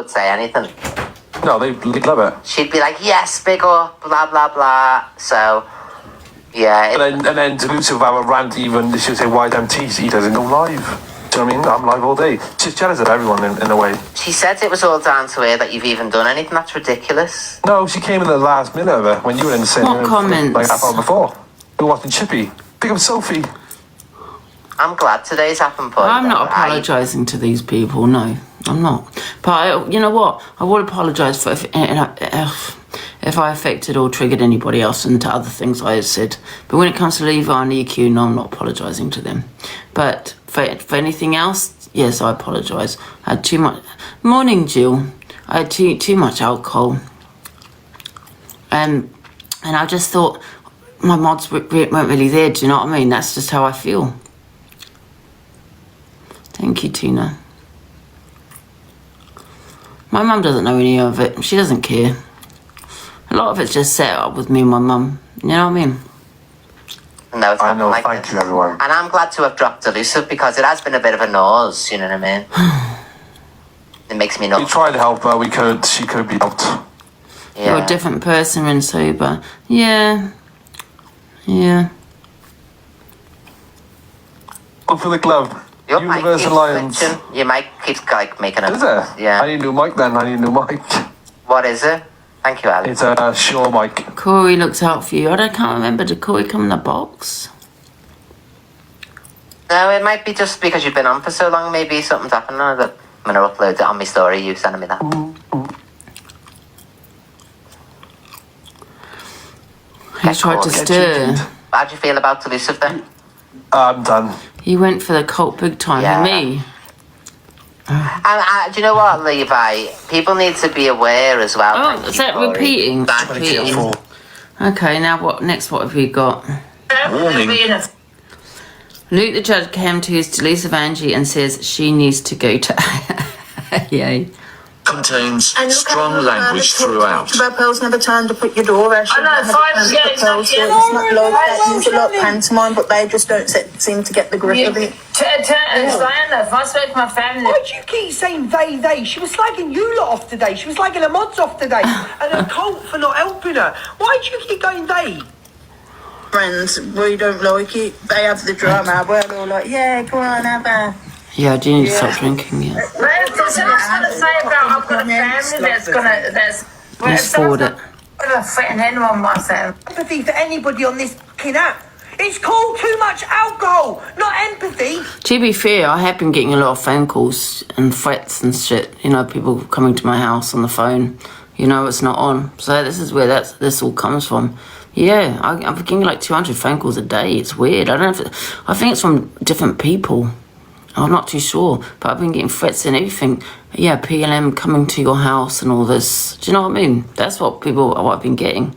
would say anything. No, they'd love it. She'd be like, yes, big up, blah, blah, blah. So, yeah. And then Delusive would have a rant even. She'd say, why them teas? He doesn't go live. Do you know what I mean? I'm live all day. She's jealous of everyone in a way. She said it was all down to her that you've even done anything. That's ridiculous. No, she came in the last minute of it when you were in the same room. Comments? Like half hour before. We were watching Chippy. Pick up Sophie. I'm glad today's happened, but I'm not apologising to these people, no. I'm not. But you know what? I will apologise for if I affected or triggered anybody else into other things I had said. But when it comes to Levi and EQ, no, I'm not apologising to them. But for anything else, yes, I apologise. I had too much... Morning, Jill. I had too much alcohol. And I just thought my mods weren't really there, do you know what I mean? That's just how I feel. Thank you, Tina. My mum doesn't know any of it. She doesn't care. A lot of it's just set up with me and my mum. You know what I mean? No, it's I know, like thank you, everyone. And I'm glad to have dropped Elusive because it has been a bit of a nose, you know what I mean? It makes me We nuts. tried to help her. She could be helped. Yeah. You're a different person when sober. Yeah. Yeah. Look for the glove. Your Universal mic Lions. keeps glitching. Your mic keeps like making a... Is it? Yeah. I need a new mic then. I need a new mic. What is it? Thank you, Ali. It's a Shure mic. Corey looks out for you. I can't remember. Did Corey come in a box? No, it might be just because you've been on for so long. Maybe something's happened now that I'm going to upload it on my story. You sending me that. He tried to stir. How do you feel about Elusive then? I'm done. He went for the cult big time Yeah. with me. And do you know what, Levi? People need to be aware as well. Oh, Thank is you, that Corey. repeating? That- Repeating. Okay, now what? Next, what have we got? Warning. Luke the judge came to his Elusive Angie and says she needs to go to AA. Contains strong language throughout. Pearl's never turned up at your door. I know, fine, yeah, It's not like that. There's a lot of pantomime, but they just don't seem to get the grip of it. If I spoke to my family... Why do you keep saying they? She was slagging you lot off today. She was slagging the mods off today. And her cult for not helping her. Why do you keep going they? Friends, we don't like it. They have the drama. We're all like, yeah, go on, have a... Yeah, I do need to stop drinking, yeah. There's nothing to say about I've got a family Let's forward it. gonna threaten anyone myself. Empathy for anybody on this fucking app. It's called too much alcohol, not empathy. To be fair, I have been getting a lot of phone calls and threats and shit. You know, people coming to my house on the phone. You know, it's not on. So this is where this all comes from. Yeah, I'm getting like 200 phone calls a day. It's weird. I don't know if I think it's from different people. I'm not too sure, but I've been getting threats and everything. Yeah, PLM coming to your house and all this. Do you know what I mean? That's what I've been getting.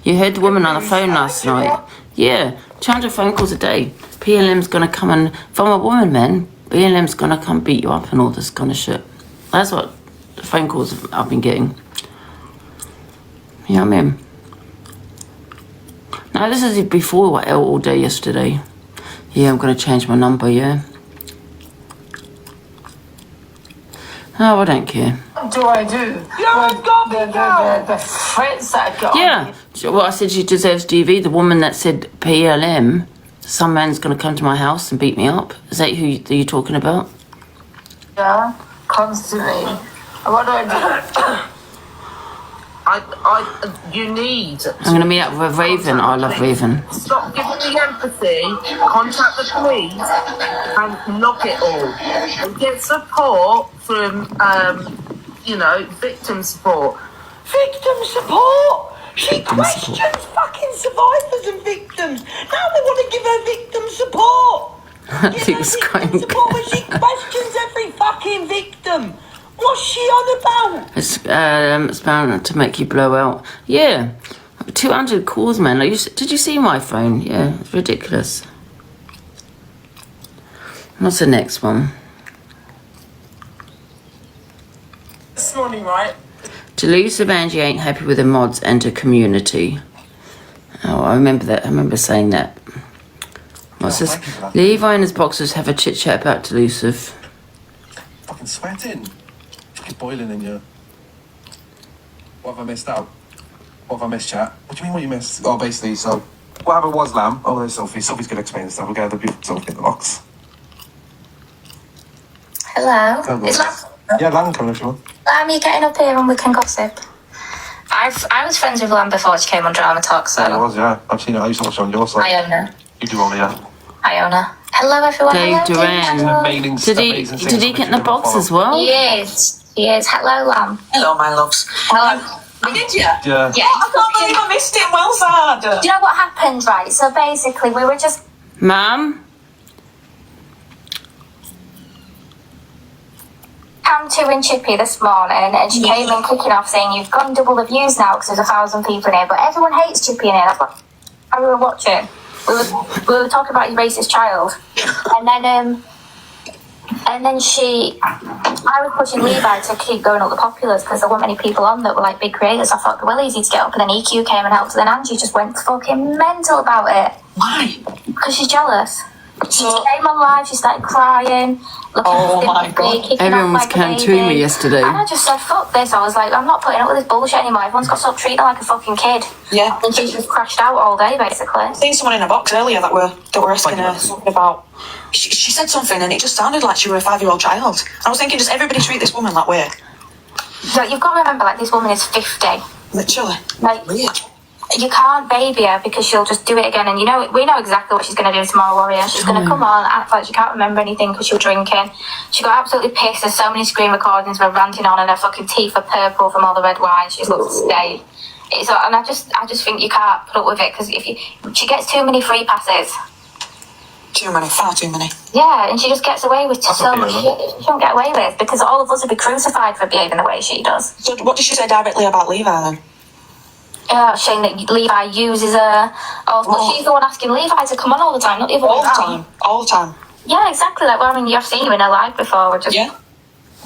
You heard the woman on the phone last night. Yeah, 200 phone calls a day. PLM's gonna come and, if I'm a woman, man, PLM's gonna come beat you up and all this kind of shit. That's what the phone calls I've been getting. You know what I mean? No, this is before all day yesterday. Yeah, I'm going to change my number, yeah. Oh, I don't care. What do I do? The threats that I got. Yeah. Well, I said she deserves DV. The woman that said PLM, some man's going to come to my house and beat me up. Is that who you're talking about? Yeah, constantly. What do I do? You need... I'm going to meet up with Raven. I love Raven. Stop giving me empathy, contact the police, and lock it all. And get support from, victim support. Victim support? She questions fucking survivors and victims. Now they want to give her victim support. I think it's quite support when she questions every fucking victim. What's she on about? It's bound to make you blow out. Yeah. 200 calls, man. Like did you see my phone? Yeah, it's ridiculous. What's the next one? This morning, right? Delusive Angie ain't happy with the mods and her community. Oh, I remember that. I remember saying that. What's this? Levi and his boxers have a chit chat about Delusive. Fucking sweating. It's boiling in you. What have I missed out? What have I missed, chat? What do you mean what you missed? Oh, basically, so what happened was, Lamb. Oh, there's Sophie. Sophie's going to explain this stuff. We'll get the beautiful Sophie in the box. Hello. Go, go. Is Lam? Yeah, Lamb coming if you want. Lam, you getting up here and we can gossip? I was friends with Lam before she came on Drama Talk, so. Yeah, I was, yeah. I've seen it. I used to watch it on your side. I own her. You do only, yeah. I own her. Hello, everyone. Dave Hello, Duran. Hello. Amazing, Did he get in the box as well? He is. He is. Hello, Lam. Hello, my loves. Hello. Did you? Yeah. Yeah. I can't believe I missed it. Well sad. Do you know what happened, right? So basically, we were just Mum? Cam 2 and Chippy this morning, and she came in kicking off saying, you've gone double the views now because there's 1,000 people in here, but everyone hates Chippy in here. That's what we were watching. We were talking about your racist child. And then I was pushing Levi to keep going up the populars because there weren't many people on that were like big creators. I thought they were easy to get up, and then EQ came and helped, and then Angie just went fucking mental about it. Why? Because she's jealous. She So- came on live, she started crying. Oh my God. Everyone was cantooing me yesterday. And I just said, fuck this. I was like, I'm not putting up with this bullshit anymore. Everyone's got to stop treating her like a fucking kid. Yeah. And she just crashed out all day, basically. I seen someone in a box earlier that were asking her something about. She said something and it just sounded like she were a 5-year-old child. I was thinking, does everybody treat this woman that way? So you've got to remember, like, this woman is 50. Literally. Like, Weird. you can't baby her because she'll just do it again. And we know exactly what she's going to do tomorrow, Warrior. She's going to come on, act like she can't remember anything because she was drinking. She got absolutely pissed. There's so many screen recordings of her ranting on, and her fucking teeth are purple from all the red wine. She just looks stayed. And I just think you can't put up with it because she gets too many free passes. Too many, far too many. Yeah, and she just gets away with so okay, much isn't shit that she shouldn't get away with because all of us would be crucified for behaving the way she does. So what did she say directly about Levi then? Saying that Levi uses her. But she's the one asking Levi to come on all the time, not the other way All the around. time. All the time. Yeah, exactly. Like, well, I mean, I've seen you in her live before. We're just Yeah.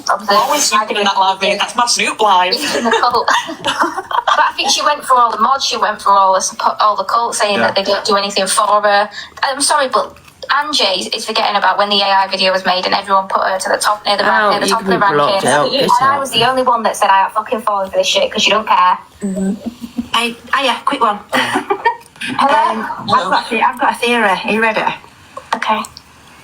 observing. Always snooping in that live video. That's my Snoop live. In the cult. But I think she went for all the mods. She went for all the cult saying that they don't do anything for her. I'm sorry, but Angie is forgetting about when the AI video was made and everyone put her to the top near the Oh, top you of can the be blocked rankings. out. Get And I out. was the only one that said I ain't fucking falling for this shit because you don't care. Yeah, quick one. I've got a theory. Are you ready? Okay.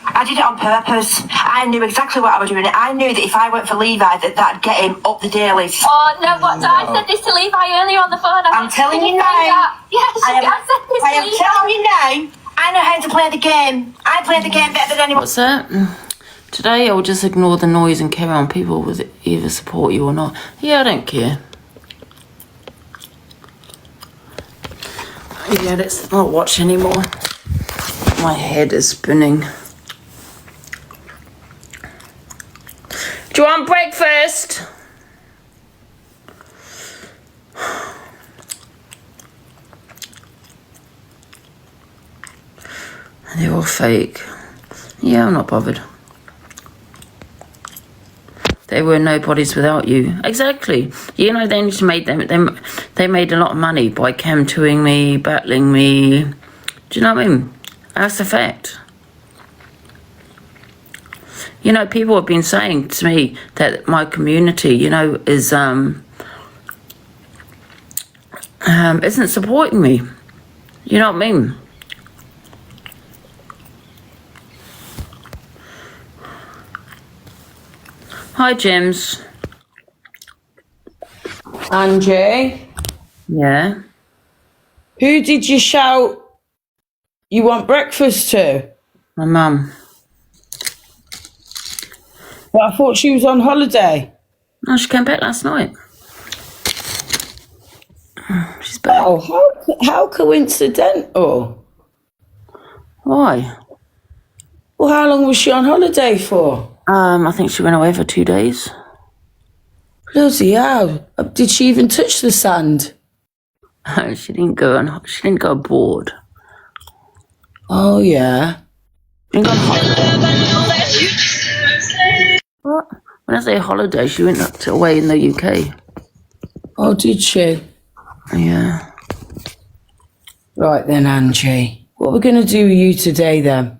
I did it on purpose. I knew exactly what I was doing. I knew that if I went for Levi, that'd get him up the dailies. Oh no! What? I said this to Levi earlier on the phone. I'm telling you now. Yes, I said this I to am Levi. telling you now. I know how to play the game. I play the game better than anyone. What's that? Today I'll just ignore the noise and carry on. People will either support you or not. Yeah, I don't care. Yeah, let's not watch anymore. My head is spinning. Do you want breakfast? They're all fake. Yeah, I'm not bothered. They were nobodies without you. Exactly. You know, they just made them. They made a lot of money by cam-2ing me, battling me. Do you know what I mean? That's the fact. You know, people have been saying to me that my community, you know, is isn't supporting me. You know what I mean? Hi, James. Angie, Yeah. who did you shout you want breakfast to? My mum. Well, I thought she was on holiday. Oh, she came back last night. She's back. Oh, how coincidental. Why? Well, how long was she on holiday for? I think she went away for 2 days. Bloody hell. Did she even touch the sand? She didn't go abroad. Oh, yeah. She didn't go on holiday. What? When I say holiday, she went away in the UK. Oh, did she? Yeah. Right then, Angie. What are we going to do with you today, then?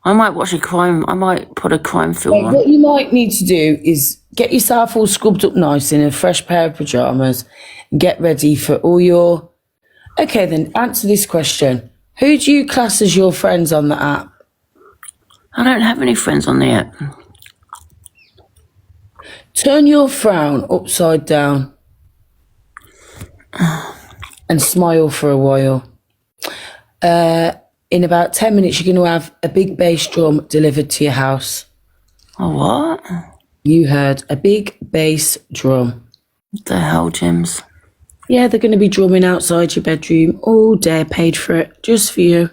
I might watch a crime. I might put a crime film on. What you might need to do is get yourself all scrubbed up nice in a fresh pair of pyjamas and get ready for all your... Okay, then, answer this question. Who do you class as your friends on the app? I don't have any friends on the app. Turn your frown upside down and smile for a while. In about 10 minutes, you're going to have a big bass drum delivered to your house. A what? You heard, a big bass drum. What the hell, Jims? Yeah, they're going to be drumming outside your bedroom all day, paid for it, just for you.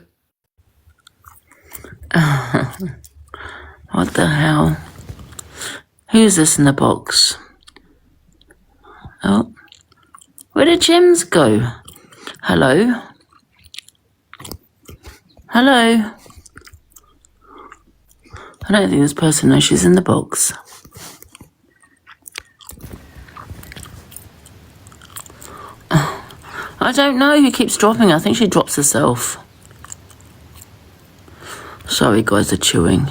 What the hell? Who's this in the box? Oh, where did Jims go? Hello? Hello? I don't think this person knows she's in the box. I don't know who keeps dropping. I think she drops herself. Sorry, guys, they're chewing.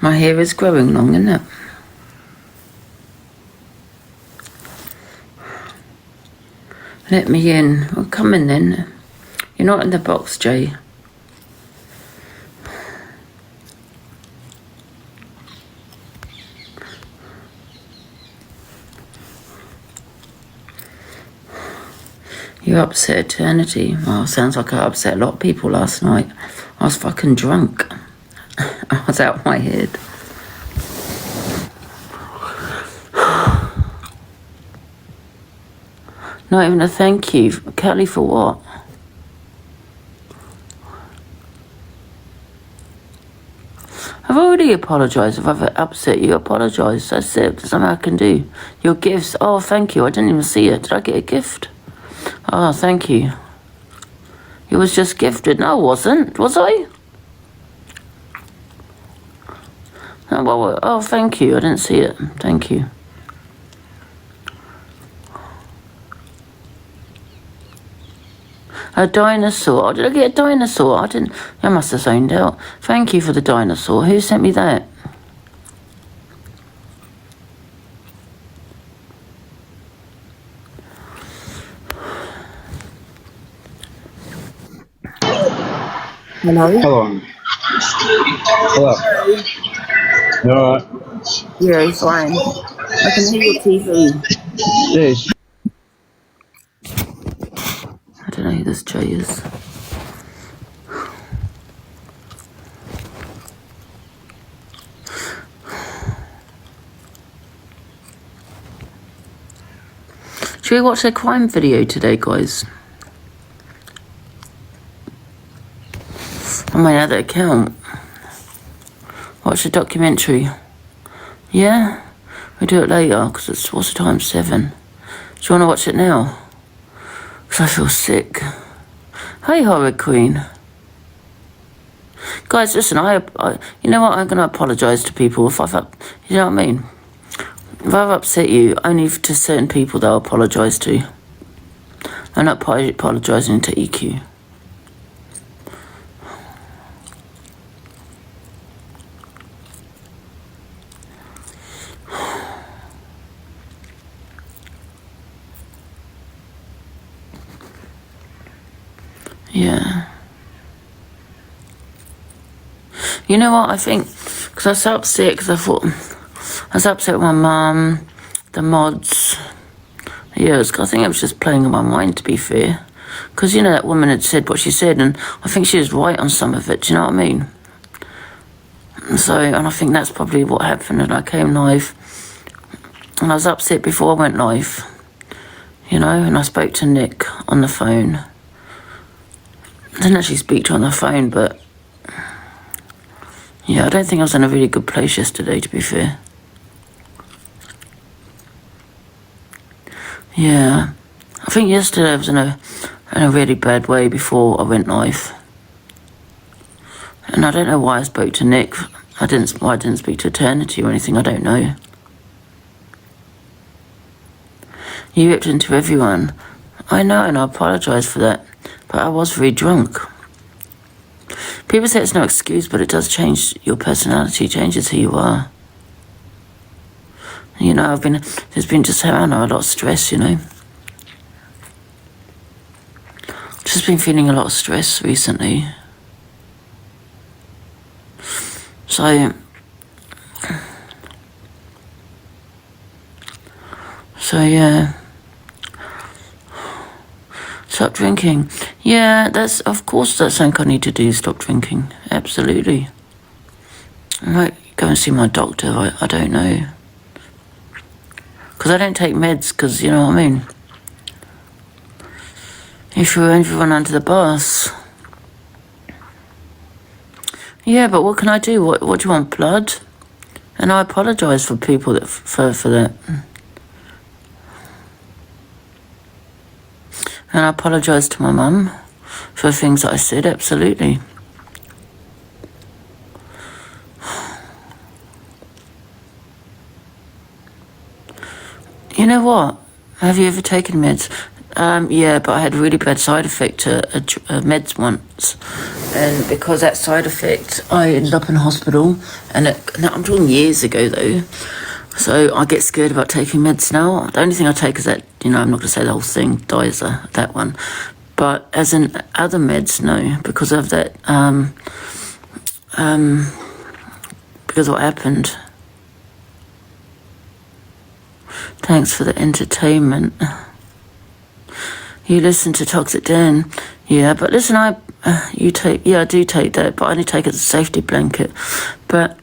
My hair is growing long, isn't it? Let me in. Well, come in then. You're not in the box, Jay. You upset eternity. Oh, sounds like I upset a lot of people last night. I was fucking drunk. I was out of my head. Not even a thank you. Kelly, for what? I've already apologised. If I've upset you, apologise. That's it. There's something I can do. Your gifts. Oh, thank you. I didn't even see it. Did I get a gift? Oh, thank you. It was just gifted. No, I wasn't. Was I? Oh, well, oh, thank you. I didn't see it. Thank you. A dinosaur. Oh, did I get a dinosaur? I didn't. I must have zoned out. Thank you for the dinosaur. Who sent me that? Hello? Hello. Hello. You alright? Yeah, fine. I can hear your TV. Yes. I don't know who this Jay is. Should we watch a crime video today, guys? On my other account. Watch a documentary. Yeah? We do it later, because it's, what's the time? 7. Do you want to watch it now? Because I feel sick. Hey, Horror Queen. Guys, listen, you know what? I'm going to apologise to people if I've you know what I mean? If I've upset you, only to certain people that I'll apologise to. I'm not apologising to EQ. Yeah. You know what, I think, because I was so upset, because I thought, I was upset with my mum, the mods. Yeah, I think I was just playing on my mind, to be fair. Because, you know, that woman had said what she said, and I think she was right on some of it, do you know what I mean? So, and I think that's probably what happened, and I came live, and I was upset before I went live, you know, and I spoke to Nick on the phone. I didn't actually speak to her on the phone, but yeah, I don't think I was in a really good place yesterday, to be fair. Yeah, I think yesterday I was in a really bad way before I went live. And I don't know why I spoke to Nick. I didn't speak to Eternity or anything. I don't know. You ripped into everyone. I know, and I apologise for that. But I was very drunk. People say it's no excuse, but it does change your personality, changes who you are. You know, there's been just, I don't know, a lot of stress, you know. Just been feeling a lot of stress recently. So yeah. Stop drinking. Yeah, of course that's something I need to do, stop drinking. Absolutely. I might go and see my doctor, I don't know. Because I don't take meds, because, you know what I mean? You threw everyone under the bus. Yeah, but what can I do? What do you want, blood? And I apologise for people for that. And I apologise to my mum for things that I said, absolutely. You know what? Have you ever taken meds? Yeah, but I had a really bad side effect to meds once. And because that side effect, I ended up in hospital. And I'm talking years ago, though. So I get scared about taking meds now. The only thing I take is that, you know, I'm not going to say the whole thing, Dizer, that one. But as in other meds, no, because of that, because of what happened. Thanks for the entertainment. You listen to Toxic Dan. Yeah, but listen, I do take that, but I only take it as a safety blanket. But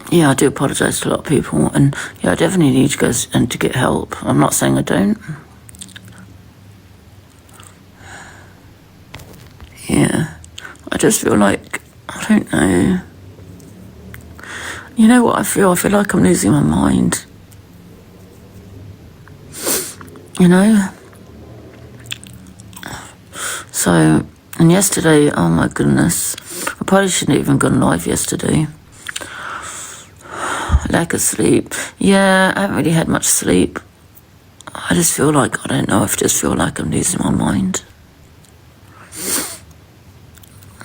yeah, I do apologise to a lot of people, and yeah, I definitely need to go and to get help. I'm not saying I don't. Yeah, I just feel like, I don't know. You know what I feel? I feel like I'm losing my mind. You know? So, and yesterday, oh my goodness, I probably shouldn't have even gone live yesterday. Lack of sleep. Yeah, I haven't really had much sleep. I just feel like, I don't know, I just feel like I'm losing my mind.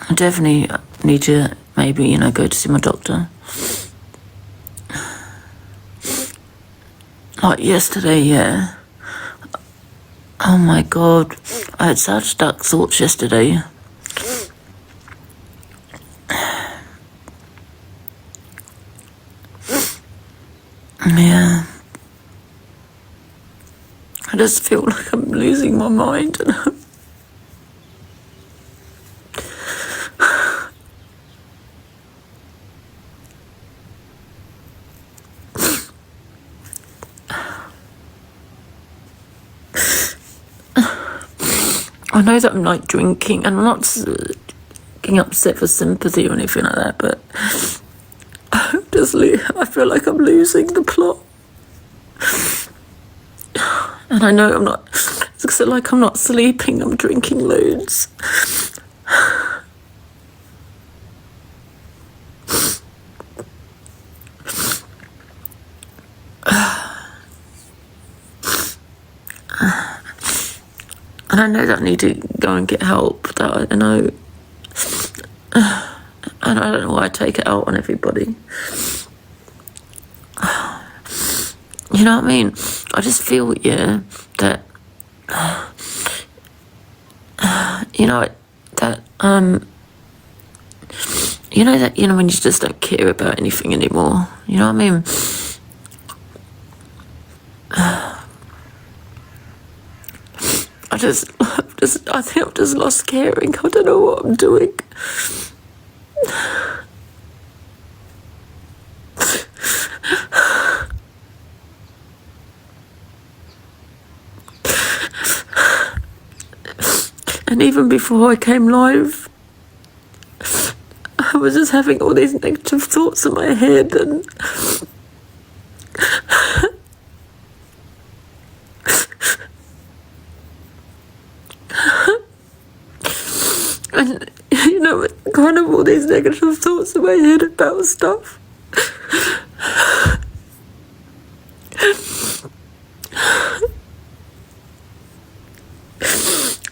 I definitely need to maybe, you know, go to see my doctor. Like yesterday, yeah. Oh my God, I had such dark thoughts yesterday. Yeah. I just feel like I'm losing my mind. I know that I'm like drinking, and I'm not getting upset for sympathy or anything like that, but I feel like I'm losing the plot. And I know I'm not, it's like I'm not sleeping, I'm drinking loads. And I know that I need to go and get help, that I know. And I don't know why I take it out on everybody. You know what I mean? I just feel, yeah, that, you know, that, you know that, you know, when you just don't care about anything anymore. You know what I mean? I think I've just lost caring. I don't know what I'm doing. And even before I came live, I was just having all these negative thoughts in my head, and and you know, kind of all these negative thoughts in my head about stuff.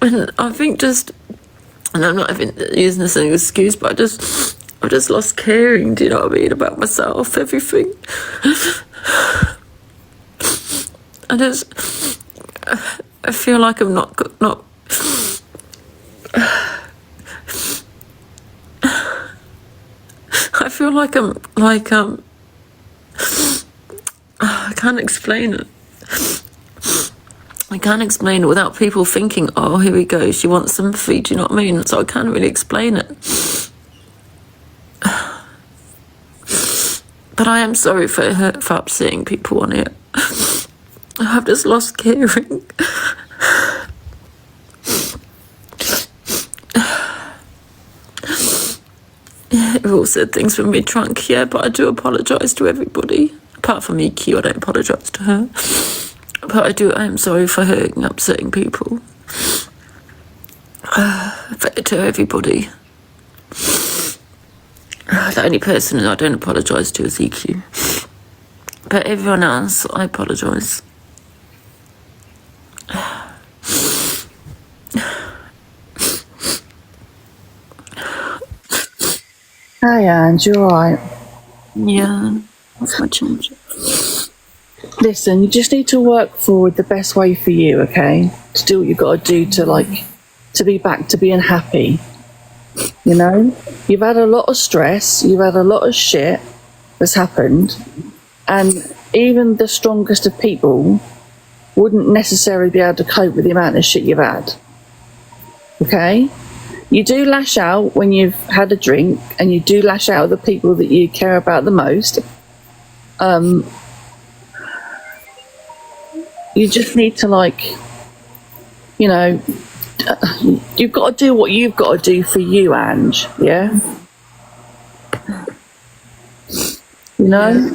And I think and I'm not even using this as an excuse, but I just lost caring, do you know what I mean, about myself, everything. I feel like I'm not I feel like I can't explain it. I can't explain it without people thinking, oh, here we go, she wants sympathy, do you know what I mean? So I can't really explain it. But I am sorry for upsetting people on it. I've just lost caring. You've all said things from me drunk, yeah, but I do apologise to everybody. Apart from EQ, I don't apologise to her. But I am sorry for hurting and upsetting people. To everybody. The only person I don't apologise to is EQ. But everyone else, I apologise. Hi, Angie, you alright? Yeah, that's my change. Listen, you just need to work forward the best way for you, okay? To do what you've got to do to be back to being happy. You know? You've had a lot of stress, you've had a lot of shit that's happened, and even the strongest of people wouldn't necessarily be able to cope with the amount of shit you've had. Okay? You do lash out when you've had a drink, and you do lash out at the people that you care about the most. You just need to, you've got to do what you've got to do for you, Ange, yeah? You know?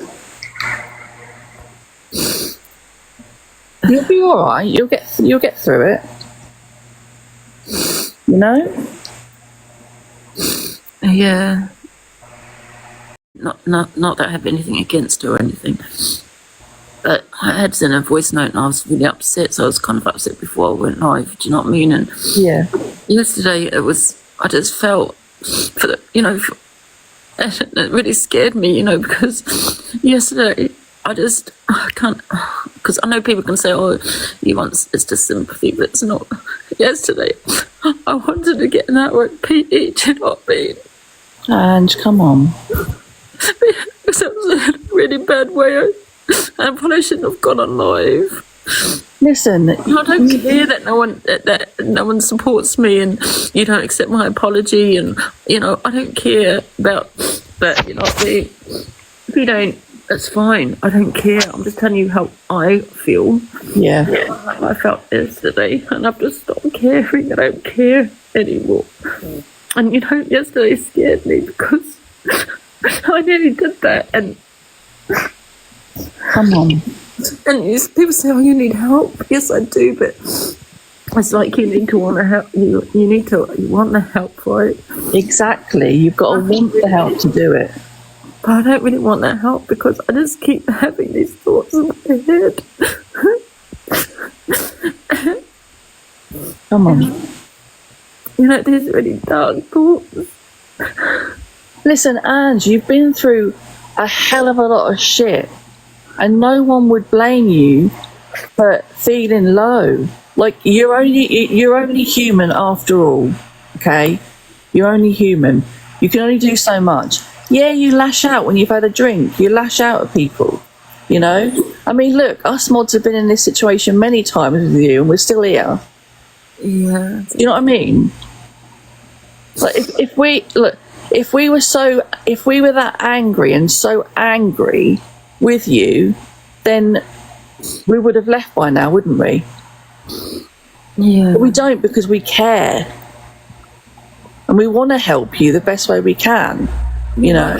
You'll be alright, you'll get through it. You know? Yeah. Not that I have anything against her or anything. But I had sent a voice note and I was really upset, so I was kind of upset before I went live, do you know what I mean? And yeah. Yesterday I just felt, it really scared me, because yesterday I can't, because I know people can say, oh, you want it's just sympathy, but it's not. Yesterday, I wanted to get an outright PE, do you know what I mean? Ange, come on. Because it was a really bad way. I probably shouldn't have gone on live. Listen, I don't care that no one supports me and you don't accept my apology, and I don't care about that. You know what I mean? If you don't, that's fine. I don't care. I'm just telling you how I feel. Yeah. I felt yesterday, and I've just stopped caring. I don't care anymore. And yesterday scared me because I nearly did that, and. Come on. And people say, oh, you need help. Yes, I do, but it's like you need to want to help. You want the help, right? Exactly. You've got to want the help to do it. But I don't really want that help because I just keep having these thoughts in my head. Come on. These really dark thoughts. Listen, Ange, you've been through a hell of a lot of shit. And no one would blame you for feeling low. Like, you're only human after all, okay? You're only human. You can only do so much. Yeah, you lash out when you've had a drink. You lash out at people, I mean, look, us mods have been in this situation many times with you, and we're still here. Yeah. Do you know what I mean? Like, if we were that angry and so angry with you, then we would have left by now, wouldn't we? Yeah. But we don't, because we care. And we want to help you the best way we can, And I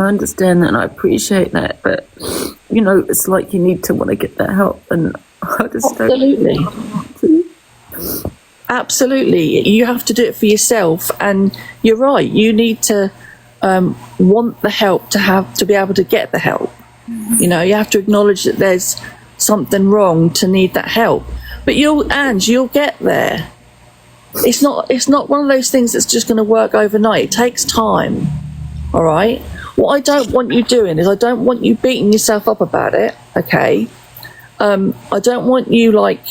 understand that and I appreciate that, but, it's like you need to want to get that help, and I just Absolutely. don't want to. Absolutely. You have to do it for yourself. And you're right. You need to want the help to be able to get the help. You know, you have to acknowledge that there's something wrong to need that help. But you'll get there. It's not one of those things that's just going to work overnight. It takes time. All right. What I don't want you doing is I don't want you beating yourself up about it. Okay. I don't want you like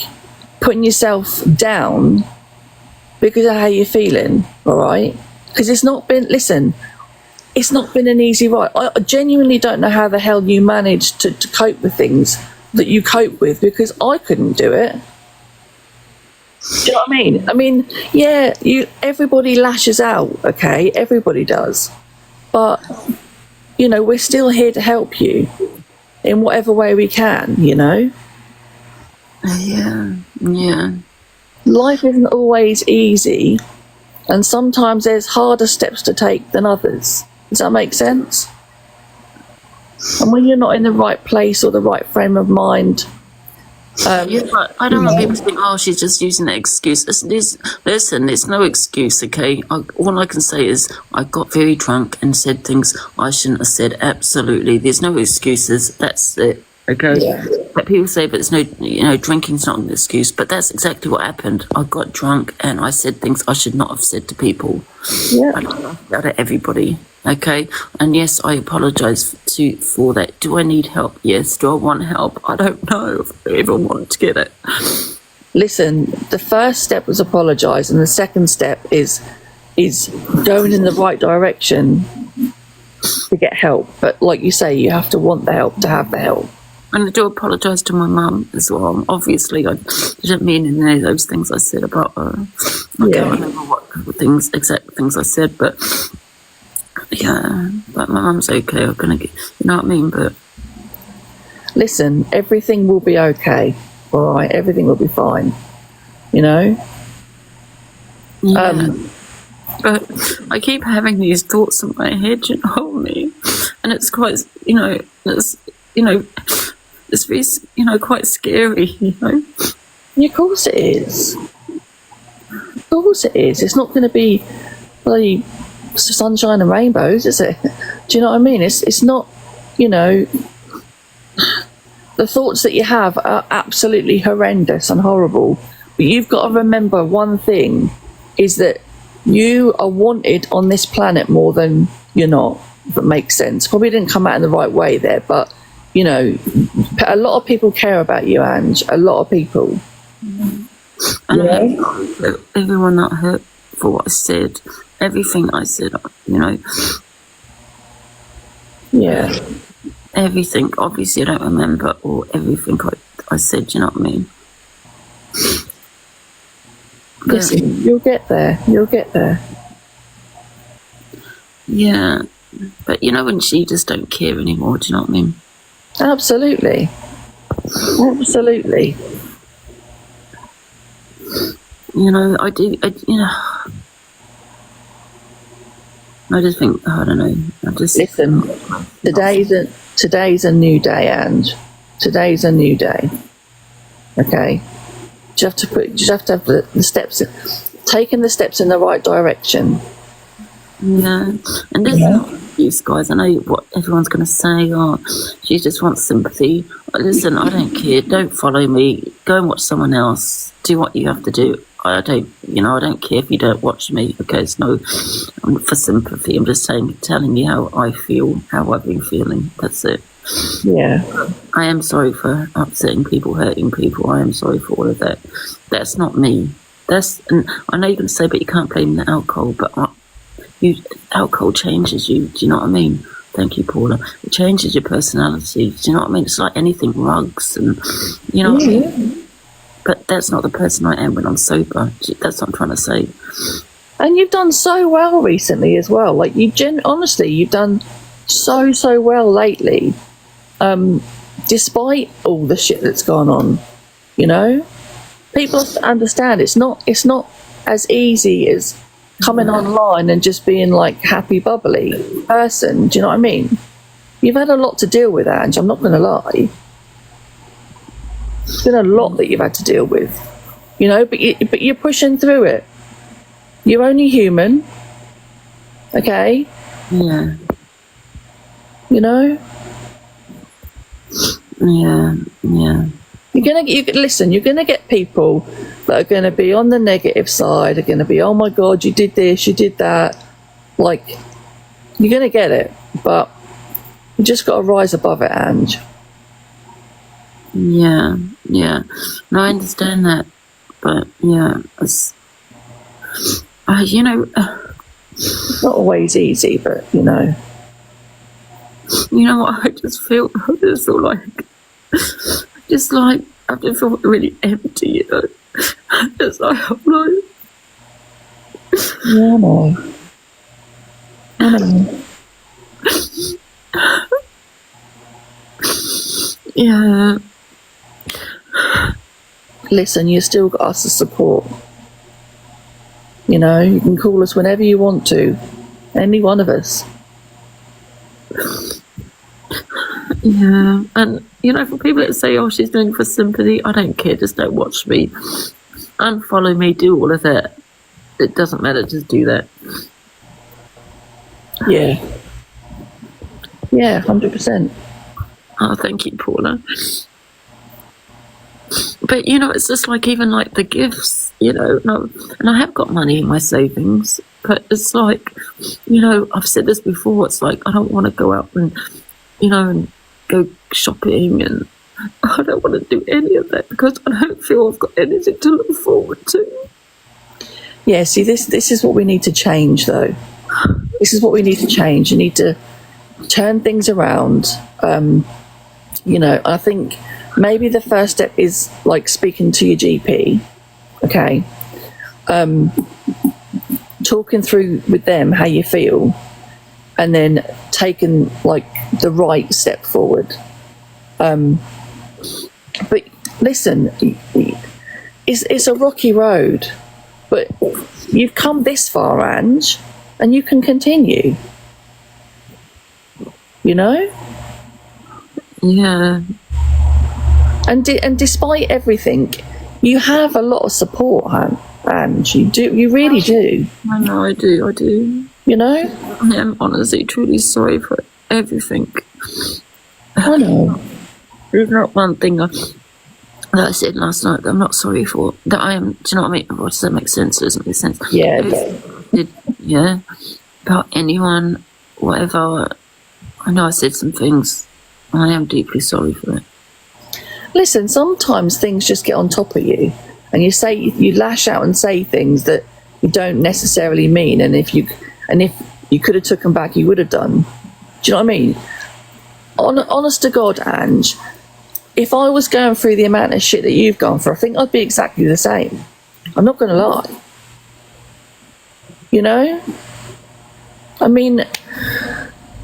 putting yourself down because of how you're feeling. All right. Because it's not been an easy ride. I genuinely don't know how the hell you managed to cope with things that you cope with, because I couldn't do it. Do you know what I mean? I mean, yeah, everybody lashes out, okay? Everybody does. But, you know, we're still here to help you in whatever way we can, you know? Yeah, yeah. Life isn't always easy, and sometimes there's harder steps to take than others. Does that make sense? And when you're not in the right place or the right frame of mind, Yeah, but I don't want people to think, oh, she's just using that excuse. Listen, it's no excuse, okay? All I can say is I got very drunk and said things I shouldn't have said. Absolutely. There's no excuses. That's it, okay? Yeah. But people say, but there's no, you know, drinking's not an excuse. But that's exactly what happened. I got drunk and I said things I should not have said to people. Yeah. I laughed at everybody. Okay, and yes, I apologise for that. Do I need help? Yes. Do I want help? I don't know if I ever want to get it. Listen, the first step was apologise, and the second step is going in the right direction to get help. But like you say, you have to want the help to have the help. And I do apologise to my mum as well. Obviously, I didn't mean any of those things I said about her. I can't remember what exact things I said, but yeah, but my mum's okay. I'm gonna get, you know what I mean? But listen, everything will be okay. All right, everything will be fine. You know. Yeah. But I keep having these thoughts in my head, you know me, and it's quite, it's very, quite scary, you know. Yeah, of course it is. Of course it is. It's not going to be bloody sunshine and rainbows, is it? Do you know what I mean? It's not, you know, the thoughts that you have are absolutely horrendous and horrible, but you've got to remember one thing, is that you are wanted on this planet more than you're not, if it makes sense. Probably didn't come out in the right way there, but you know, a lot of people care about you, Ange. A lot of people. And everyone that hurt for what I said, everything I said, you know. Yeah. Everything. Obviously, I don't remember or everything I said. You know what I mean? Listen, you'll get there. You'll get there. Yeah, but you know when she just don't care anymore. Do you know what I mean? Absolutely. Absolutely. You know, I do. I just think, I don't know. I just listen. Today's a new day, and today's a new day. Okay. You have to have the steps, taking the steps in the right direction. Yeah, and this is not an excuse, guys. I know what everyone's going to say. Oh, she just wants sympathy. Listen, I don't care. Don't follow me. Go and watch someone else. Do what you have to do. I don't care if you don't watch me, because no, I'm for sympathy. I'm just telling you how I feel, how I've been feeling. That's it. Yeah. I am sorry for upsetting people, hurting people. I am sorry for all of that. That's not me. And I know you're going to say, but you can't blame the alcohol, but alcohol changes you. Do you know what I mean? Thank you, Paula. It changes your personality. Do you know what I mean? It's like anything, rugs, and you know what I mean? But that's not the person I am when I'm sober. That's what I'm trying to say. And you've done so well recently as well. Like honestly, you've done so well lately, despite all the shit that's gone on. You know, people have to understand it's not as easy as coming online and just being like happy bubbly person. Do you know what I mean? You've had a lot to deal with, Ange. I'm not going to lie. It's been a lot that you've had to deal with. you know, but you're pushing through it. You're only human, okay? Yeah. You know? Yeah. You're gonna get people that are gonna be on the negative side, are gonna be, oh my God, you did this, you did that. Like, you're gonna get it, but you just gotta rise above it, Ange. Yeah. No, I understand that, but yeah, it's, you know, It's not always easy, but you know. You know what? I just feel like, I just feel really empty. You know, it's like I'm like. Yeah, I know. Yeah. Listen, you still got us to support. You know, you can call us whenever you want to. Any one of us. Yeah, and you know, for people that say, "Oh, she's doing it for sympathy," I don't care. Just don't watch me, unfollow me, do all of that. It doesn't matter. Just do that. Yeah. Yeah, 100%. Oh, thank you, Paula. But you know, it's just like even like the gifts, you know, and I have got money in my savings, but it's like, you know, I've said this before. It's like I don't want to go out and, you know, and go shopping, and I don't want to do any of that because I don't feel I've got anything to look forward to. Yeah, see, this is what we need to change, though. This is what we need to change. You need to turn things around. You know, I think maybe the first step is like speaking to your GP, okay? Talking through with them how you feel, and then taking like the right step forward. But listen, it's a rocky road, but you've come this far, Ange, and you can continue. You know? Yeah. And despite everything, you have a lot of support, Ange. You really do. I know, I do. You know? I am honestly truly sorry for everything. I know. There's not one thing that I said last night that I'm not sorry for. That I am, do you know what I mean? What, does that make sense? Does it make sense? Yeah. Yeah. About anyone, whatever. I know I said some things. I am deeply sorry for it. Listen, sometimes things just get on top of you, and you lash out and say things that you don't necessarily mean, and if you could have took them back, you would have done. Do you know what I mean? Honest to God, Ange, if I was going through the amount of shit that you've gone through, I think I'd be exactly the same. I'm not going to lie. You know? I mean,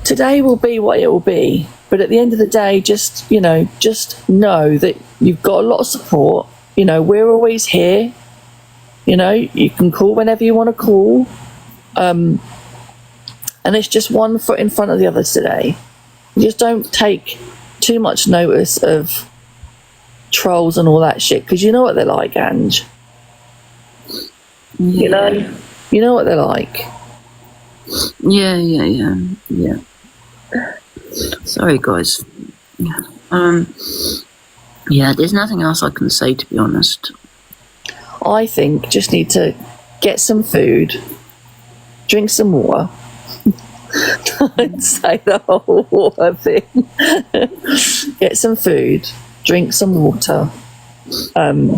today will be what it will be, but at the end of the day, just know that you've got a lot of support. You know, we're always here. You know, you can call whenever you want to call. And it's just one foot in front of the others today. You just don't take too much notice of trolls and all that shit, because you know what they're like, Ange. Yeah. You know what they're like. Yeah. Sorry, guys. Yeah, there's nothing else I can say, to be honest. I think just need to get some food, drink some water. Don't say the whole water thing. Get some food, drink some water, and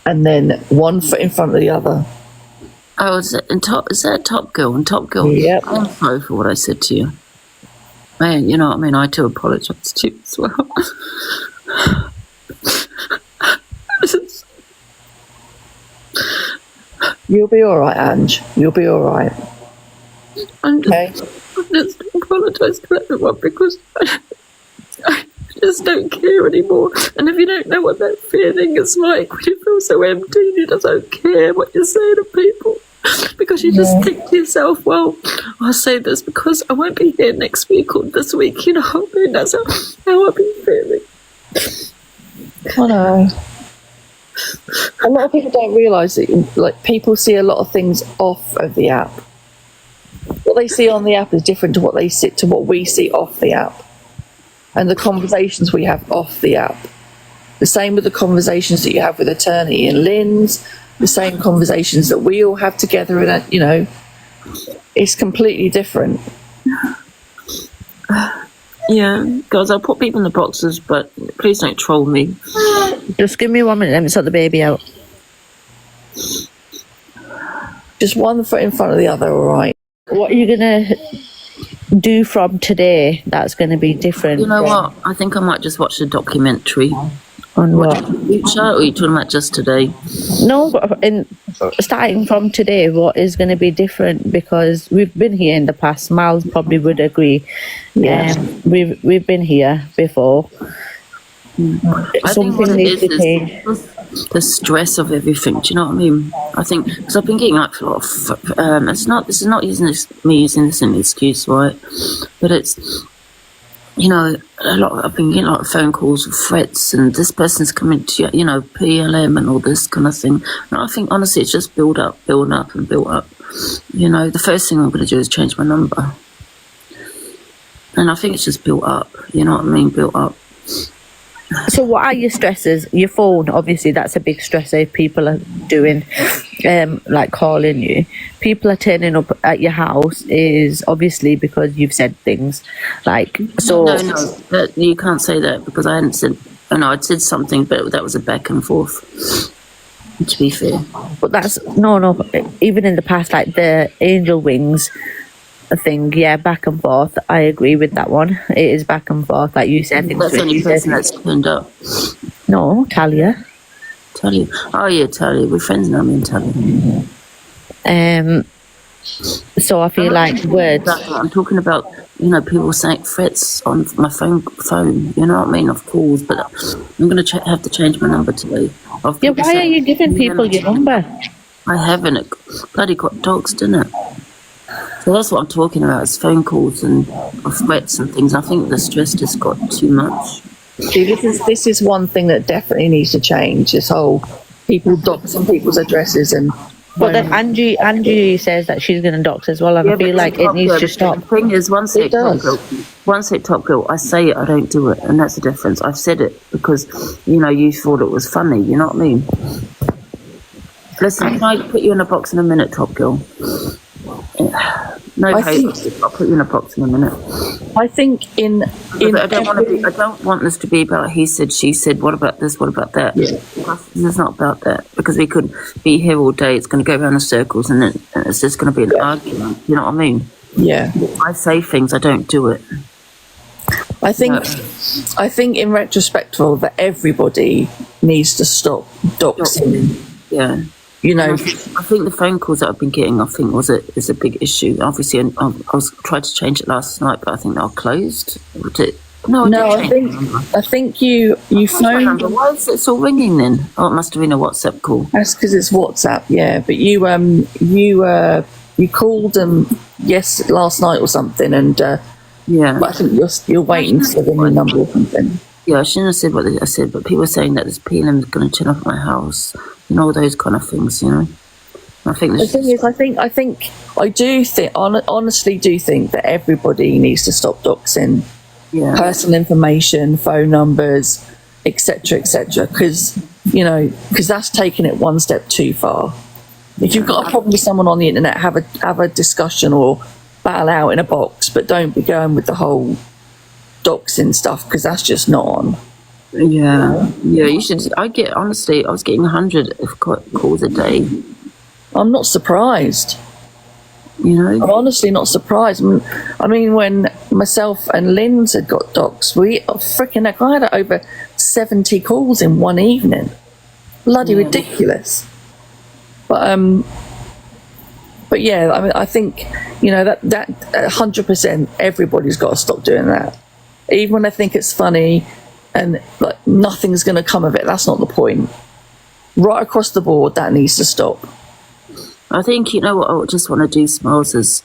then one foot in front of the other. Oh, is that Top Girl? And Top Girl, yep. I'm sorry for what I said to you. Man, you know what I mean? I do apologise to you as well. You'll be alright, Ange. You'll be alright. I just apologise to everyone because I just don't care anymore. And if you don't know what that feeling is like, when you feel so empty and you just don't care what you're saying to people, because you just think to yourself, well, I'll say this because I won't be here next week or this week, you know what I mean? That's how I've been feeling. I know. A lot of people don't realise that, like, people see a lot of things off of the app. What they see on the app is different to what we see off the app, and the conversations we have off the app. The same with the conversations that you have with Attorney and Lynn's. The same conversations that we all have together, and it's completely different. Yeah, guys, I'll put people in the boxes, but please don't troll me. Just give me 1 minute, let me sort the baby out. Just one foot in front of the other, all right? What are you going to do from today that's going to be different? You know what? I think I might just watch the documentary. On what? Future, or are you talking about just today? No, but starting from today, what is going to be different? Because we've been here in the past. Miles probably would agree. Yeah. We've been here before. I think what it is the stress of everything. Do you know what I mean? I think because I've been getting like a lot of. This is not using me using this as an excuse, right? But it's. I've been getting a lot of phone calls with threats, and this person's coming to you, PLM and all this kind of thing. And I think, honestly, it's just built up. The first thing I'm going to do is change my number. And I think it's just built up, you know what I mean? Built up. So what are your stresses? Your phone, obviously, that's a big stressor if people are doing, like calling you. People are turning up at your house is obviously because you've said things. Like, so... No, you can't say that because I hadn't said... I'd said something, but that was a back and forth, to be fair. But that's... No, even in the past, like the angel wings... thing, yeah, back and forth. I agree with that one. It is back and forth, like you said. That's the only person that's turned up. No, Talia. Oh yeah, Talia. We're friends now, me and Talia. So I feel like words. I'm talking about, people saying threats on my phone. You know what I mean? Of calls, but I'm gonna have to change my number today. Yeah, why are you giving people your number? I haven't. It bloody got dogs, didn't it? So that's what I'm talking about, is phone calls and threats and things. I think the stress just got too much. See, this is one thing that definitely needs to change. This whole people doxing people's addresses and. But then Angie says that she's going to dox as well, and I feel like it needs to stop. The thing is, once it Top Girl, I say it, I don't do it, and that's the difference. I've said it because you thought it was funny. You know what I mean? Listen, can I put you in a box in a minute, Top Girl? No, I'll put you in a box in a minute. I think I don't want this to be about he said, she said. What about this? What about that? Yeah. This is not about that, because we could be here all day. It's going to go around in circles, and then it's just going to be an argument. You know what I mean? Yeah. I say things, I don't do it. I think in retrospect, that everybody needs to stop doxing. Yeah. I think the phone calls that I've been getting, is a big issue. Obviously, I was trying to change it last night, but I think they are closed. I think you phoned. Why is it still ringing then? Oh, it must have been a WhatsApp call. That's because it's WhatsApp, yeah. But you called them last night or something, and yeah. But I think you're waiting for the new number or something. Yeah, I shouldn't have said what I said, but people are saying that this PLM is going to turn up at my house. All those kind of things, I think the thing is, I honestly do think that everybody needs to stop doxing personal information, phone numbers, etc., because that's taking it one step too far. If you've got a problem with someone on the internet, have a discussion or battle out in a box, but don't be going with the whole doxing stuff, because that's just not on. Yeah, you should. I was getting 100 calls a day. I'm not surprised. I'm honestly not surprised. I mean, when myself and Lynn's had got doxed, I had over 70 calls in one evening. Bloody ridiculous. But yeah, I mean, I think that 100% everybody's got to stop doing that, even when they think it's funny. And nothing's going to come of it. That's not the point. Right across the board, that needs to stop. I think, what I just want to do, Smiles, is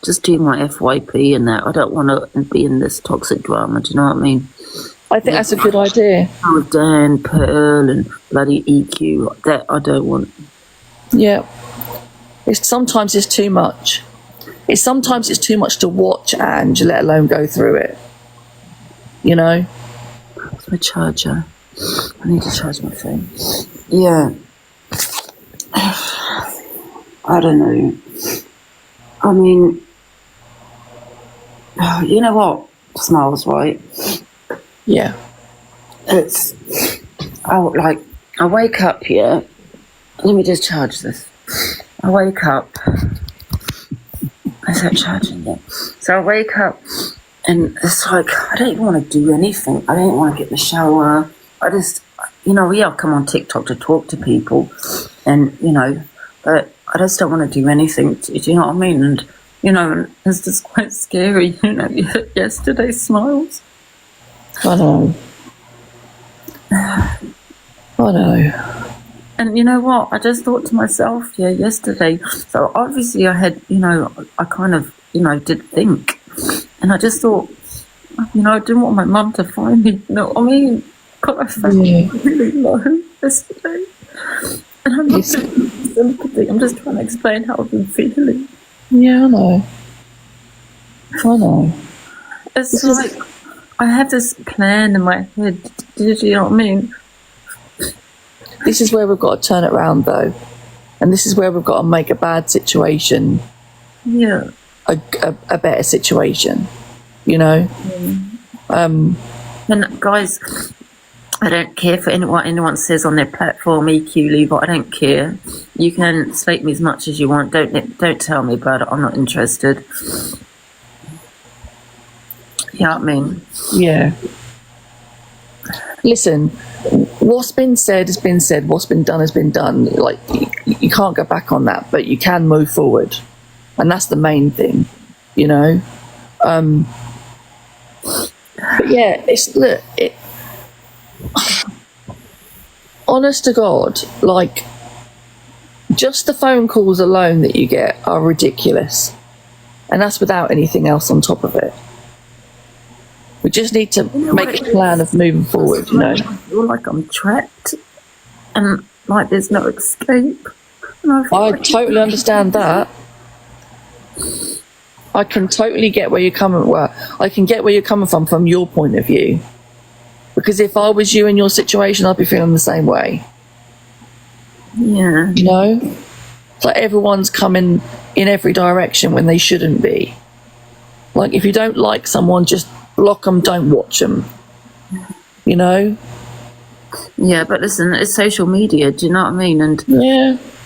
just do my FYP and that. I don't want to be in this toxic drama. Do you know what I mean? I think that's a good idea. Oh, Dan, Pearl, and bloody EQ. That I don't want. Yeah. Sometimes it's too much. Sometimes it's too much to watch, Ange, let alone go through it. You know? Where's my charger? I need to charge my phone. Yeah. I don't know. I mean, you know what? Smiles, right? Yeah. It's, I wake up here. Let me just charge this. I wake up. Is that charging yet? So I wake up and it's like, I don't even want to do anything. I don't want to get in the shower. I just, I've come on TikTok to talk to people and, but I just don't want to do anything. Do you know what I mean? And, it's just quite scary, yesterday, Smiles. I know. I know. And you know what? I just thought to myself, yesterday. So obviously I had, I kind of, did think. And I just thought, I didn't want my mum to find me. You know what I mean? God, I felt really low yesterday. And I'm not doing sympathy. I'm just trying to explain how I've been feeling. Yeah, I know. I know. It's like, I have this plan in my head. Do you know what I mean? This is where we've got to turn it around, though. And this is where we've got to make a bad situation a better situation, And guys, I don't care for what anyone says on their platform, EQ, Levi, I don't care. You can slate me as much as you want. Don't tell me about it. I'm not interested. You know what I mean? Yeah. Listen, what's been said has been said. What's been done has been done. Like, you can't go back on that, but you can move forward. And that's the main thing, But yeah, honest to God, like, just the phone calls alone that you get are ridiculous. And that's without anything else on top of it. We just need to make a plan of moving forward, I feel like I'm trapped and like there's no escape. I totally understand that. I can totally get where you're coming. Well, I can get where you're coming from your point of view. Because if I was you in your situation, I'd be feeling the same way. Yeah. It's like everyone's coming in every direction when they shouldn't be. Like, if you don't like someone, just block them, don't watch them. Yeah, but listen, it's social media, do you know what I mean? And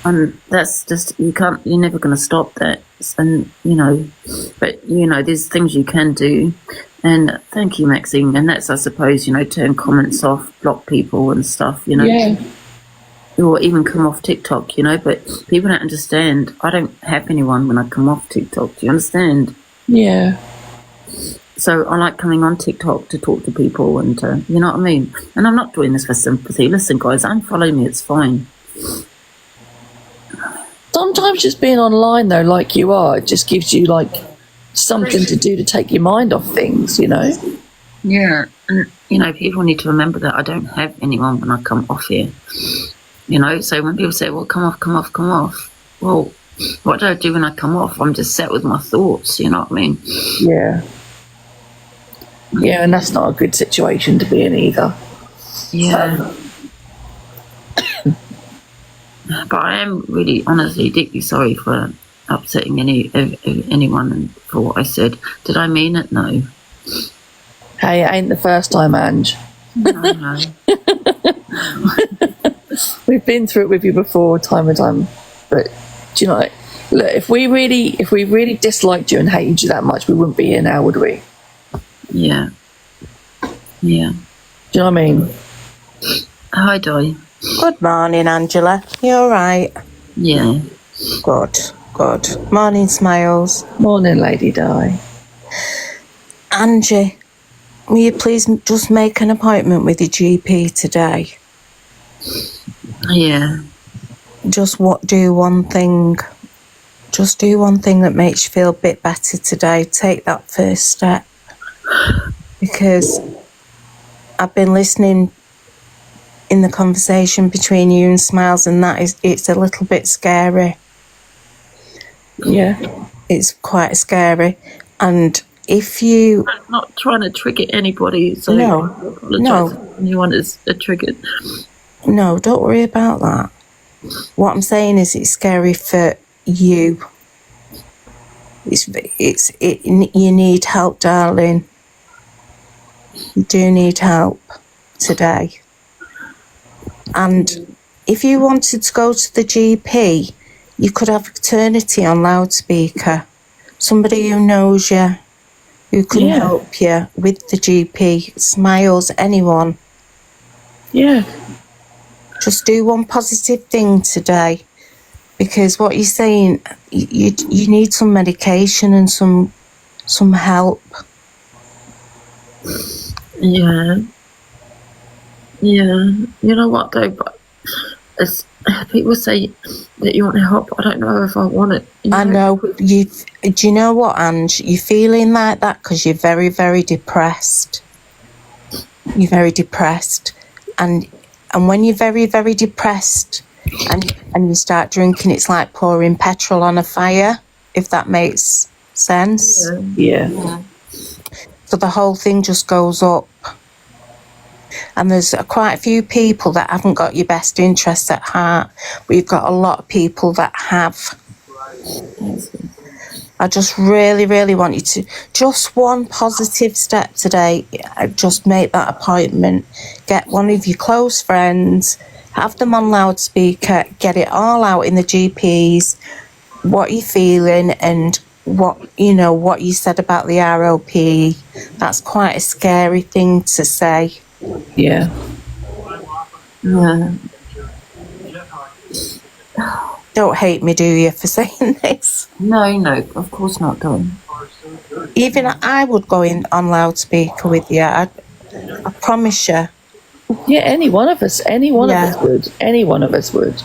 and that's just, you're never going to stop that. And but there's things you can do. And thank you, Maxine. And that's, I suppose, turn comments off, block people and stuff, or even come off TikTok, but people don't understand. I don't have anyone when I come off TikTok. Do you understand? Yeah. So I like coming on TikTok to talk to people and, you know what I mean? And I'm not doing this for sympathy. Listen, guys, unfollow me. It's fine. Sometimes just being online, though, like you are, it just gives you, like, something to do to take your mind off things, Yeah. And, people need to remember that I don't have anyone when I come off here. So when people say, well, come off. Well, what do I do when I come off? I'm just set with my thoughts, you know what I mean? Yeah. Yeah, and that's not a good situation to be in either. Yeah. But I am really, honestly, deeply sorry for upsetting anyone and for what I said. Did I mean it? No. Hey, it ain't the first time, Ange. No. We've been through it with you before, time and time. But do you know, look, if we really disliked you and hated you that much, we wouldn't be here now, would we? Yeah. Yeah. Do you know what I mean? Hi, Di. Good morning, Angela. You all right? Yeah. Good. Morning, Smiles. Morning, Lady Di. Angie, will you please just make an appointment with your GP today? Yeah. Just do one thing. Just do one thing that makes you feel a bit better today. Take that first step. Because I've been listening in the conversation between you and Smiles, and it's a little bit scary. Yeah. It's quite scary. And if you... I'm not trying to trigger anybody, so No, I apologise no. if anyone is triggered. No, don't worry about that. What I'm saying is it's scary for you. You need help, darling. You do need help today. And if you wanted to go to the GP, you could have Eternity on loudspeaker. Somebody who knows you, who can help you with the GP. Smiles, anyone. Yeah. Just do one positive thing today, because what you're saying, you need some medication and some help. Yeah. Yeah. You know what though? But people say that you want help. I don't know if I want it. I know. Do you know what, Ange? You're feeling like that because you're very, very depressed. You're very depressed. And when you're very, very depressed and you start drinking, it's like pouring petrol on a fire, if that makes sense. Yeah. So the whole thing just goes up. And there's quite a few people that haven't got your best interests at heart, but you've got a lot of people that have. I just really, really want you to, just one positive step today, just make that appointment, get one of your close friends, have them on loudspeaker, get it all out in the GPs, what you're feeling and what you said about the ROP. That's quite a scary thing to say. Yeah. Don't hate me, do you, for saying this? No, of course not, darling. Even I would go in on loudspeaker with you. I promise you. Yeah, any one of us would. Any one of us would.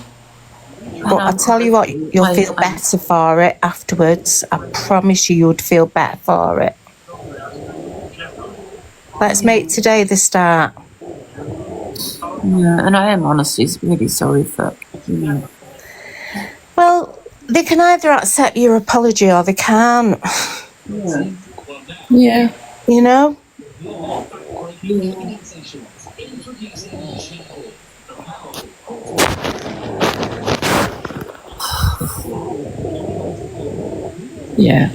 But I tell you what, you'll feel better for it afterwards. I promise you would feel better for it. Let's make today the start. Yeah, and I am honestly really sorry for, Well, they can either accept your apology or they can't. Yeah. You know? Yeah.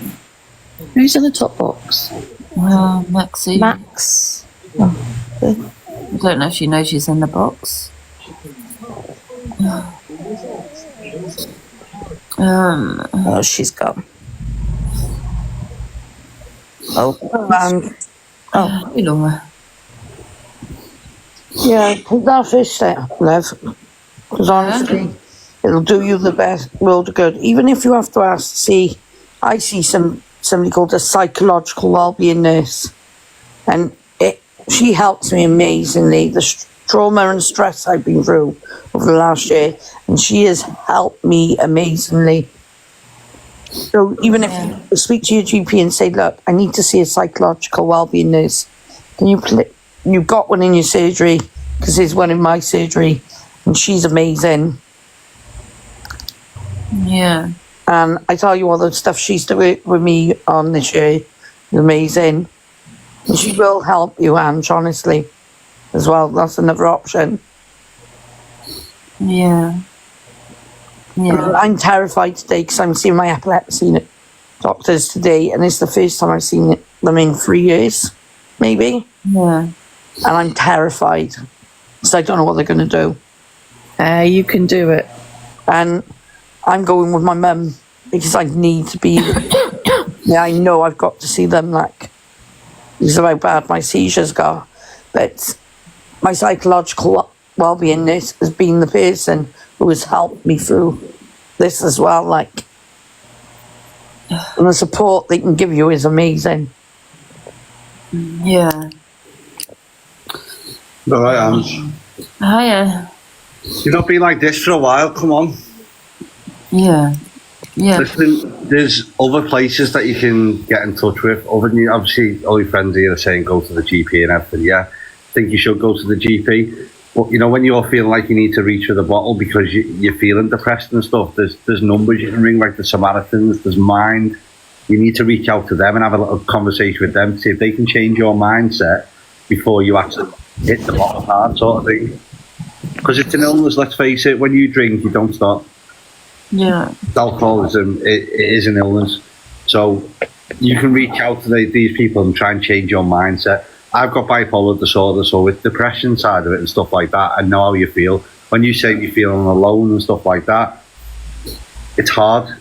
Who's in the top box? Maxie. Max. I don't know if she knows she's in the box. Oh, she's gone. Oh, hey, Laura. Yeah, take that first step, love. Because honestly, it'll do you the best world of good. Even if you have to ask to see, I see somebody called a psychological wellbeing nurse, and she helps me amazingly. The trauma and stress I've been through over the last year, and she has helped me amazingly. So even if you speak to your GP and say, look, I need to see a psychological wellbeing nurse, can you've got one in your surgery, because there's one in my surgery, and she's amazing. Yeah. And I tell you all the stuff she's doing with me on this year is amazing. And she will help you, Ange, honestly, as well. That's another option. Yeah. I'm terrified today because I'm seeing my epilepsy doctors today, and it's the first time I've seen them in 3 years, maybe. Yeah. And I'm terrified because I don't know what they're going to do. You can do it. And I'm going with my mum because I need to be. Yeah, I know I've got to see them, like, because of how bad my seizures got. But my psychological wellbeing nurse has been the person who has helped me through this as well, like, and the support they can give you is amazing. Yeah. All right, Ange. Hiya. You've not been like this for a while, come on. Yeah. Listen, there's other places that you can get in touch with. Other than, obviously, all your friends here are saying go to the GP and everything, yeah. think you should go to the GP. But you know, when you're feeling like you need to reach for the bottle because you're feeling depressed and stuff, there's numbers you can ring, like the Samaritans, there's Mind. You need to reach out to them and have a little conversation with them to see if they can change your mindset before you actually hit the bottle hard, sort of thing. Because it's an illness, let's face it. When you drink, you don't stop. Yeah. Alcoholism, it is an illness. So you can reach out to these people and try and change your mindset. I've got bipolar disorder, so with depression side of it and stuff like that, I know how you feel. When you say you're feeling alone and stuff like that, it's hard.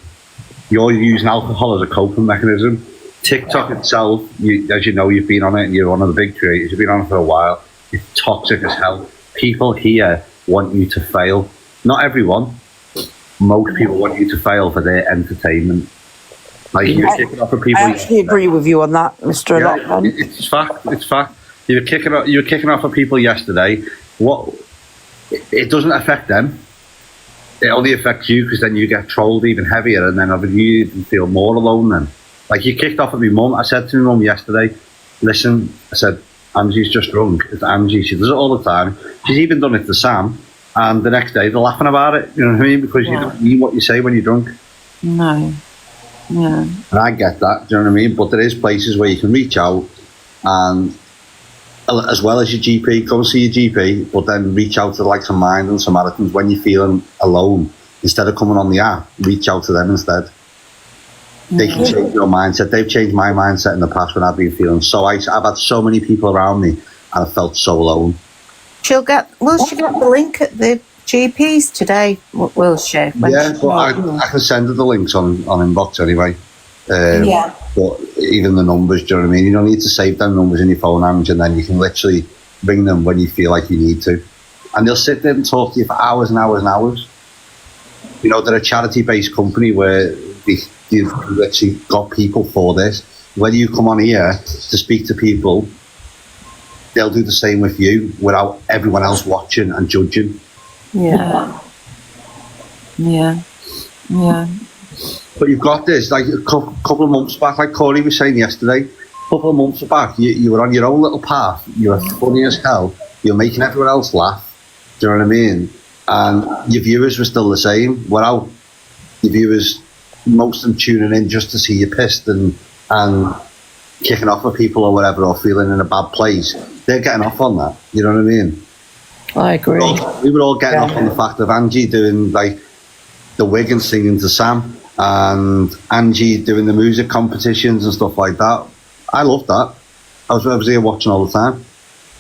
You're using alcohol as a coping mechanism. TikTok itself, as you know, you've been on it and you're one of the big creators, you've been on it for a while. It's toxic as hell. People here want you to fail. Not everyone. Most people want you to fail for their entertainment. Like you're kicking off at people. I actually agree with you on that, Mr. Lockman. It's fact. It's fact. You were kicking off at people yesterday. What? It doesn't affect them. It only affects you because then you get trolled even heavier, and then you even feel more alone. Then, like you kicked off at my mum. I said to my mum yesterday, "Listen," I said, "Angie's just drunk." It's Angie. She does it all the time. She's even done it to Sam. And the next day they're laughing about it. You know what I mean? Because you don't mean what you say when you're drunk. No. Yeah. And I get that, do you know what I mean? But there is places where you can reach out and, as well as your GP, go and see your GP, but then reach out to like some Mind and Samaritans when you're feeling alone. Instead of coming on the app, reach out to them instead. They can change your mindset. They've changed my mindset in the past when I've been feeling so I've had so many people around me and I felt so alone. Will she get the link at the GPs today? Will she? Yeah, but I can send her the links on inbox anyway. Yeah. But even the numbers, do you know what I mean? You don't need to save them numbers in your phone, Ange, and then you can literally ring them when you feel like you need to. And they'll sit there and talk to you for hours and hours and hours. You know, they're a charity-based company where you've literally got people for this. When you come on here to speak to people, they'll do the same with you without everyone else watching and judging. Yeah. Yeah. Yeah. But you've got this, like a couple of months back, like Corey was saying yesterday, a couple of months back, you were on your own little path, you were funny as hell, you were making everyone else laugh, do you know what I mean? And your viewers were still the same, without your viewers, most of them tuning in just to see you pissed and kicking off with people or whatever, or feeling in a bad place. They're getting off on that, you know what I mean? I agree. We were all getting off on the fact of Angie doing like the wig and singing to Sam, and Angie doing the music competitions and stuff like that. I loved that. I was here watching all the time.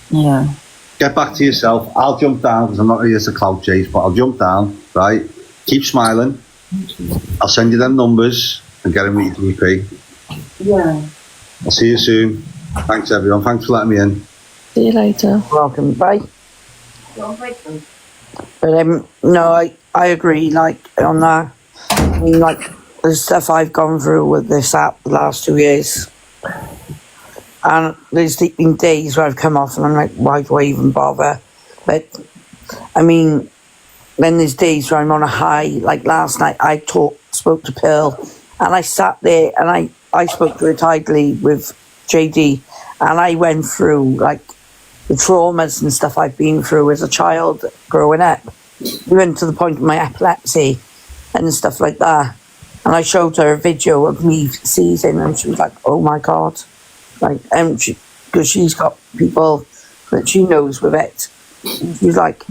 Yeah. Get back to yourself. I'll jump down because I'm not here to clout chase, but I'll jump down, right? Keep smiling. I'll send you them numbers and get them with your GP. Yeah. I'll see you soon. Thanks everyone. Thanks for letting me in. See you later. Welcome. Bye. But no, I agree. Like on that, I mean, like the stuff I've gone through with this app the last 2 years, and there's been days where I've come off and I'm like, why do I even bother? But I mean, then there's days where I'm on a high. Like last night, I spoke to Pearl, and I sat there and I spoke to her tidily with JD, and I went through like the traumas and stuff I've been through as a child growing up, even to the point of my epilepsy and stuff like that. And I showed her a video of me seizing, and she was like, oh my God. Like, because she's got people that she knows with it. And she's like,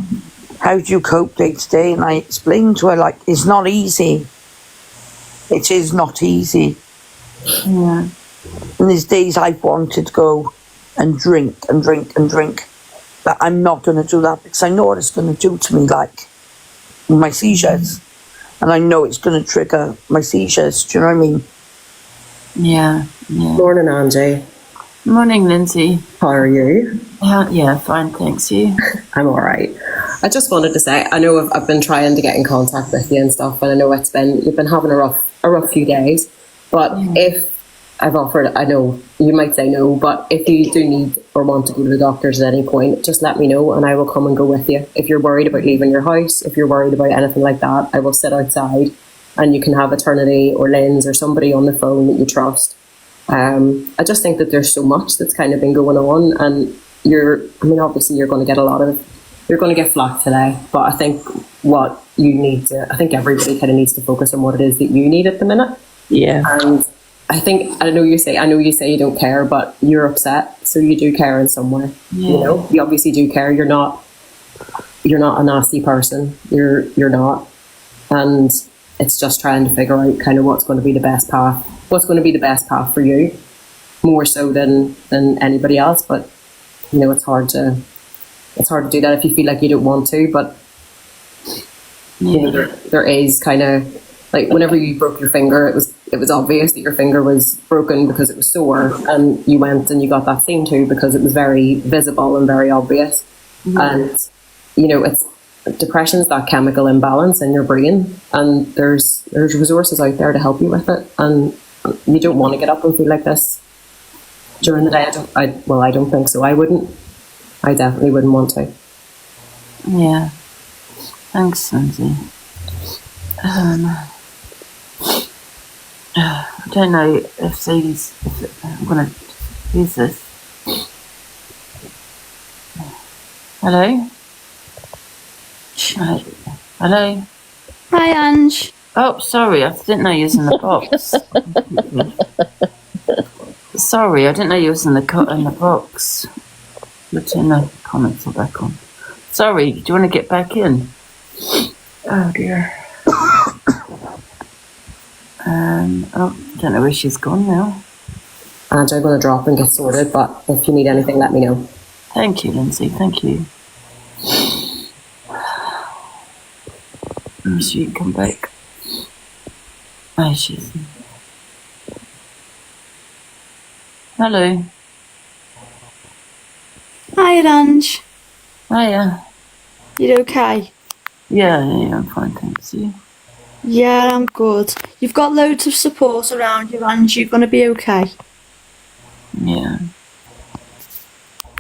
how do you cope day to day? And I explained to her, like, it's not easy. It is not easy. Yeah. And there's days I've wanted to go and drink and drink and drink, but I'm not going to do that because I know what it's going to do to me, like my seizures, and I know it's going to trigger my seizures. Do you know what I mean? Yeah. Yeah. Morning, Angie. Morning, Lindsay. How are you? Yeah, fine, thanks. You? I'm all right. I just wanted to say, I know I've been trying to get in contact with you and stuff, and I know you've been having a rough few days. But if I've offered, I know you might say no, but if you do need or want to go to the doctors at any point, just let me know and I will come and go with you. If you're worried about leaving your house, if you're worried about anything like that, I will sit outside and you can have Eternity or Lynn's or somebody on the phone that you trust. I just think that there's so much that's kind of been going on, and obviously you're going to get flack today, but I think I think everybody kind of needs to focus on what it is that you need at the minute. Yeah. And I know you say you don't care, but you're upset, so you do care in some way. Yeah. You know, you obviously do care. You're not a nasty person. You're not. And it's just trying to figure out kind of what's going to be the best path for you, more so than anybody else. But you know, it's hard to do that if you feel like you don't want to. But you know, there is kind of like, whenever you broke your finger, it was obvious that your finger was broken because it was sore, and you went and you got that seen to because it was very visible and very obvious. And you know, depression is that chemical imbalance in your brain, and there's resources out there to help you with it, and you don't want to get up and feel like this during the day. I don't think so. I definitely wouldn't want to. Yeah. Thanks, Lindsay. I don't know if I'm gonna use this. Hello? Hello? Hi, Ange. Oh, sorry, I didn't know you was in the box. Sorry, I didn't know you was in the box. Let's turn the comments are back on. Sorry, do you want to get back in? Oh dear. Don't know where she's gone now. And I'm going to drop and get sorted, but if you need anything, let me know. Thank you, Lindsay. Thank you. She can come back. Oh, she's... Hello. Hi, Ange. Hiya. You okay? Yeah, I'm fine, thanks. You? Yeah, I'm good. You've got loads of support around you, Ange. You're going to be okay. Yeah.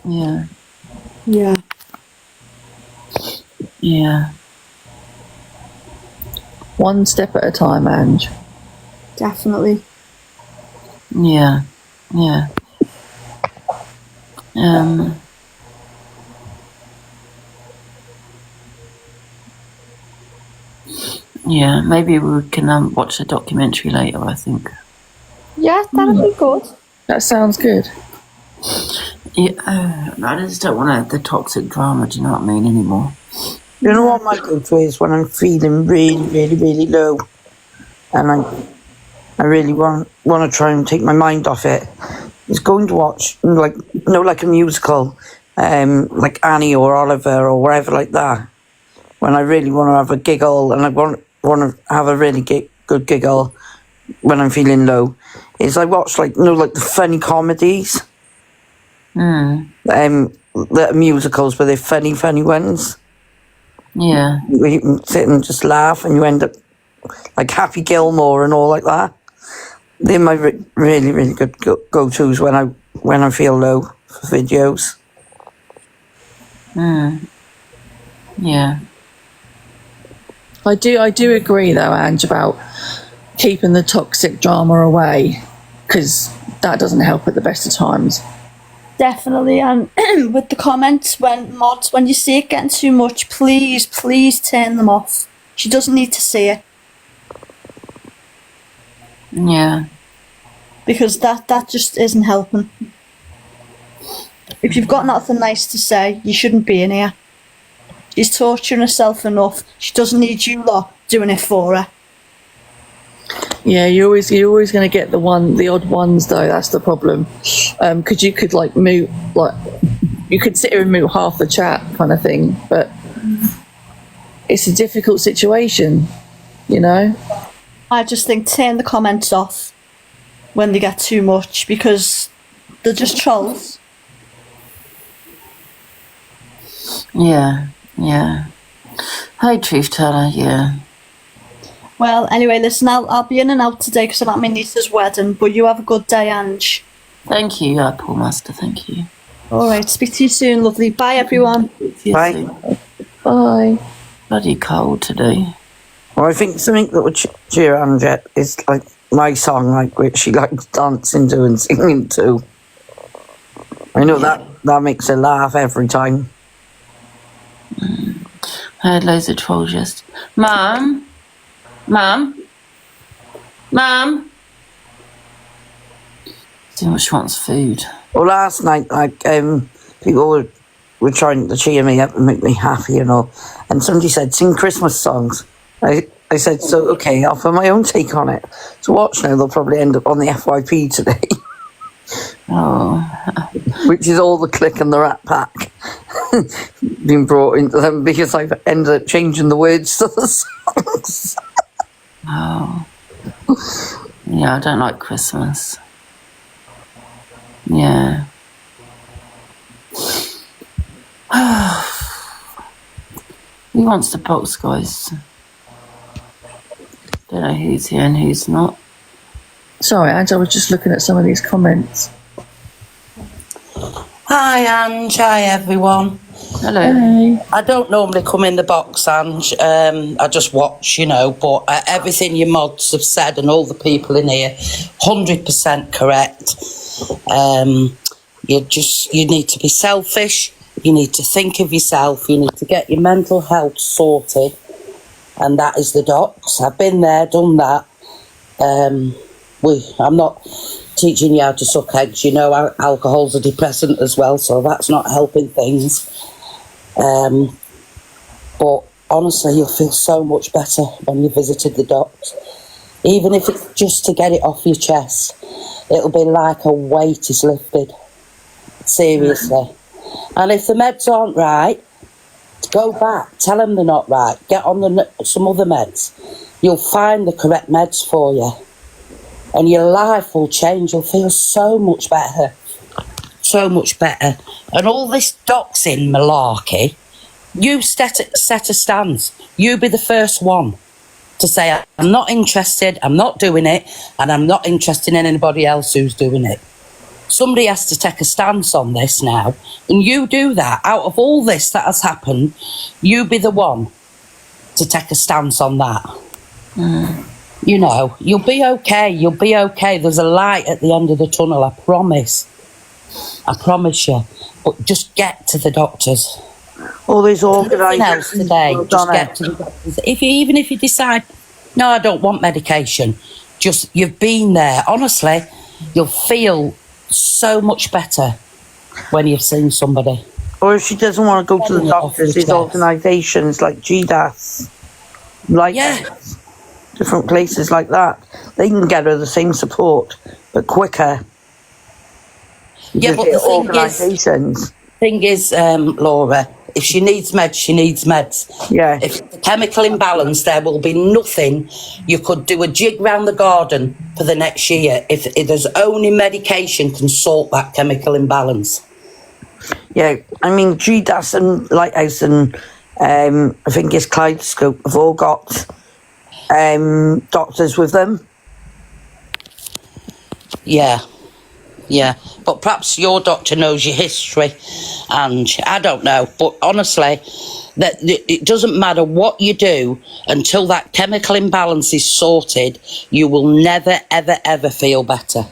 Yeah. Yeah. Yeah. One step at a time, Ange. Definitely. Yeah. Yeah. Yeah, maybe we can watch a documentary later, I think. Yeah, that'd be good. That sounds good. Yeah, I just don't want the toxic drama, do you know what I mean, anymore. You know what my go-to is when I'm feeling really, really, really low, and I really want to try and take my mind off it. Is going to watch like a musical, like Annie or Oliver or whatever like that. When I really want to have a giggle, and I want to have a really good giggle when I'm feeling low, is I watch like the funny comedies. The musicals where they're funny ones. Yeah. You can sit and just laugh, and you end up like Happy Gilmore and all like that. They're my really, really good go-tos when I feel low for videos. Yeah. I do agree though, Ange, about keeping the toxic drama away, because that doesn't help at the best of times. Definitely. And with the comments, when you see it getting too much, please turn them off. She doesn't need to see it. Yeah. Because that just isn't helping. If you've got nothing nice to say, you shouldn't be in here. She's torturing herself enough. She doesn't need you lot doing it for her. Yeah, you're always going to get the odd ones though. That's the problem. Because you could mute, you could sit here and mute half the chat kind of thing, but it's a difficult situation, you know. I just think turn the comments off when they get too much, because they're just trolls. Yeah. Hi, Truth Teller. Yeah. Well, anyway, listen, I'll be in and out today because I'm at my niece's wedding, but you have a good day, Ange. Thank you, Poor Master, thank you. Alright, speak to you soon, lovely. Bye, everyone. Bye. Bye. Bloody cold today. Well, I think something that would cheer Angie is like my song, which she likes dancing to and singing to. I know that makes her laugh every time. I had loads of trolls just. Mum? Too much wants food. Well, last night, like, people were trying to cheer me up and make me happy and all. And somebody said, sing Christmas songs. I said, so, okay, I'll put my own take on it. So watch now, they'll probably end up on the FYP today. Oh. Which is all the Click and the Rat Pack being brought into them because I've ended up changing the words to the songs. Oh. Yeah, I don't like Christmas. Yeah. Who wants the box, guys? Don't know who's here and who's not. Sorry, Ange, I was just looking at some of these comments. Hi, Ange. Hi, everyone. Hello. Hey. I don't normally come in the box, Ange. I just watch, you know, but everything your mods have said and all the people in here, 100% correct. You need to be selfish. You need to think of yourself. You need to get your mental health sorted. And that is the docs. I've been there, done that. I'm not teaching you how to suck eggs. You know, alcohol's a depressant as well, so that's not helping things. But honestly, you'll feel so much better when you visited the docs. Even if it's just to get it off your chest, it'll be like a weight is lifted. Seriously. And if the meds aren't right, go back. Tell them they're not right. Get on some other meds. You'll find the correct meds for you. And your life will change. You'll feel so much better. So much better. And all this doxing malarkey, you set a stance. You be the first one to say, I'm not interested, I'm not doing it, and I'm not interested in anybody else who's doing it. Somebody has to take a stance on this now. And you do that. Out of all this that has happened, you be the one to take a stance on that. You know, you'll be okay. You'll be okay. There's a light at the end of the tunnel, I promise. I promise you. But just get to the doctors. All these Nothing else organisations. today. Just get to the doctors. Even if you decide, no, I don't want medication, just you've been there. Honestly, you'll feel so much better when you've seen somebody. Or if she doesn't want to go to the doctors, these organisations like GDAS, like different places like that, they can get her the same support, but quicker. Yeah, but the thing is, Laura, if she needs meds, she needs meds. Yeah. If it's a chemical imbalance, there will be nothing. You could do a jig round the garden for the next year if there's only medication can sort that chemical imbalance. Yeah, I mean, GDAS and Lighthouse and I think it's Kaleidoscope have all got doctors with them. Yeah. Yeah, but perhaps your doctor knows your history, and I don't know. But honestly, that it doesn't matter what you do until that chemical imbalance is sorted. You will never, ever, ever feel better.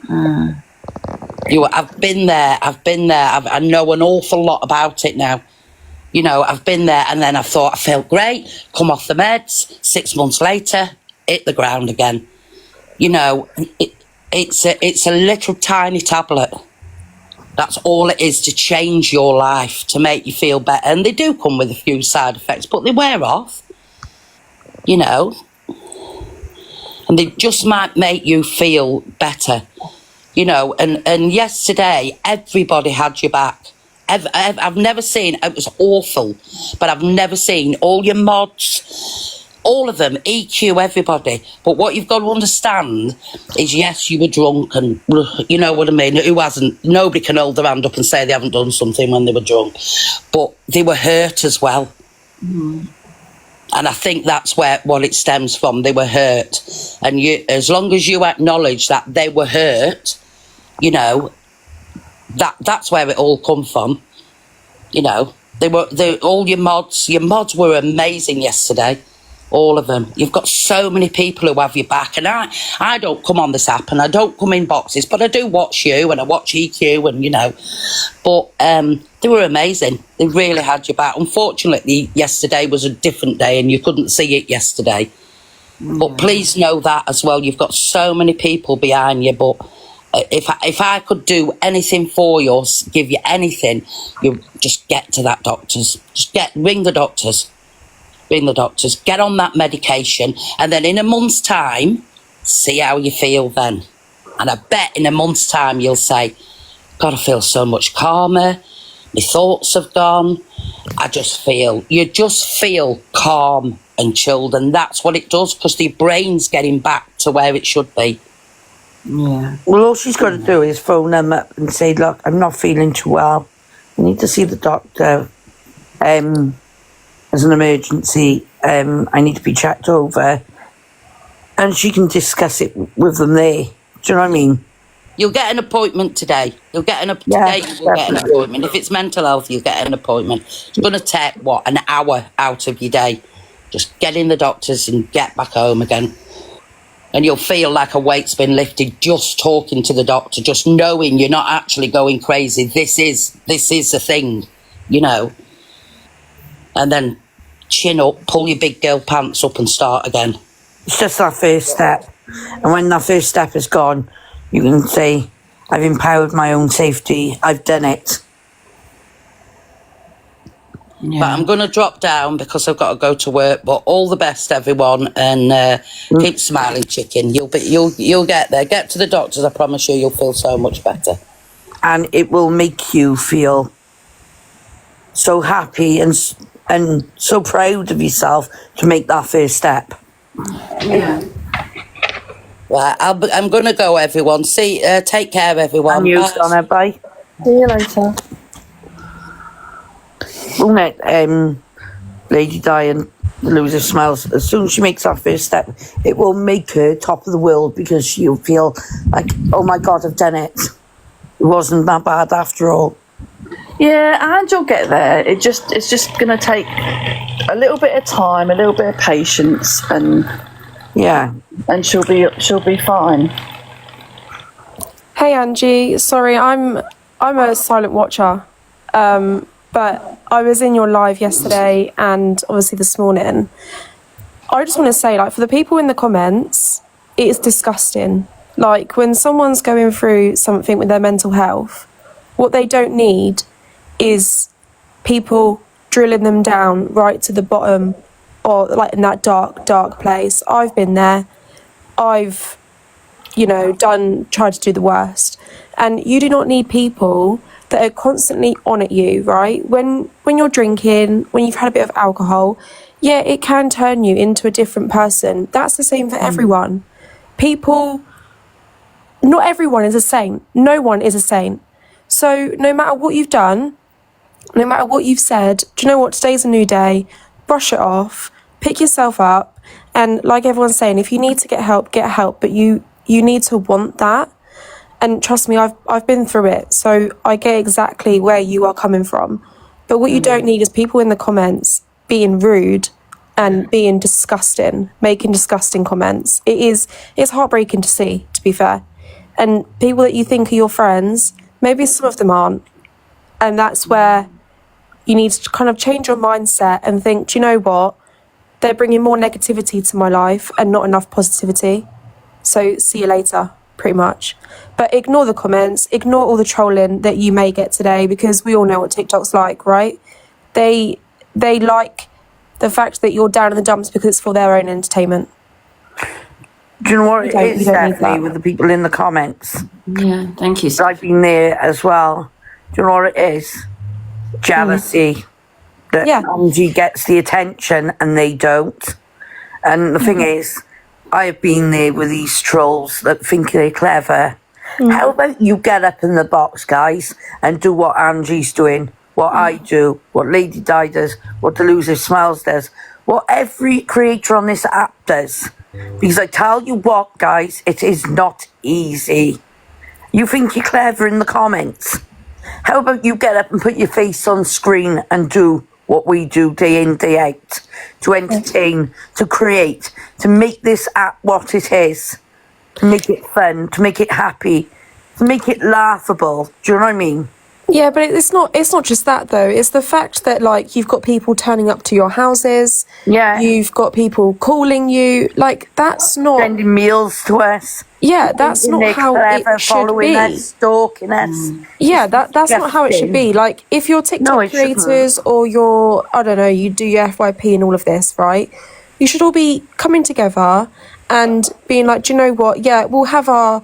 I've been there. I know an awful lot about it now. You know, I've been there, and then I thought I felt great. Come off the meds. 6 months later, hit the ground again. You know. It's a little tiny tablet. That's all it is to change your life, to make you feel better. And they do come with a few side effects, but they wear off, you know. And they just might make you feel better, you know. And yesterday, everybody had your back. I've never seen, it was awful, but I've never seen all your mods, all of them, EQ, everybody. But what you've got to understand is, yes, you were drunk, and you know what I mean. Who hasn't? Nobody can hold their hand up and say they haven't done something when they were drunk. But they were hurt as well. And I think that's what it stems from. They were hurt. And you, as long as you acknowledge that they were hurt, you know, that's where it all come from. You know, all your mods were amazing yesterday. All of them. You've got so many people who have your back. And I don't come on this app and I don't come in boxes, but I do watch you and I watch EQ and, you know. But they were amazing. They really had your back. Unfortunately, yesterday was a different day and you couldn't see it yesterday. But please know that as well. You've got so many people behind you. But if I could do anything for you or give you anything, you just get to that doctor's. Ring the doctors. Ring the doctors, get on that medication, and then in a month's time, see how you feel then. And I bet in a month's time you'll say, God, I feel so much calmer, my thoughts have gone, you just feel calm and chilled, and that's what it does, because the brain's getting back to where it should be. Yeah. Well, all she's got to do is phone them up and say, look, I'm not feeling too well. I need to see the doctor. As an emergency, I need to be checked over, and she can discuss it with them there. Do you know what I mean? You'll get an appointment today. You'll get an appointment. If it's mental health, you'll get an appointment. It's going to take, an hour out of your day. Just get in the doctors and get back home again. And you'll feel like a weight's been lifted just talking to the doctor, just knowing you're not actually going crazy. This is the thing, you know. And then chin up, pull your big girl pants up and start again. It's just that first step. And when that first step is gone, you can say, I've empowered my own safety. I've done it. Yeah. But I'm going to drop down because I've got to go to work. But all the best, everyone, and keep smiling, chicken. You'll get there. Get to the doctors. I promise you, you'll feel so much better. And it will make you feel so happy and so proud of yourself to make that first step. Yeah. Right, I'm going to go, everyone. Take care, everyone. And you, Donna, bye. See you later. Won't it, Lady Di and Loser Smiles, as soon as she makes that first step, it will make her top of the world, because she'll feel like, oh my God, I've done it. It wasn't that bad after all. Yeah, and you'll get there. It's just going to take a little bit of time, a little bit of patience, and and she'll be fine. Hey Angie, sorry, I'm a silent watcher, but I was in your live yesterday and obviously this morning. I just want to say, like, for the people in the comments, it is disgusting. Like, when someone's going through something with their mental health, what they don't need is people drilling them down right to the bottom, or like in that dark place. I've been there. I've, tried to do the worst. And you do not need people that are constantly on at you, right? When you're drinking, when you've had a bit of alcohol, yeah, it can turn you into a different person. That's the same for everyone. People, not everyone is a saint. No one is a saint. So no matter what you've done, no matter what you've said, do you know what? Today's a new day. Brush it off, pick yourself up, and like everyone's saying, if you need to get help, but you need to want that. And trust me, I've been through it, so I get exactly where you are coming from. But what you don't need is people in the comments being rude and being disgusting, making disgusting comments. It's heartbreaking to see, to be fair. And people that you think are your friends, maybe some of them aren't. And that's where you need to kind of change your mindset and think, do you know what? They're bringing more negativity to my life and not enough positivity. So see you later, pretty much. But ignore the comments, ignore all the trolling that you may get today, because we all know what TikTok's like, right? They like the fact that you're down in the dumps because it's for their own entertainment. Do you know what it is, Stephanie, with the people in the comments? Yeah, thank you. I've been there as well. Do you know what it is? Jealousy. That Angie gets the attention and they don't. And the thing is, I have been there with these trolls that think they're clever. How about you get up in the box, guys, and do what Angie's doing, what I do, what Lady Di does, what the Loser Smiles does, what every creator on this app does. Because I tell you what, guys, it is not easy. You think you're clever in the comments. How about you get up and put your face on screen and do what we do day in, day out, to entertain, to create, to make this app what it is, to make it fun, to make it happy, to make it laughable. Do you know what I mean? Yeah, but it's not just that though. It's the fact that like you've got people turning up to your houses. Yeah. You've got people calling you. Like that's not sending meals to us. Yeah, that's not how it should be. Us, stalking us. Yeah, that's not how it should be. Like if you're TikTok creators or you're, I don't know, you do your FYP and all of this, right? You should all be coming together and being like, do you know what? Yeah, we'll have our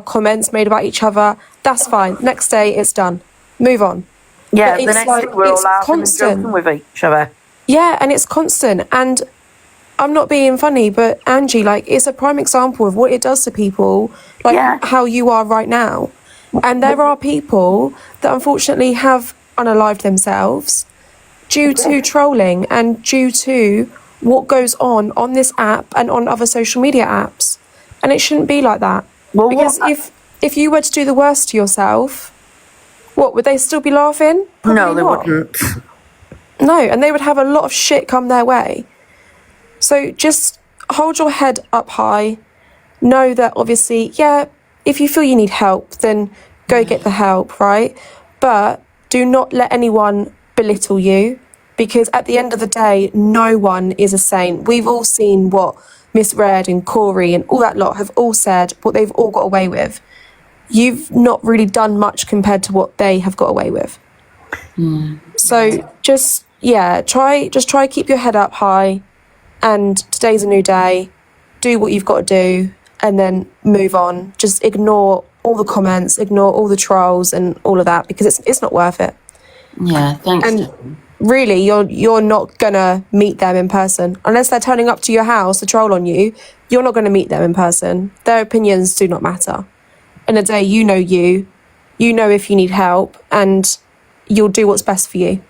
comments made about each other. That's fine. Next day, it's done. Move on. Yeah, But the next day we're all laughing and joking with each other. Yeah, and it's constant. And I'm not being funny, but Angie, like, it's a prime example of what it does to people, like how you are right now. And there are people that unfortunately have unalived themselves due to trolling and due to what goes on this app and on other social media apps. And it shouldn't be like that. Because if you were to do the worst to yourself, what, would they still be laughing? Probably no, they not. wouldn't. No, and they would have a lot of shit come their way. So just hold your head up high. Know that obviously, yeah, if you feel you need help, then go get the help, right? But do not let anyone belittle you, because at the end of the day, no one is a saint. We've all seen what Miss Red and Corey and all that lot have all said, what they've all got away with. You've not really done much compared to what they have got away with. So just try keep your head up high, and today's a new day. Do what you've got to do and then move on. Just ignore all the comments, ignore all the trolls and all of that, because it's not worth it. Yeah, thanks. And really, you're not gonna meet them in person unless they're turning up to your house to troll on you. You're not gonna meet them in person. Their opinions do not matter. In a day, you know if you need help, and you'll do what's best for you.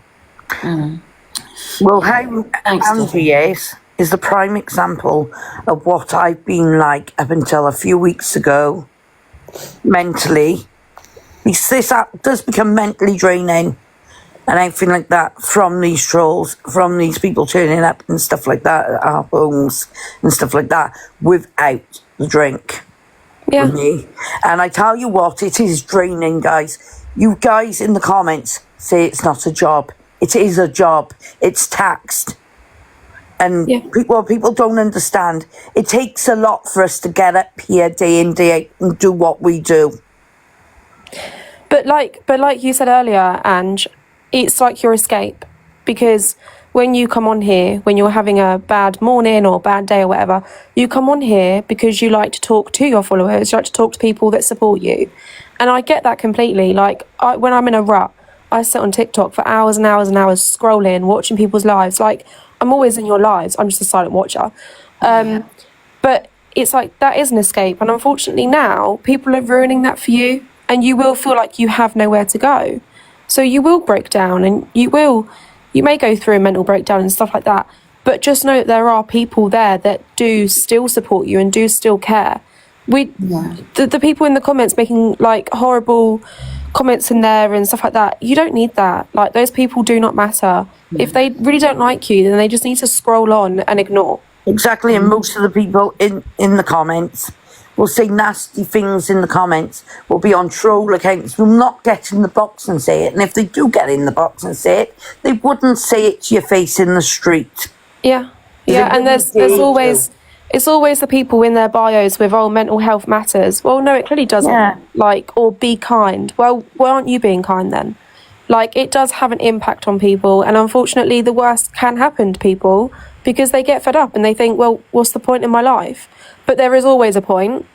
Well, how Angie is the prime example of what I've been like up until a few weeks ago, mentally. This app does become mentally draining and everything like that from these trolls, from these people turning up and stuff like that at our homes and stuff like that without the drink. Yeah. And I tell you what, it is draining, guys. You guys in the comments say it's not a job. It is a job. It's taxed. And people don't understand. It takes a lot for us to get up here day in, day out and do what we do. But like you said earlier, Ange, it's like your escape. Because when you come on here, when you're having a bad morning or bad day or whatever, you come on here because you like to talk to your followers, you like to talk to people that support you. And I get that completely. Like, when I'm in a rut, I sit on TikTok for hours and hours and hours scrolling, watching people's lives. Like, I'm always in your lives. I'm just a silent watcher. But it's like, that is an escape. And unfortunately now, people are ruining that for you. And you will feel like you have nowhere to go. So you will break down, and you may go through a mental breakdown and stuff like that. But just know that there are people there that do still support you and do still care. The people in the comments making like horrible comments in there and stuff like that, you don't need that. Like, those people do not matter. If they really don't like you, then they just need to scroll on and ignore. Exactly. And most of the people in the comments will say nasty things in the comments, will be on troll accounts, will not get in the box and say it. And if they do get in the box and say it, they wouldn't say it to your face in the street. Yeah. And there's always, it's always the people in their bios with, oh, mental health matters. Well, no, it clearly doesn't. Yeah. Like, or be kind. Well, why aren't you being kind then? Like, it does have an impact on people. And unfortunately, the worst can happen to people because they get fed up and they think, well, what's the point in my life? But there is always a point.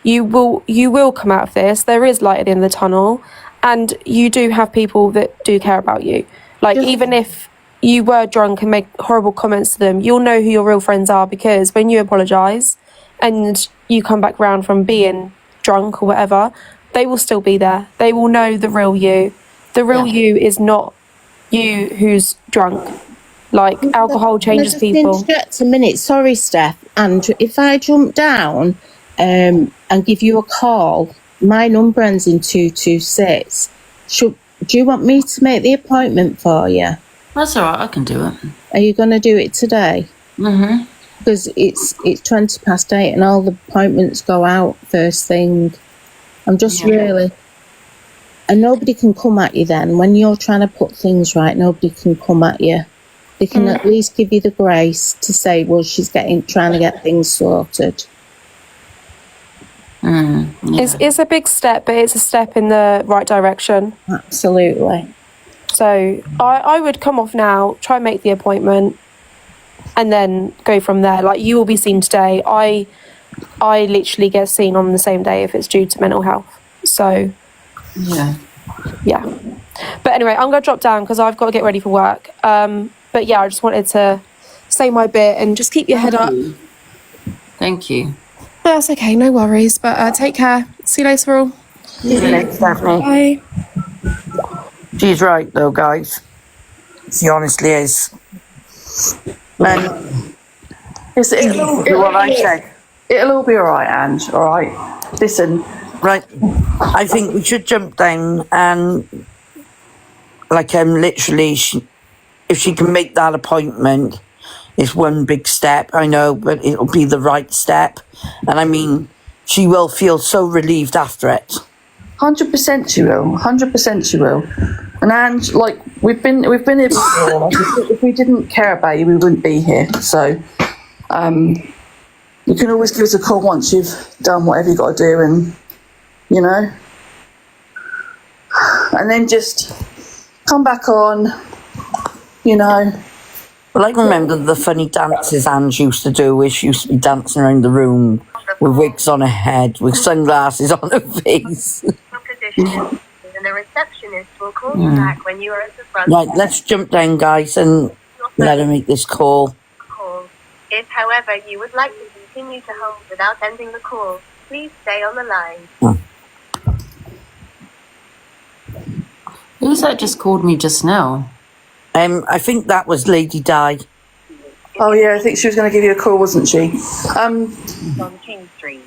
You will come out of this. There is light at the end of the tunnel. And you do have people that do care about you. Like, even if you were drunk and make horrible comments to them, you'll know who your real friends are, because when you apologise and you come back round from being drunk or whatever, they will still be there. They will know the real you. The real you is not you who's drunk. Like, alcohol changes people. Interject a minute, sorry, Steph. And if I jump down and give you a call, my number ends in 226. Do you want me to make the appointment for you? That's all right. I can do it. Are you going to do it today? Mm-hmm. Because it's 8:20, and all the appointments go out first thing. I'm just really... And nobody can come at you then. When you're trying to put things right, nobody can come at you. They can at least give you the grace to say, well, she's trying to get things sorted. It's a big step, but it's a step in the right direction. Absolutely. So I would come off now, try and make the appointment, and then go from there. Like, you will be seen today. I literally get seen on the same day if it's due to mental health. So yeah. But anyway, I'm going to drop down because I've got to get ready for work. But yeah, I just wanted to say my bit and just keep your head up. Thank you. That's okay, no worries. But take care. See you later, all. See you later, Stephanie. Bye. She's right, though, guys. She honestly is. And It'll all be all right, Ange. All right. Listen. Right. I think we should jump down and, like, literally, if she can make that appointment, it's one big step, I know, but it'll be the right step. And I mean, she will feel so relieved after it. 100% she will. 100% she will. And Ange, like, we've been here before. If we didn't care about you, we wouldn't be here. So, you can always give us a call once you've done whatever you've got to do, and, you know, and then just come back on, you know. Well, I remember the funny dances Ange used to do, where she used to be dancing around the room with wigs on her head, with sunglasses on her face. And the receptionist will call you back when you are at the front. Right, let's jump down, guys, and let her make this call. If, however, you would like to continue to hold without ending the call, please stay on the line. Who's that just called me just now? I think that was Lady Di. Oh yeah, I think she was going to give you a call, wasn't she? On King Street.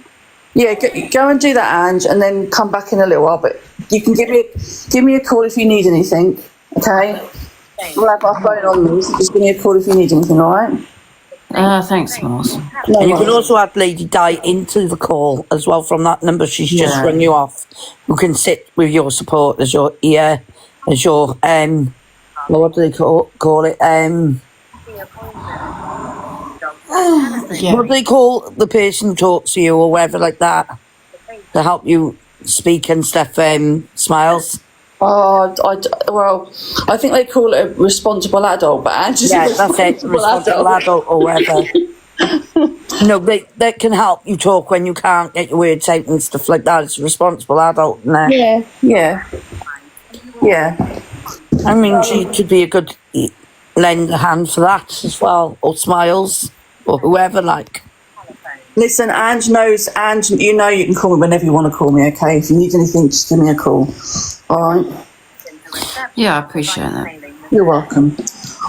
Yeah, go and do that, Ange, and then come back in a little while. But you can give me a call if you need anything. Okay? We'll have our phone on me, so just give me a call if you need anything. All right? Thanks, Moss. And you can also add Lady Di into the call as well from that number she's just rung you off. You can sit with your support as your ear, as your what do they call it? What do they call the person who talks to you or whatever like that to help you speak and stuff? Smiles. Oh, well, I think they call it a responsible adult, but Angie's that's it, responsible adult or whatever. No, they can help you talk when you can't get your words out and stuff like that. It's a responsible adult, isn't it? Yeah. I mean, she could be a good lend a hand for that as well, or Smiles, or whoever, like. Listen, Ange knows, Ange, you know you can call me whenever you want to call me, okay? If you need anything, just give me a call. All right? Yeah, I appreciate that. You're welcome.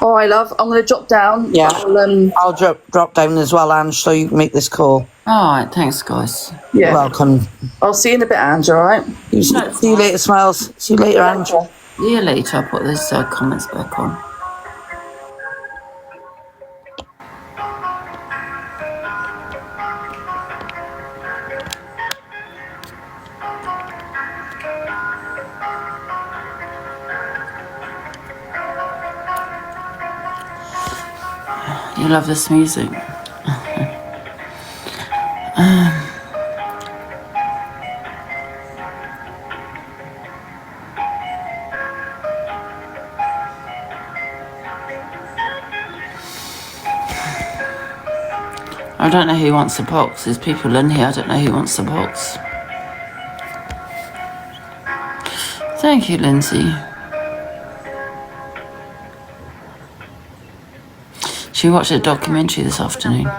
All right, love, I'm going to drop down. Yeah, I'll drop down as well, Ange, so you can make this call. All right, thanks, guys. Yeah. You're welcome. I'll see you in a bit, Ange, all right? See you later, Smiles. See you later, Ange. See you later. I'll put those comments back on. You love this music. I don't know who wants the box. There's people in here. I don't know who wants the box. Thank you, Lindsay. She watched a documentary this afternoon.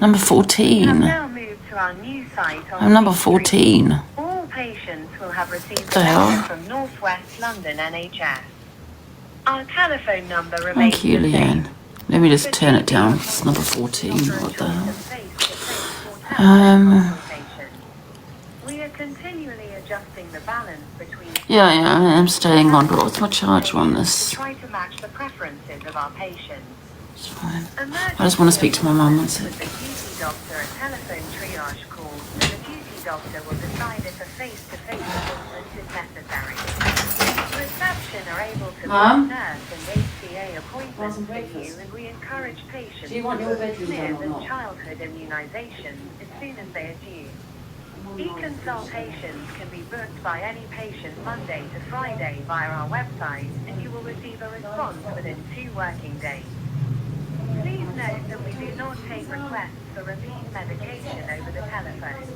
Number 14. I'm number 14. All patients will have received The hell? from Northwest London NHS. Our telephone number remains Thank you, Leanne. Let me just turn it down. It's number 14. What the hell? We are continually adjusting the balance between Yeah, I'm staying on, but what's my charge on this? Try to match the preferences of our patients. It's fine. I just want to speak to my mum once. With the duty doctor, a telephone triage call, and the duty doctor will decide if a face-to-face appointment is necessary. Reception are able to Mum? book nurse and HCA appointments for you, and we encourage patients Do you want your bedroom to done or smears and not? childhood immunisations as soon as they are due. E-consultations can be booked by any patient Monday to Friday via our website, and you will receive a response within 2 working days. Please note that we do not take requests for repeat medication over the telephone.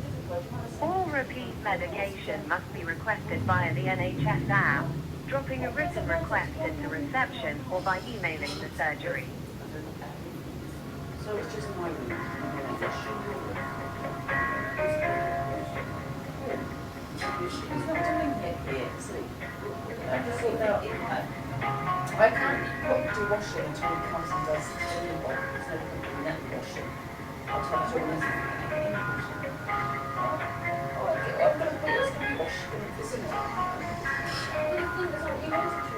All repeat medication must be requested via the NHS app, dropping a written request into reception or by emailing the surgery. So it's just my room. I can't do washing until he comes and does the cleaning box. There's no point in that washing. I'll tell you all this. I'm going to put this in the washing in the vicinity. You think that's what you wanted to do?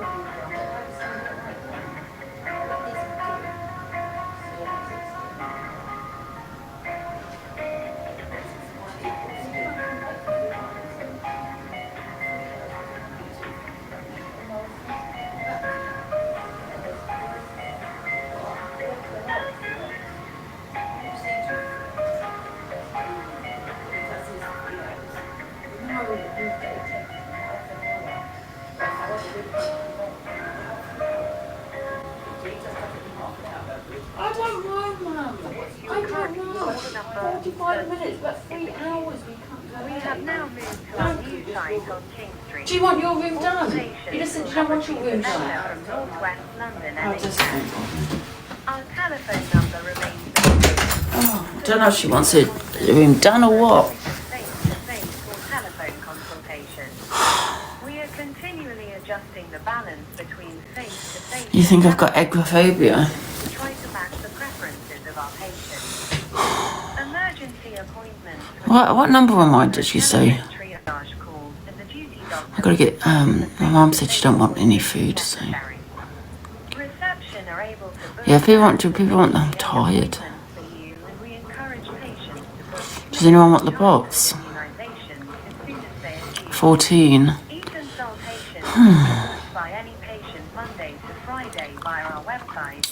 I don't know, Mum. I don't know. 45 minutes, but 3 hours we can't go. We have now moved to our new site on King Street. Do you want your room done? You just said you don't want your room done. From Northwest London Oh, just Our telephone number remains the same. I don't know if she wants it room done or what. Face-to-face or telephone consultation. We are continually adjusting the balance between face-to-face. You think I've got agoraphobia? Try to match the preferences of our patients. Emergency appointments. What number am I, did she say? Triage calls and the duty I've got to get, my mum said she don't want any food, so. Reception are able to book Yeah, people want, I'm tired. for you, and we encourage patients to book Does anyone want the box? immunizations as soon as they are due. 14. E-consultations are booked by any patient Monday to Friday via our website.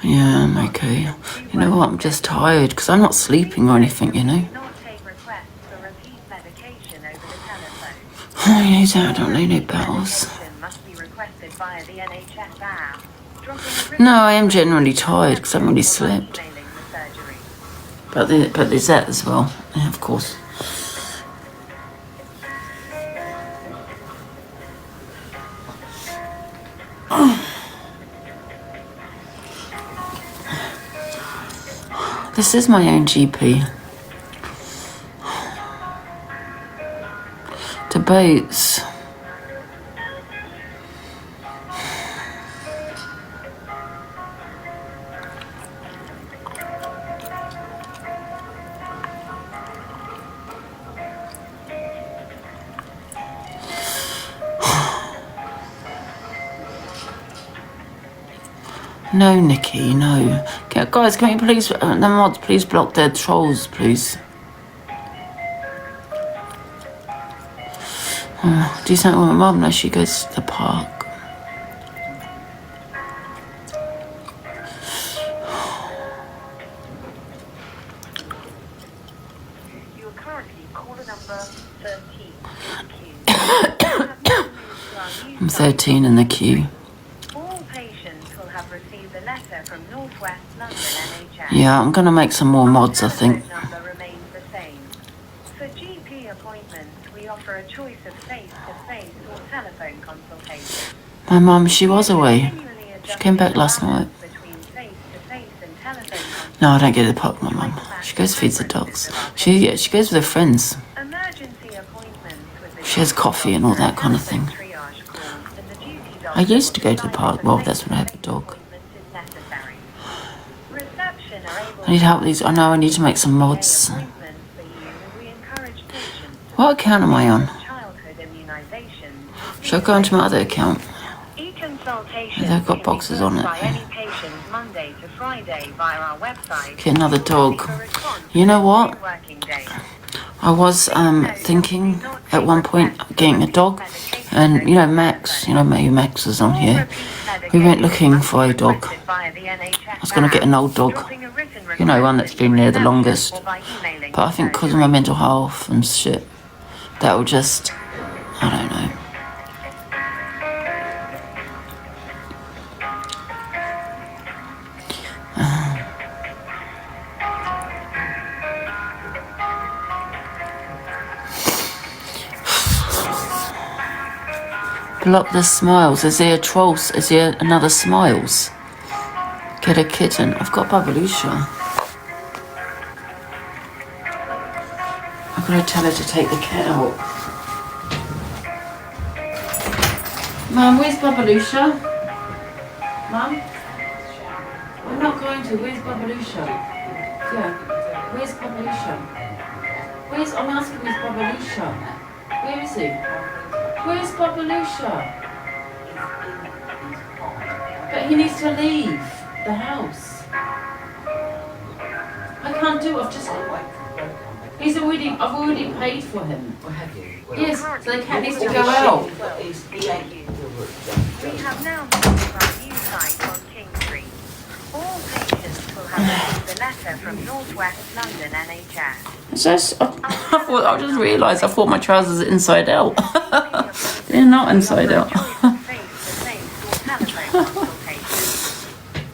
Yeah, I'm okay. You know what, I'm just tired, because I'm not sleeping or anything, you know. Not take requests for repeat medication over the telephone. I don't need no battles. Medication must be requested via the NHS app. No, I am generally tired, because I haven't really slept. Emailing the surgery. But there's that as well, yeah, of course. This is my own GP. Debates. No, Nikki, no. Guys, can you please, the mods, please block their trolls, please. Do something with my mum now she goes to the park. You are currently caller number 13 in the queue. I'm 13 in the queue. All patients will have received a letter from Northwest London NHS. Yeah, I'm gonna make some more mods, I think. Number remains the same. For GP appointments, we offer a choice of face-to-face or telephone consultation. My mum, she was away. She came back last night. Between face-to-face and telephone No, I don't get to the park, my mum. She goes feeds the dogs. She goes with her friends. emergency appointments with the She has coffee and all that kind of thing. triage calls and the duty I used to go to the park. Well, that's when I had a dog. is necessary. Reception are able I need help with these. I know I need to make some mods. What account am I on? childhood immunizations as Shall I go onto my other account? E-consultation They've got boxes on it. by any patient Monday to Friday via our website. Get another dog. You know what? I was thinking at one point of getting a dog, and you know Max, maybe Max is on here. We went looking for a dog. I was going to get an old dog, one that's been there the longest. But I think because of my mental health and shit, that will just, I don't know. Block the smiles. Is there a troll? Is there another smiles? Get a kitten. I've got Babalusha. I'm going to tell her to take the cat out. Mum, where's Babalusha? Mum? We're not going to. Where's Babalusha? Yeah. Where's Babalusha? I'm asking where's Babalusha? Where is he? Where's Babalusha? But he needs to leave the house. I can't do it. I've already paid for him. Yes, so the cat needs to go out. We have now moved to our new site on King Street. All patients will have received a letter from Northwest London NHS. I just realised I thought my trousers are inside out. They're not inside out.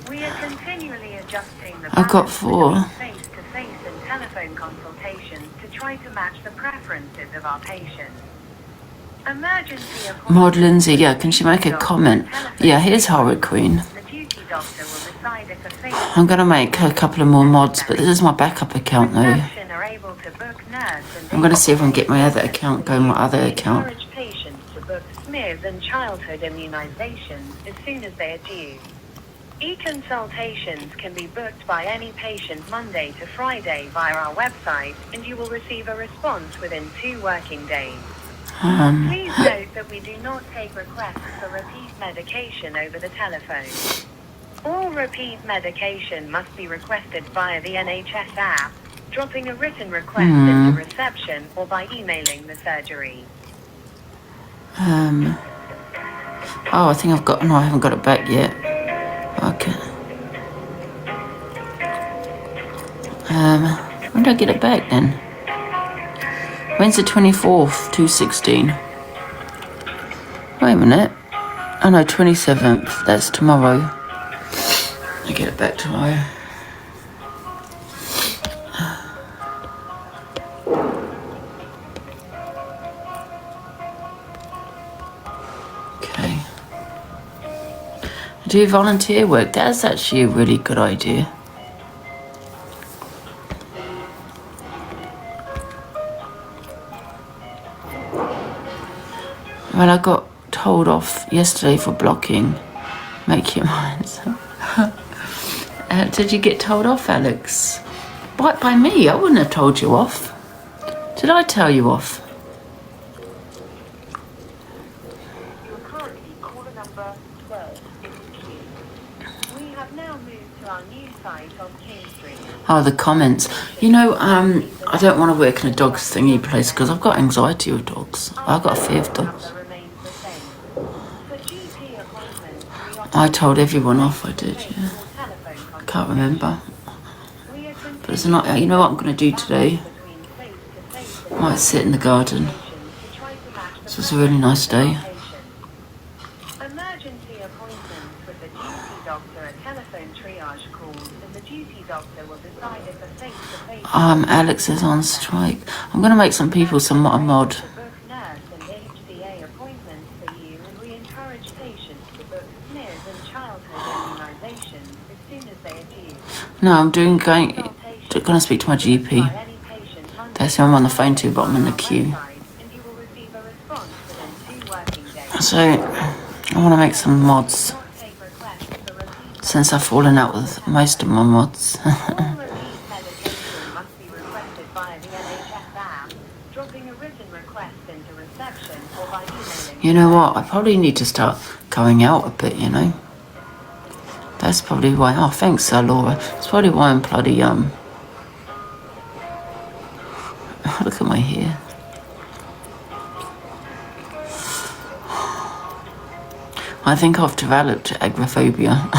We are continually adjusting the I've got 4. face-to-face and telephone consultations to try to match the preferences of our patients. Emergency appointments. Maud Lindsay, yeah, can she make a comment? Yeah, here's Horror Queen. I'm going to make a couple of more mods, but this is my backup account though. I'm going to see if I can get my other account going, my other account. Encourage patients to book smears and childhood immunisations as soon as they are due. E-consultations can be booked by any patient Monday to Friday via our website, and you will receive a response within 2 working days. Please note that we do not take requests for repeat medication over the telephone. All repeat medication must be requested via the NHS app, dropping a written request into reception or by emailing the surgery. I think I've got, no, I haven't got it back yet. Okay. When do I get it back then? When's the 24th? 2/16. Wait a minute. Oh no, 27th. That's tomorrow. I get it back tomorrow. Okay. Do volunteer work. That's actually a really good idea. Well, I got told off yesterday for blocking. Make your minds up. Did you get told off, Alex? What, by me? I wouldn't have told you off. Did I tell you off? Oh, the comments. You know, I don't want to work in a dog's thingy place because I've got anxiety with dogs. I've got a fear of dogs. I told everyone off, I did, yeah. I can't remember. But it's not, you know what I'm going to do today? I might sit in the garden. This was a really nice day. Emergency appointments with the duty doctor at telephone triage calls, and the duty doctor will decide if a face-to-face... Alex is on strike. I'm going to make some people somewhat a mod. No, I'm going to speak to my GP. That's who I'm on the phone to, but I'm in the queue. So, I want to make some mods. Since I've fallen out with most of my mods. You know what? I probably need to start going out a bit, you know. That's probably why. Oh, thanks, Laura. That's probably why I'm bloody, look at my hair. I think I've developed agoraphobia.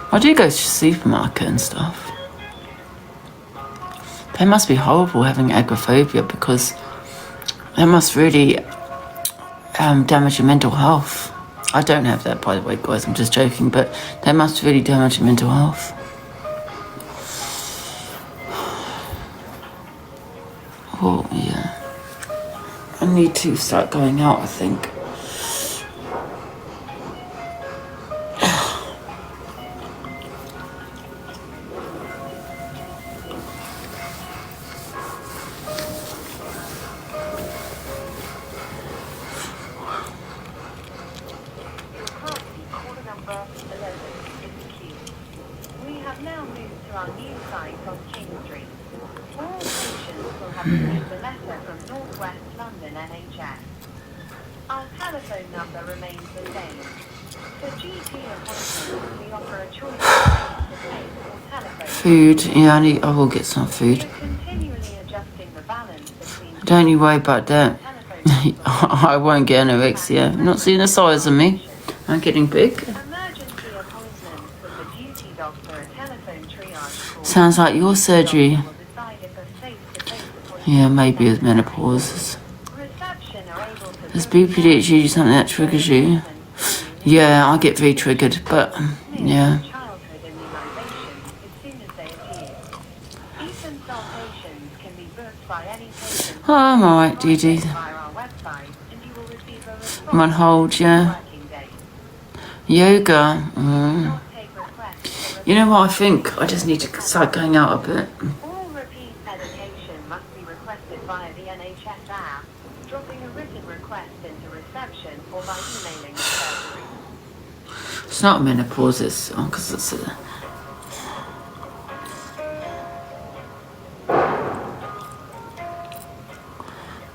I do go to the supermarket and stuff. It must be horrible having agoraphobia because that must really damage your mental health. I don't have that, by the way, guys. I'm just joking, but that must really damage your mental health. Oh, yeah. I need to start going out, I think. We have now moved to our new site on King Street. All patients will have received a letter from Northwest London NHS. Our telephone number remains the same. For GP appointments, we offer a choice of face-to-face or telephone. Food, yeah, I will get some food. Continually adjusting the balance between. Don't you worry about that. I won't get anorexia. Not seeing the size of me. I'm getting big. Sounds like your surgery. Yeah, maybe it's menopause. Is BPDHD something that triggers you? Yeah, I get very triggered, but yeah. Oh, I'm alright, Dee Dee. I'm on hold, yeah. Yoga. You know what, I think I just need to start going out a bit. All repeat medication must be requested via the NHS app, dropping a written request into reception or by emailing the surgery. It's not menopause, it's because it's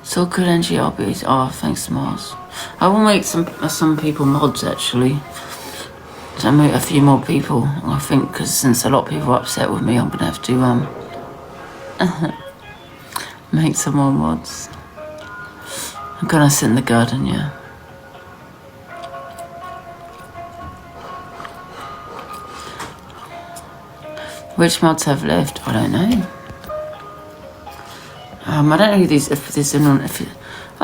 so good, Angie. I'll be. Oh, thanks, Mars. I will make some people mods actually. So I meet a few more people. I think because since a lot of people are upset with me, I'm gonna have to make some more mods. I'm gonna sit in the garden, yeah. Which mods have left? I don't know. I don't know who these.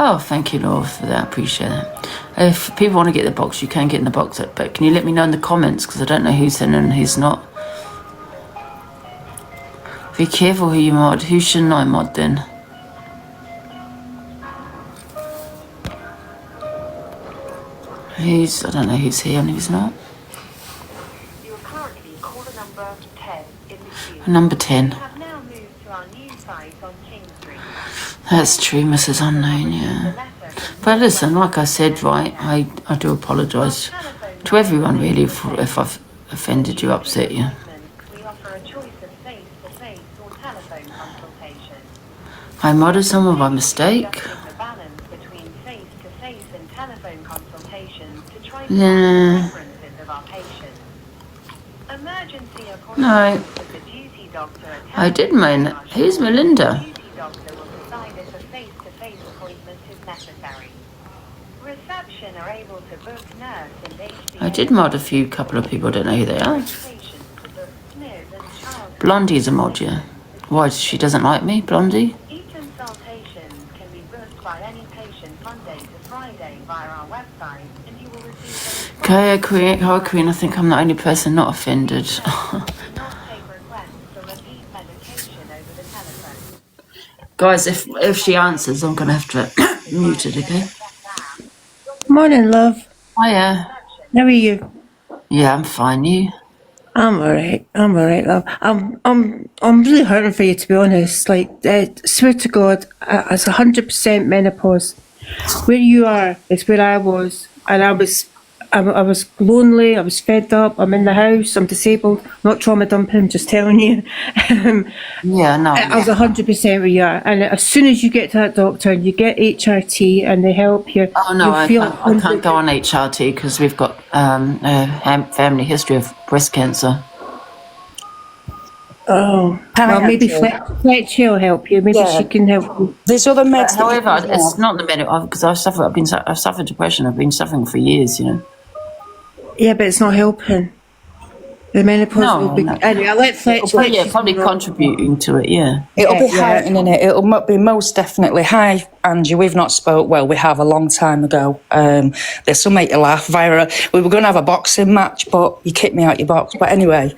Oh, thank you, Laura, for that. I appreciate that. If people want to get the box, you can get in the box. But can you let me know in the comments because I don't know who's in and who's not. Be careful who you mod. Who shouldn't I mod then? I don't know who's here and who's not. You are currently caller number 10 in the queue. Number 10. We have now moved to our new site on King Street. That's true, Mrs. Unknown, yeah. But listen, like I said, right, I do apologise to everyone really if I've offended you, upset you. We offer a choice of face-to-face or telephone consultation. I modded someone by mistake. The balance between face-to-face and telephone consultations to try to Yeah. preferences of our patients. Emergency appointments No. with the duty doctor. I did mean it. Who's Melinda? Duty doctor will decide if a face-to-face appointment is necessary. Reception are able to book nurse and HCA. I did mod a couple of people, I don't know who they are. Blondie's a mod, yeah. Why, she doesn't like me, Blondie? E-consultations can be booked by any patient Monday to Friday via our website, and you will receive a Okay, Queen, I think I'm the only person not offended. not take requests for repeat medication over the telephone. Guys, if she answers, I'm going to have to mute it, okay? Morning, love. Hiya. How are you? Yeah, I'm fine, you? I'm alright, love. I'm really hurting for you, to be honest. Like, swear to God, it's 100% menopause. Where you are is where I was, and I was I was lonely, I was fed up, I'm in the house, I'm disabled, not trauma dumping, I'm just telling you. Yeah, no. I was 100% with you. And as soon as you get to that doctor and you get HRT and they help you, Oh no, you I feel can't go on HRT because we've got a family history of breast cancer. Oh, Can well, I maybe help you? Fletcher will help you. Maybe Yeah. she can help you. There's other meds. However, it's not the medical because I've suffered depression. I've been suffering for years. Yeah, but it's not helping. The menopause will be. Anyway, I'll let Fletcher. Probably contributing to it. Yeah. It'll be heightening it. It'll be most definitely. Hi, Angie. We've not spoke. Well, we have a long time ago. This will make you laugh. Via we were going to have a boxing match, but you kicked me out your box. But anyway,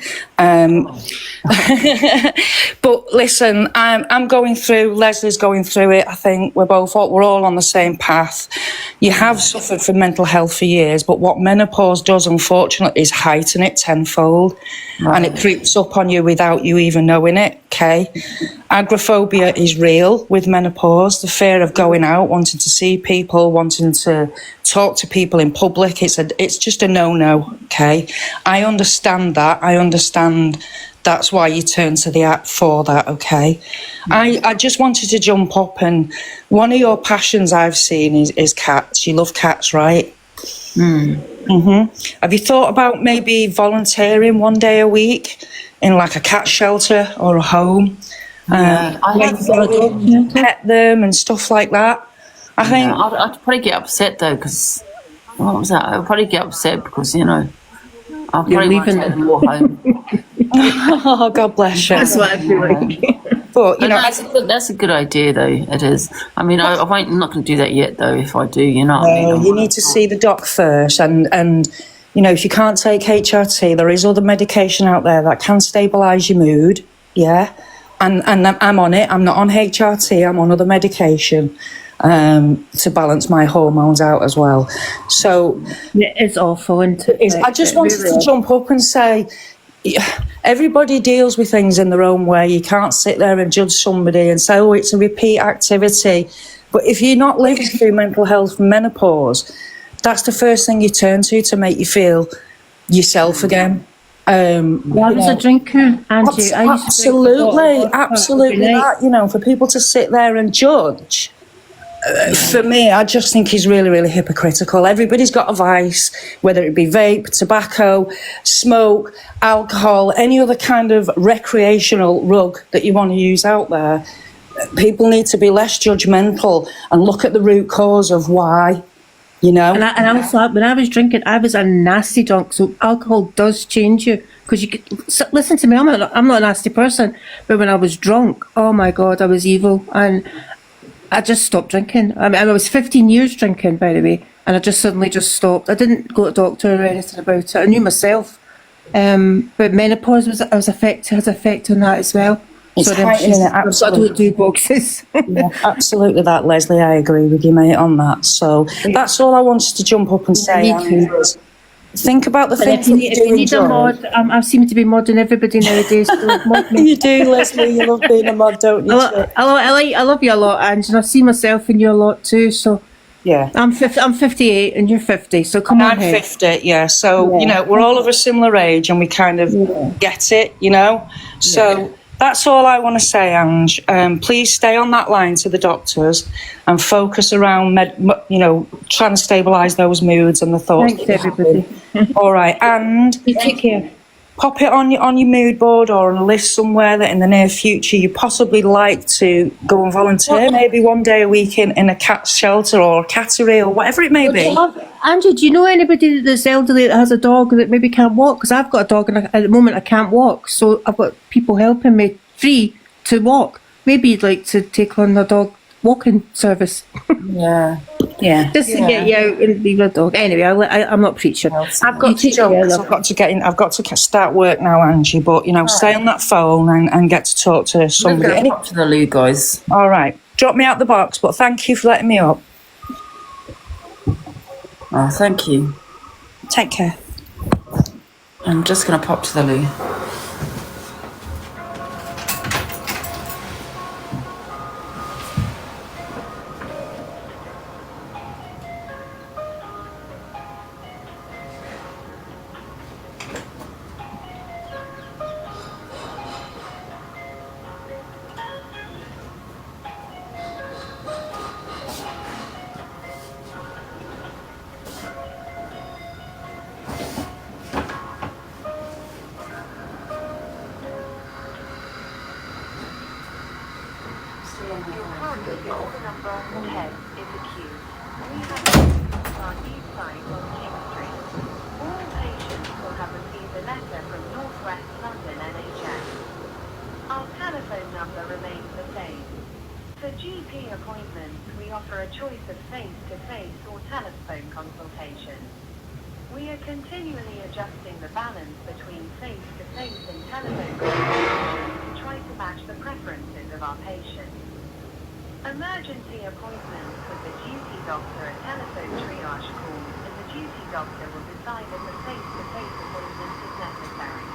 but listen, I'm going through. Leslie's going through it. I think we're all on the same path. You have suffered from mental health for years, but what menopause does, unfortunately, is heighten it tenfold, and it creeps up on you without you even knowing it. Okay, agoraphobia is real with menopause. The fear of going out, wanting to see people, wanting to talk to people in public. It's just a no-no. Okay, I understand that. I understand. That's why you turn to the app for that, okay? I just wanted to jump up, and one of your passions I've seen is cats. You love cats, right? Have you thought about maybe volunteering one day a week in like a cat shelter or a home? I have pet them and stuff like that. I think I'd probably get upset though because what was that? I'd probably get upset because I'll probably want to take them all home. Oh, God bless you. That's what I feel like. But that's a good idea though. It is. I mean, I'm not going to do that yet though. If I do, you know. You need to see the doc first, and if you can't take HRT, there is other medication out there that can stabilise your mood. Yeah, and I'm on it. I'm not on HRT. I'm on other medication to balance my hormones out as well. So it's awful, isn't it? I just wanted to jump up and say, everybody deals with things in their own way. You can't sit there and judge somebody and say, oh, it's a repeat activity. But if you're not living through mental health and menopause, that's the first thing you turn to make you feel yourself again. I was a drinker, Angie. Absolutely that. For people to sit there and judge, for me, I just think he's really, really hypocritical. Everybody's got a vice, whether it be vape, tobacco, smoke, alcohol, any other kind of recreational rug that you want to use out there. People need to be less judgmental and look at the root cause of why, And also, when I was drinking, I was a nasty drunk. So alcohol does change you. Because listen to me, I'm not a nasty person. But when I was drunk, oh my God, I was evil. And I just stopped drinking. I mean, I was 15 years drinking, by the way, and I just suddenly stopped. I didn't go to a doctor or anything about it. I knew myself. But menopause has effect on that as well. It's heightening it, absolutely. I don't do boxes. Yeah, absolutely that, Leslie. I agree with you, mate, on that. So that's all I wanted to jump up and say. Think about the things that you do enjoy. Mod, I seem to be modding everybody nowadays. You do, Leslie. You love being a mod, don't you? I love you a lot, Ange, and I see myself in you a lot too. So yeah, I'm 58 and you're 50. So come on, I'm 50. Yeah. So we're all of a similar age, and we kind of get it. So. That's all I want to say, Ange. Please stay on that line to the doctors and focus around, trying to stabilise those moods and the thoughts. Thanks, everybody. All right, and you take care. Pop it on your mood board or on a list somewhere that in the near future you possibly like to go and volunteer, maybe one day a week in a cat shelter or a cattery or whatever it may be. Angie, do you know anybody that's elderly that has a dog that maybe can't walk? Because I've got a dog and at the moment I can't walk, so I've got people helping me free to walk. Maybe you'd like to take on a dog walking service. Yeah. Just to get you out and leave a dog. Anyway, I'm not preaching. I've got to jump. I've got to get in. I've got to start work now, Angie. But stay on that phone and get to talk to somebody. Up to the loo, guys. All right, drop me out the box. But thank you for letting me up. Oh, thank you. Take care. I'm just gonna pop to the loo. Your current caller number 10 is a queue. We have reached our new site on King Street. All patients will have received a letter from Northwest London NHS. Our telephone number remains the same. For GP appointments, we offer a choice of face-to-face or telephone consultation. We are continually adjusting the balance between face-to-face and telephone consultation to try to match the preferences of our patients. Emergency appointments with the duty doctor at telephone triage call, and the duty doctor will decide if a face-to-face appointment is necessary.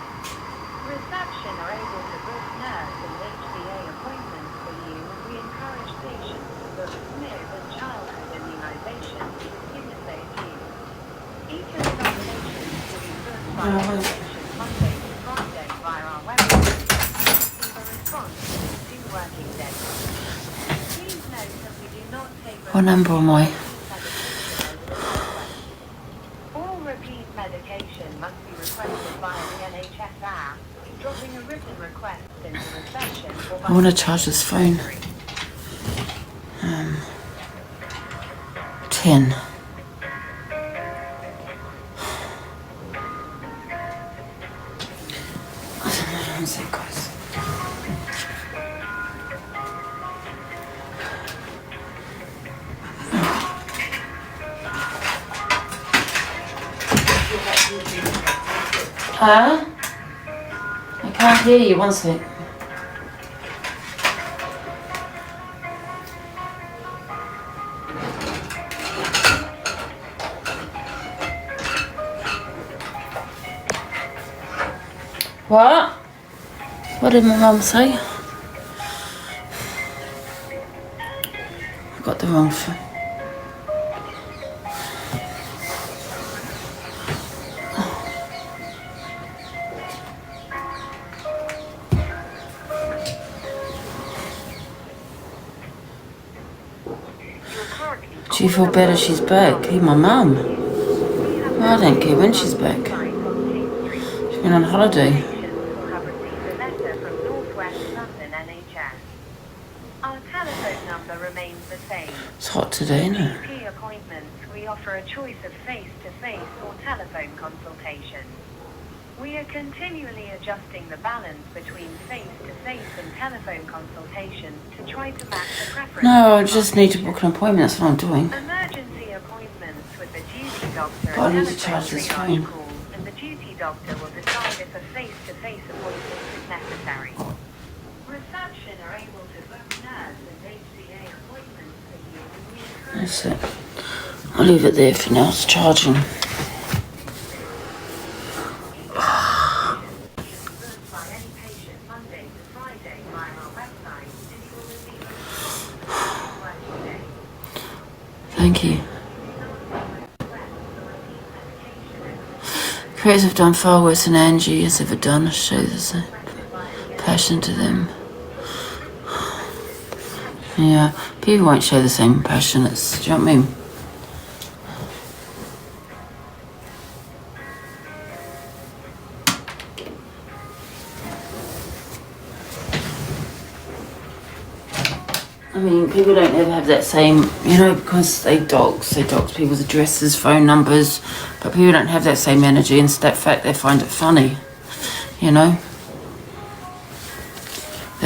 Reception are able to book nurse and HCA appointments for you, and we encourage patients to book SNP and childhood immunizations as soon as they can. Each of our patients will be booked by application Monday to Friday via our website and receive a response within 2 working days. Please note that we do not take What number am I? all repeat medication must be requested via the NHS app, dropping a written request into reception or by I want to charge this phone. 10. One sec, guys. Huh? I can't hear you. One sec. What? What did my mum say? I got the wrong phone. Do you feel better she's back? Hey, my mum. I don't care when she's back. She's been on holiday. Our telephone number remains the same. It's hot today, isn't it? GP appointments, we offer a choice of face-to-face or telephone consultation. We are continually adjusting the balance between face-to-face and telephone consultations to try to match the preferences. No, I just need to book an appointment. That's what I'm doing. Emergency appointments with the duty doctor But I need to and charge this telephone phone. call, and the duty doctor will decide if a face-to-face appointment is necessary. Reception are able to book nurse and HCA appointments for you, and we encourage That's it. I'll leave it there for now. It's charging. Thank you. Creators have done far worse than Angie has ever done. Show this passion to them. Yeah, people won't show the same passion. Do you know what I mean? I mean, people don't ever have that same, because they dox people's addresses, phone numbers, but people don't have that same energy, and that fact they find it funny, They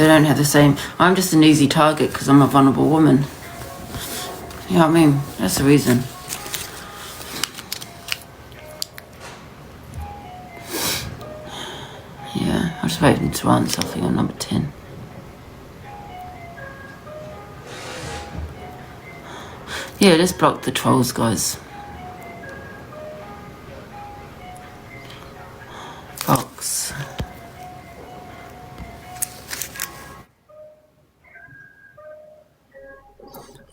don't have the same. I'm just an easy target because I'm a vulnerable woman. You know what I mean? That's the reason. Yeah, I'm just waiting to answer something on number 10. Yeah, let's block the trolls, guys. Box.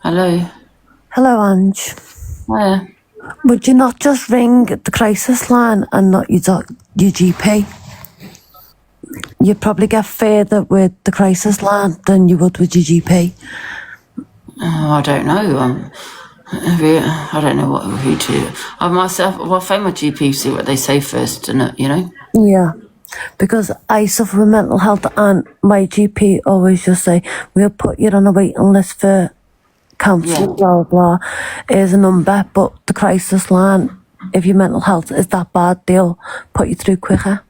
Hello. Hello, Ange. Hiya. Would you not just ring the crisis line and not your GP? You'd probably get further with the crisis line than you would with your GP. Oh, I don't know. I don't know who to. I myself, I'll phone my GP, see what they say first, and Yeah. Because I suffer with mental health, and my GP always just say, we'll put you on a waiting list for counselling, blah, blah, blah. Here's a number, but the crisis line, if your mental health is that bad, they'll put you through quicker.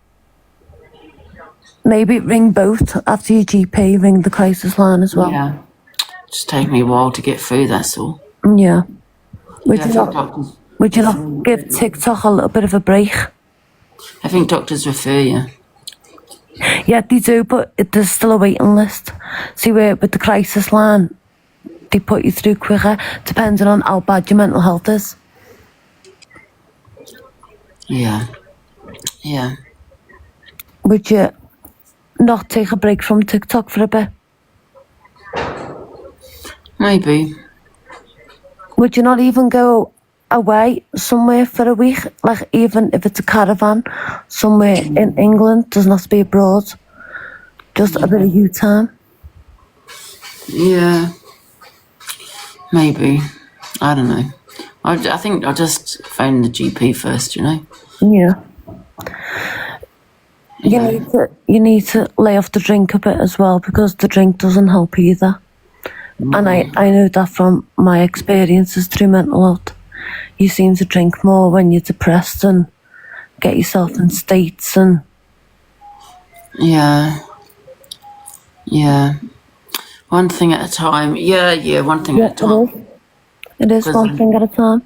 Maybe ring both after your GP, ring the crisis line as well. Yeah. Just take me a while to get through, that's all. Yeah. Would Yeah, you I think not, would you not give TikTok a little bit of a break? I think doctors refer you. Yeah, they do, but there's still a waiting list. See, where with the crisis line, they put you through quicker, depending on how bad your mental health is. Yeah. Yeah. Would you not take a break from TikTok for a bit? Maybe. Would you not even go away somewhere for a week? Like, even if it's a caravan, somewhere in England, doesn't have to be abroad. Just a bit of you time. Yeah. Maybe. I don't know. I think I'll just phone the GP first, you know? Yeah. You need to lay off the drink a bit as well, because the drink doesn't help either. And I know that from my experiences through mental health. You seem to drink more when you're depressed and get yourself in states and... Yeah. Yeah. One thing at a time. Yeah, one thing at a time. It is one thing at a time.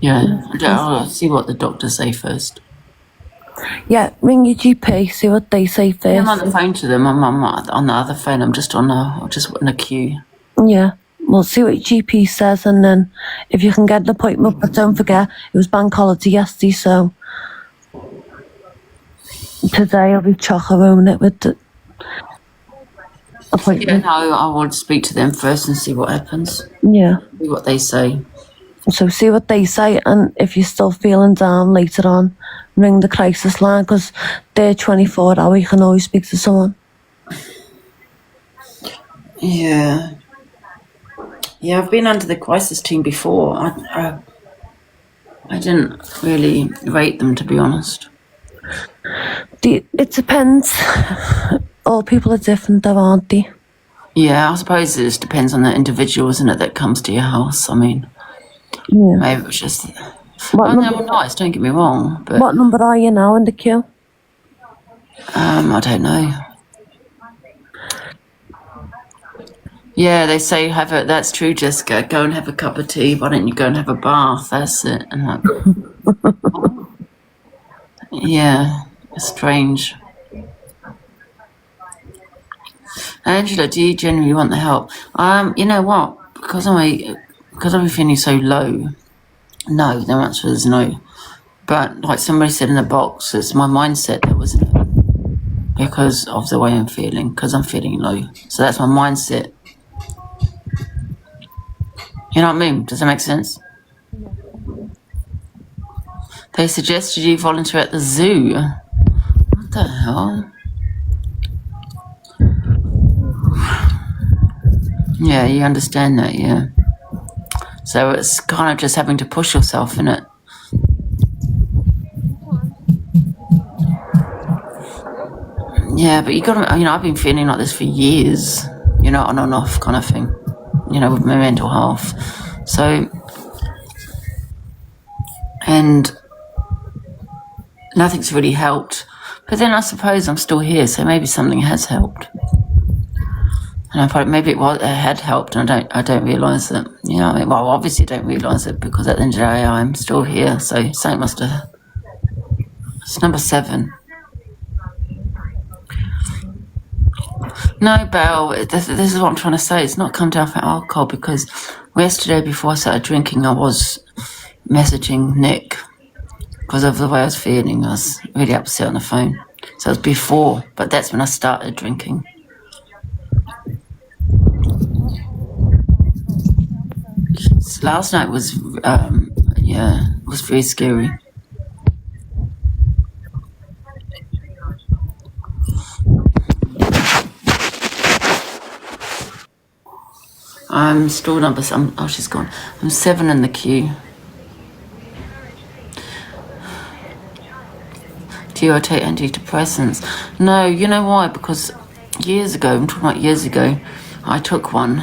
Yeah. I'll see what the doctors say first. Yeah, ring your GP, see what they say first. I'm on the phone to them. I'm on the other phone. I'm just in a queue. Yeah. We'll see what your GP says, and then if you can get an appointment, but don't forget, it was bank holiday yesterday, so today I'll be chock-a-roning it with the appointment. Yeah, no, I will speak to them first and see what happens. Yeah. See what they say. So see what they say, and if you're still feeling down later on, ring the crisis line, because they're 24-hour, you can always speak to someone. Yeah. Yeah, I've been under the crisis team before. I didn't really rate them, to be honest. It depends. All people are different though, aren't they? Yeah, I suppose it just depends on the individual, isn't it, that comes to your house. I mean, yeah. Maybe it was just... They were nice, don't get me wrong, but... What number are you now in the queue? I don't know. Yeah, they say that's true, Jessica. Go and have a cup of tea. Why don't you go and have a bath? That's it. And yeah, it's strange. Angela, do you genuinely want the help? You know what? Because I'm feeling so low. No, the answer is no. But like somebody said in the box, it's my mindset that was no. Because of the way I'm feeling. Because I'm feeling low. So that's my mindset. You know what I mean? Does that make sense? They suggested you volunteer at the zoo. What the hell? Yeah, you understand that, yeah. So it's kind of just having to push yourself, isn't it? Yeah, but you got to, I've been feeling like this for years, on and off kind of thing, with my mental health. So, and nothing's really helped. But then I suppose I'm still here, so maybe something has helped. And I thought maybe it had helped, and I don't realise that. Well, obviously I don't realise it, because at the end of the day I'm still here, so something must have... It's number 7. No, Belle, this is what I'm trying to say. It's not come down for alcohol, because yesterday before I started drinking, I was messaging Nick because of the way I was feeling. I was really upset on the phone. So it was before, but that's when I started drinking. So last night was, was very scary. I'm still she's gone. I'm 7 in the queue. Do I take antidepressants? No, you know why? Because years ago, I'm talking about years ago, I took one.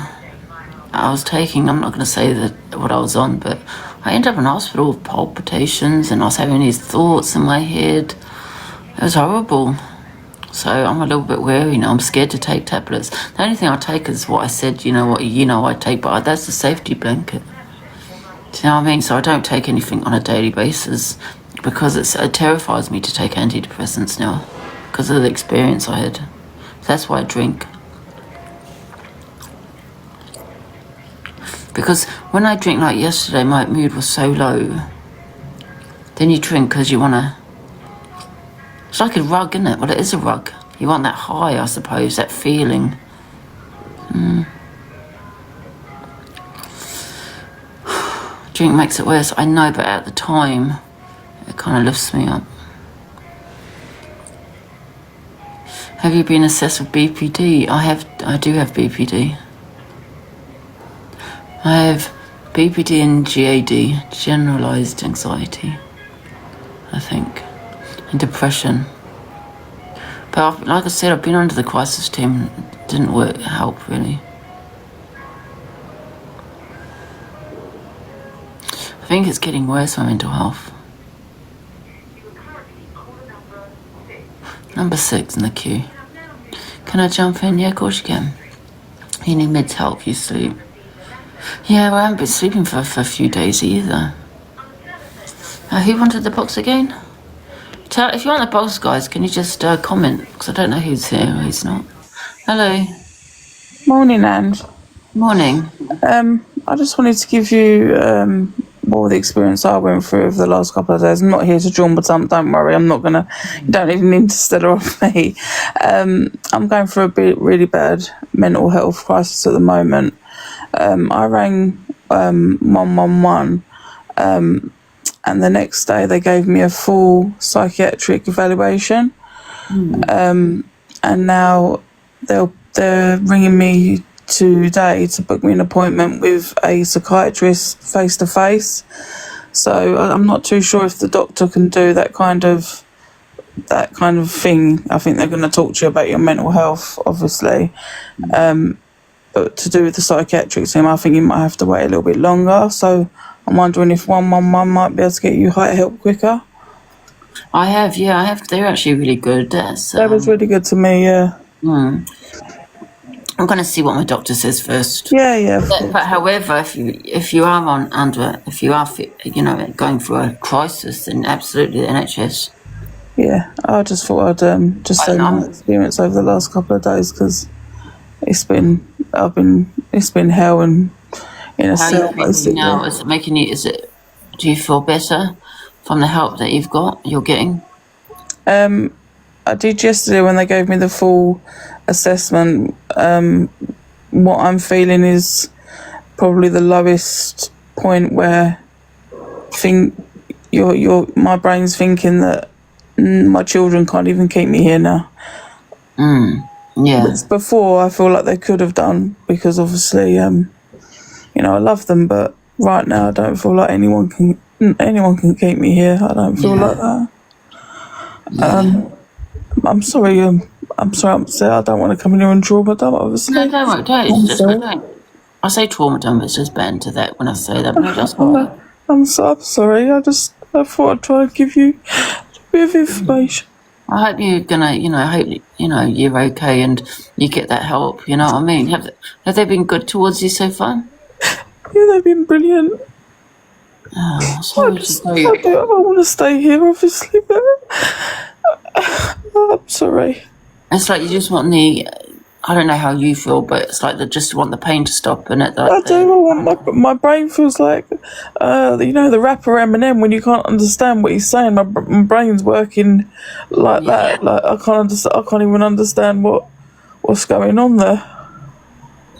I was taking, I'm not going to say that what I was on, but I ended up in hospital with palpitations and I was having these thoughts in my head. It was horrible. So I'm a little bit wary now. I'm scared to take tablets. The only thing I take is what I said, I take, but that's a safety blanket. Do you know what I mean? So I don't take anything on a daily basis because it terrifies me to take antidepressants now because of the experience I had. That's why I drink. Because when I drink like yesterday, my mood was so low. Then you drink because you want to... It's like a rug, isn't it? Well, it is a rug. You want that high, I suppose, that feeling. Drink makes it worse, I know, but at the time, it kind of lifts me up. Have you been assessed with BPD? I do have BPD. I have BPD and GAD, generalised anxiety, I think, and depression. But like I said, I've been under the crisis team. It didn't help really. I think it's getting worse, my mental health. Number 6 in the queue. Can I jump in? Yeah, of course you can. You need meds to help you sleep. Yeah, well, I haven't been sleeping for a few days either. Who wanted the box again? If you want the box, guys, can you just comment? Because I don't know who's here or who's not. Hello. Morning, Ange. Morning. I just wanted to give you more of the experience I went through over the last couple of days. I'm not here to draw my tongue, don't worry. I'm not gonna. You don't even need to stutter off me. I'm going through a really bad mental health crisis at the moment. I rang 111, and the next day they gave me a full psychiatric evaluation. And now they're ringing me today to book me an appointment with a psychiatrist face to face. So I'm not too sure if the doctor can do that kind of thing. I think they're going to talk to you about your mental health, obviously. But to do with the psychiatric team, I think you might have to wait a little bit longer. So I'm wondering if 111 might be able to get you help quicker. I have. They're actually really good. That was really good to me, yeah. I'm going to see what my doctor says first. Yeah. But however, if you are going through a crisis, then absolutely the NHS. Yeah, I just thought I'd just say my experience over the last couple of days because it's been hell and in a cell. Now, do you feel better from the help that you're getting? I did yesterday when they gave me the full assessment. What I'm feeling is probably the lowest point where my brain's thinking that my children can't even keep me here now. Yeah. But before, I feel like they could have done because obviously, I love them, but right now I don't feel like anyone can keep me here. I don't feel like that. I'm sorry. I'm sorry. I don't want to come in here and trauma dump, obviously. No, don't. Don't. I say trauma dump. It's just banned to that when I say that. But no, that's fine. I'm sorry. I thought I'd try and give you a bit of information. I hope you're gonna, you're okay and you get that help. You know what I mean? Have they been good towards you so far? Yeah, they've been brilliant. Oh, sorry I don't want to stay here, obviously, but I'm sorry. It's like you just want I don't know how you feel, but it's like they just want the pain to stop, and it. I do. I want my brain feels like, the rapper Eminem when you can't understand what he's saying. My brain's working like that. Like I can't even understand what's going on there.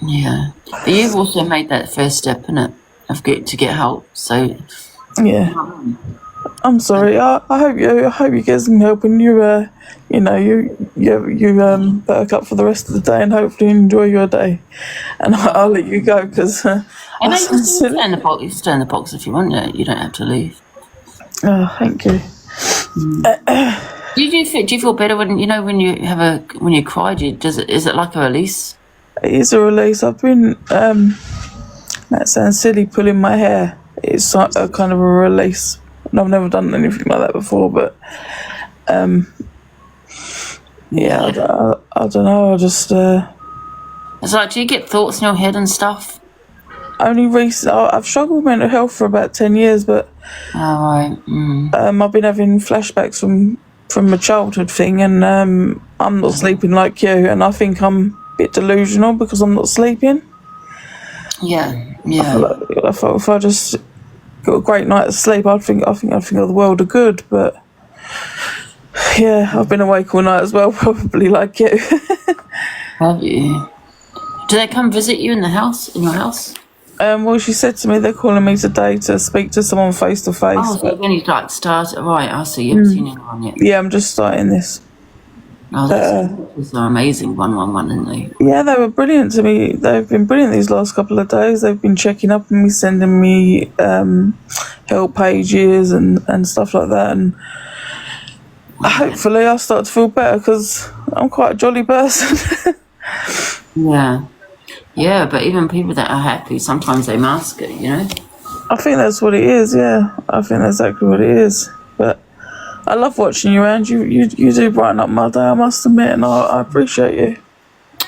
Yeah, but you've also made that first step, innit, to get help. So yeah, I'm sorry. I hope you get some help and you perk up for the rest of the day and hopefully enjoy your day. And I'll let you go because I know you can stay in the box. You can stay in the box if you want. You don't have to leave. Oh, thank you. Do you feel better when when you cry? Is it like a release? It is a release. I've been that sounds silly, pulling my hair. It's a kind of a release, and I've never done anything like that before. But yeah, I don't know. I just It's like, do you get thoughts in your head and stuff? only recently. I've struggled with mental health for about 10 years, but right. I've been having flashbacks from a childhood thing, and I'm not sleeping like you, and I think I'm a bit delusional because I'm not sleeping. Yeah. I thought if I just got a great night of sleep, I'd think of the world of good. But yeah, I've been awake all night as well, probably like you. Have you? Do they come visit you in your house? Well, she said to me they're calling me today to speak to someone face to face. Oh, so when you start, right? I see. You haven't seen anyone yet. Yeah, I'm just starting this. Oh, that's an amazing 111, isn't they? Yeah, they were brilliant to me. They've been brilliant these last couple of days. They've been checking up on me, sending me help pages and stuff like that. And hopefully I'll start to feel better because I'm quite a jolly person. Yeah, but even people that are happy, sometimes they mask it, I think that's what it is, yeah. I think that's exactly what it is. But I love watching you, Angie. You do brighten up my day, I must admit, and I appreciate you.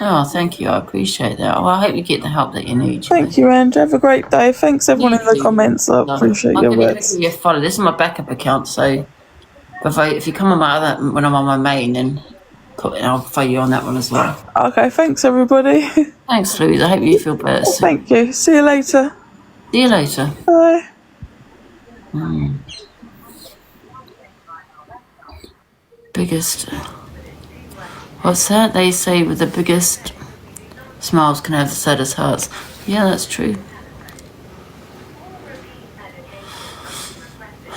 Oh, thank you. I appreciate that. Well, I hope you get the help that you need. Thank you, Angie. Have a great day. Thanks, everyone in the comments. I appreciate your words. I'll give you a follow. This is my backup account, so if you come on my other, when I'm on my main, then I'll follow you on that one as well. Okay, thanks, everybody. Thanks, Louise. I hope you feel better soon. Thank you. See you later. See you later. Bye. Biggest. What's that? They say with the biggest smiles can have the saddest hearts. Yeah, that's true.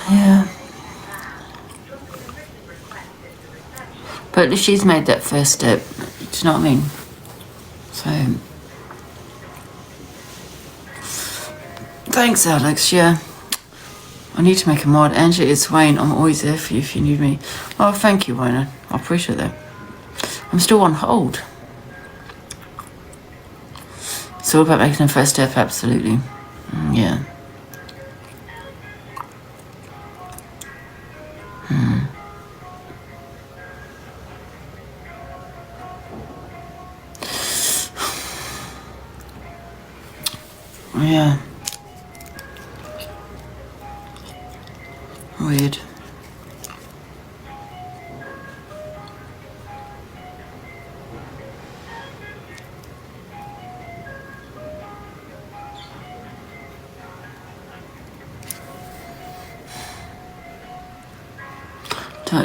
Yeah. But if she's made that first step, do you know what I mean? So, thanks, Alex. Yeah, I need to make a mod. Angie, it's Wayne. I'm always there for you if you need me. Oh, thank you, Wayne. I appreciate that. I'm still on hold. It's all about making the first step, absolutely. Yeah. Yeah. Weird.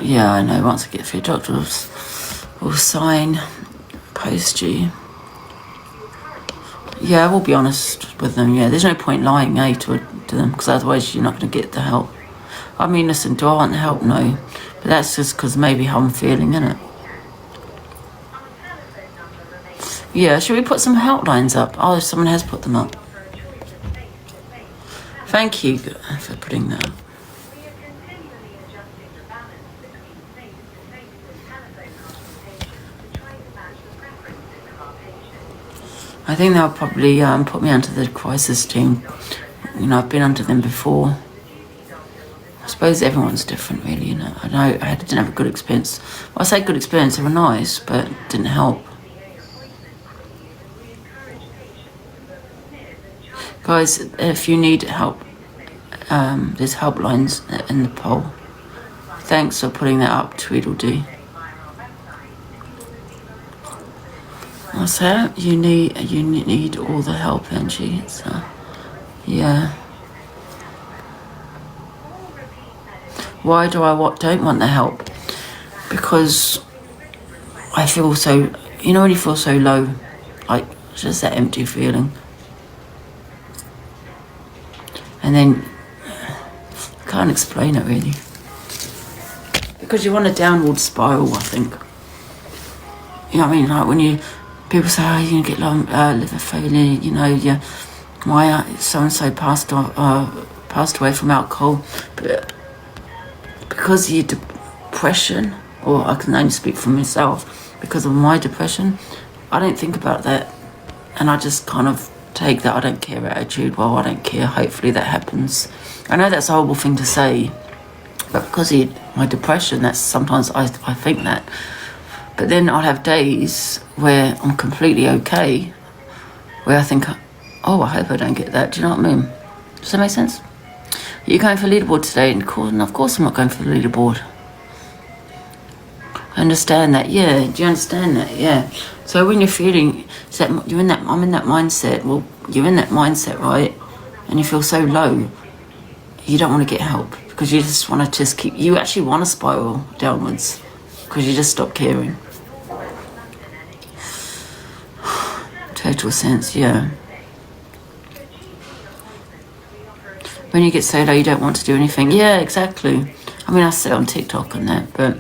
Yeah, I know. Once I get through, doctor will sign, post you. Yeah, I will be honest with them. Yeah, there's no point lying, to them, because otherwise you're not going to get the help. I mean, listen, do I want the help? No, but that's just because maybe how I'm feeling, innit? Yeah, should we put some helplines up? Oh, someone has put them up. Thank you for putting that up. I think they'll probably put me onto the crisis team. I've been under them before. I suppose everyone's different, really, I know I didn't have a good experience. Well, I say good experience, they were nice, but it didn't help. Guys, if you need help, there's helplines in the poll. Thanks for putting that up, Tweedledee. What's that? You need all the help, Angie. It's yeah. Why do I don't want the help? Because I feel so. When you feel so low, like just that empty feeling, and then I can't explain it really. Because you're on a downward spiral, I think. You know what I mean? Like when people say, oh, you're going to get liver failure, why so-and-so passed away from alcohol. But because of your depression, or I can only speak for myself, because of my depression, I don't think about that. And I just kind of take that I don't care attitude. Well, I don't care. Hopefully that happens. I know that's a horrible thing to say, but because of my depression, that's sometimes I think that. But then I'll have days where I'm completely okay, where I think, oh, I hope I don't get that. Do you know what I mean? Does that make sense? You're going for the leaderboard today, and of course I'm not going for the leaderboard. I understand that, yeah. Do you understand that? Yeah. So when you're feeling, I'm in that mindset. Well, you're in that mindset, right? And you feel so low, you don't want to get help because you just want to you actually want to spiral downwards because you just stop caring. Total sense, yeah. When you get so low, you don't want to do anything. Yeah, exactly. I mean, I say on TikTok and that, but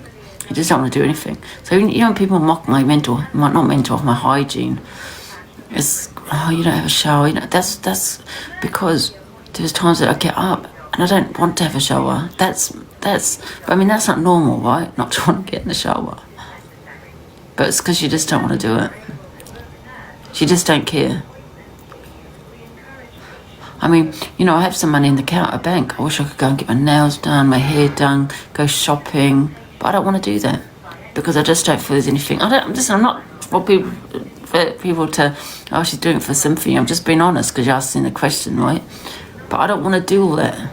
you just don't want to do anything. So, people mock my my hygiene. It's, oh, you don't have a shower. That's because there's times that I get up and I don't want to have a shower. I mean, that's not normal, right? Not to want to get in the shower. But it's because you just don't want to do it. You just don't care. I mean, I have some money in the bank. I wish I could go and get my nails done, my hair done, go shopping. But I don't want to do that because I just don't feel there's anything. I'm not for people to, oh, she's doing it for sympathy. I'm just being honest because you're asking the question, right? But I don't want to do all that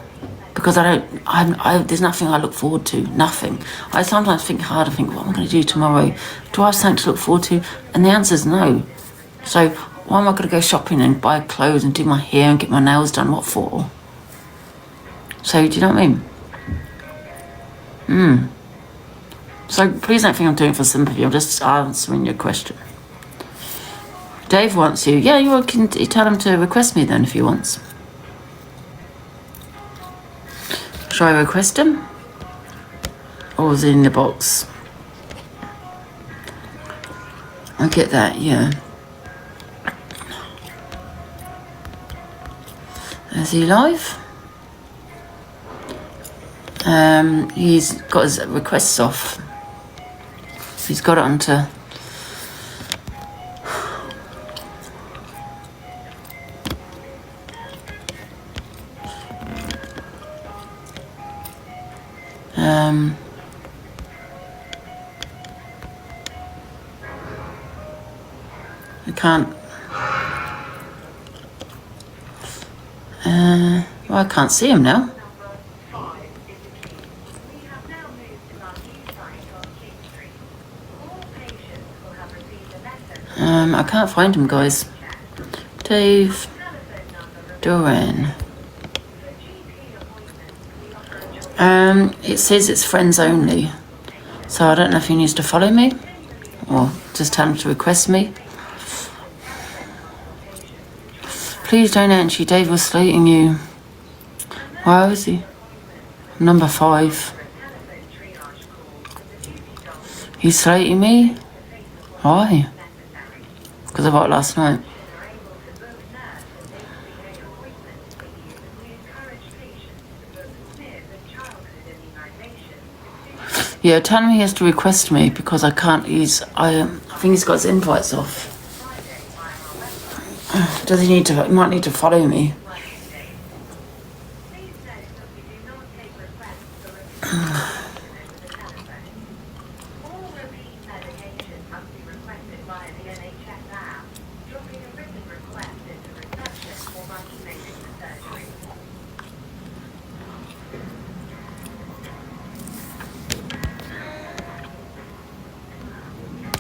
because there's nothing I look forward to, nothing. I sometimes think hard, I think, what am I going to do tomorrow? Do I have something to look forward to? And the answer is no. So why am I going to go shopping and buy clothes and do my hair and get my nails done? What for? So, do you know what I mean? So please don't think I'm doing it for sympathy. I'm just answering your question. Dave wants you. Yeah, you can tell him to request me then if he wants. Shall I request him? Or is it in the box? I get that, yeah. Is he live? He's got his requests off. He's got it onto... I can't... well, I can't see him now. I can't find him, guys. Dave Duran. It says it's friends only. So I don't know if he needs to follow me or just tell him to request me. Please don't, Angie. Dave was slating you. Where is he? Number 5. He's slating me? Why? Because of what last night? Yeah, tell him he has to request me because I can't. I think he's got his invites off. Does he need to? He might need to follow me.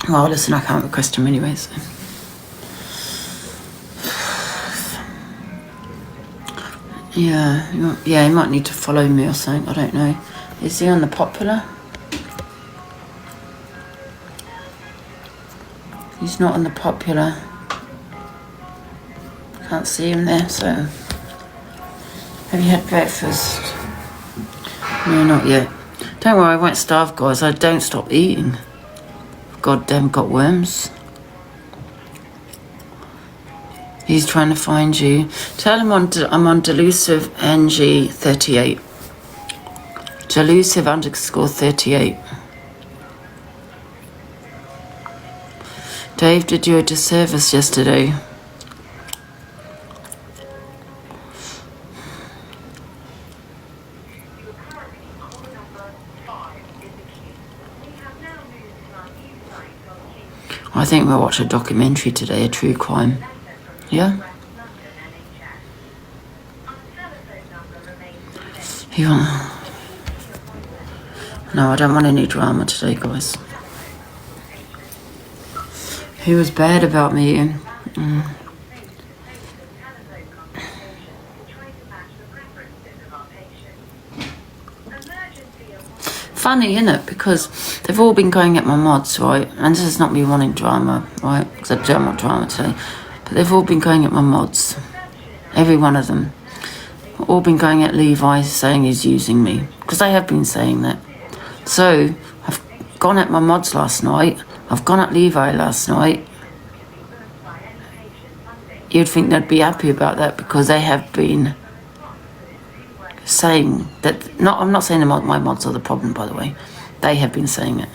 Well, listen, I can't request him anyway, so. Yeah, he might need to follow me or something, I don't know. Is he on the popular? He's not on the popular. Can't see him there, so. Have you had breakfast? No, not yet. Don't worry, I won't starve, guys. I don't stop eating. Goddamn got worms. He's trying to find you. Tell him I'm on delusive Angie 38. Delusive _38. Dave did you a disservice yesterday. I think we'll watch a documentary today, a true crime. Yeah? No, I don't want any drama today, guys. He was bad about me. Funny, isn't it? Because they've all been going at my mods, right? And this is not me wanting drama, right? Because I don't want drama today. But they've all been going at my mods. Every one of them. All been going at Levi, saying he's using me. Because they have been saying that. So, I've gone at my mods last night. I've gone at Levi last night. You'd think they'd be happy about that because they have been saying that. I'm not saying my mods are the problem, by the way. They have been saying it.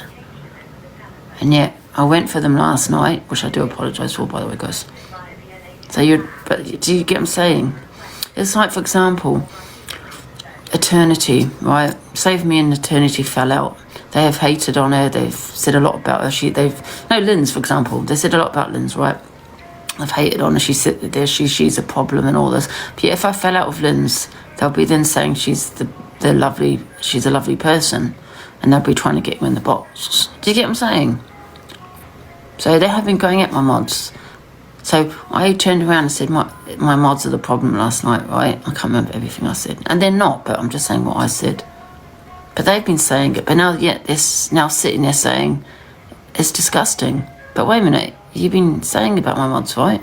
And yet, I went for them last night, which I do apologise for, by the way, guys. But do you get what I'm saying? It's like, for example, Eternity, right? Save Me and Eternity fell out. They have hated on her. They've said a lot about her. Lynn's, for example. They said a lot about Lynn's, right? I've hated on her. She's a problem and all this. But if I fell out with Lynn's, they'll be then saying she's a lovely person, and they'll be trying to get me in the box. Do you get what I'm saying? So they have been going at my mods. So I turned around and said my mods are the problem last night, right? I can't remember everything I said, and they're not. But I'm just saying what I said. But they've been saying it. But now, yet they're now sitting there saying it's disgusting. But wait a minute. You've been saying about my mods, right?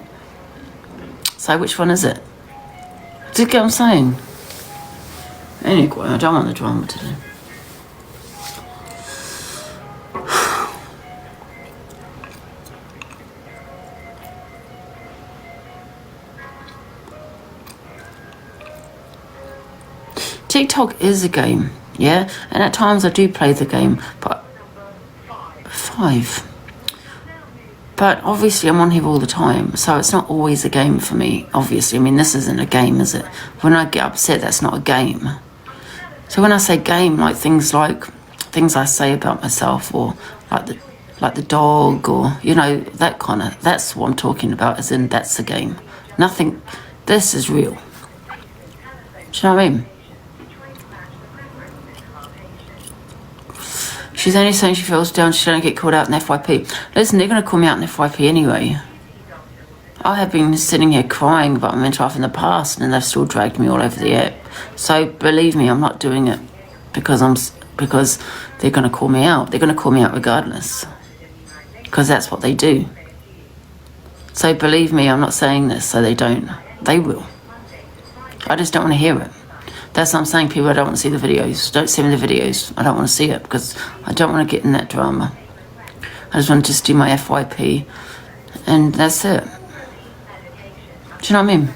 So which one is it? Do you get what I'm saying? Anyway, I don't want the drama today. TikTok is a game, yeah? And at times I do play the game, but 5. But obviously I'm on here all the time, so it's not always a game for me, obviously. I mean, this isn't a game, is it? When I get upset, that's not a game. So when I say game, like things I say about myself, or like the dog, or, that kind of, that's what I'm talking about, as in that's a game. Nothing, this is real. Do you know what I mean? She's only saying she feels down, she's going to get called out in FYP. Listen, they're going to call me out in FYP anyway. I have been sitting here crying about my mental health in the past, and they've still dragged me all over the app. So believe me, I'm not doing it because they're going to call me out. They're going to call me out regardless, because that's what they do. So believe me, I'm not saying this so they don't. They will. I just don't want to hear it. That's what I'm saying, people. I don't want to see the videos. Don't send me the videos. I don't want to see it because I don't want to get in that drama. I just want to just do my FYP, and that's it. Do you know what I mean?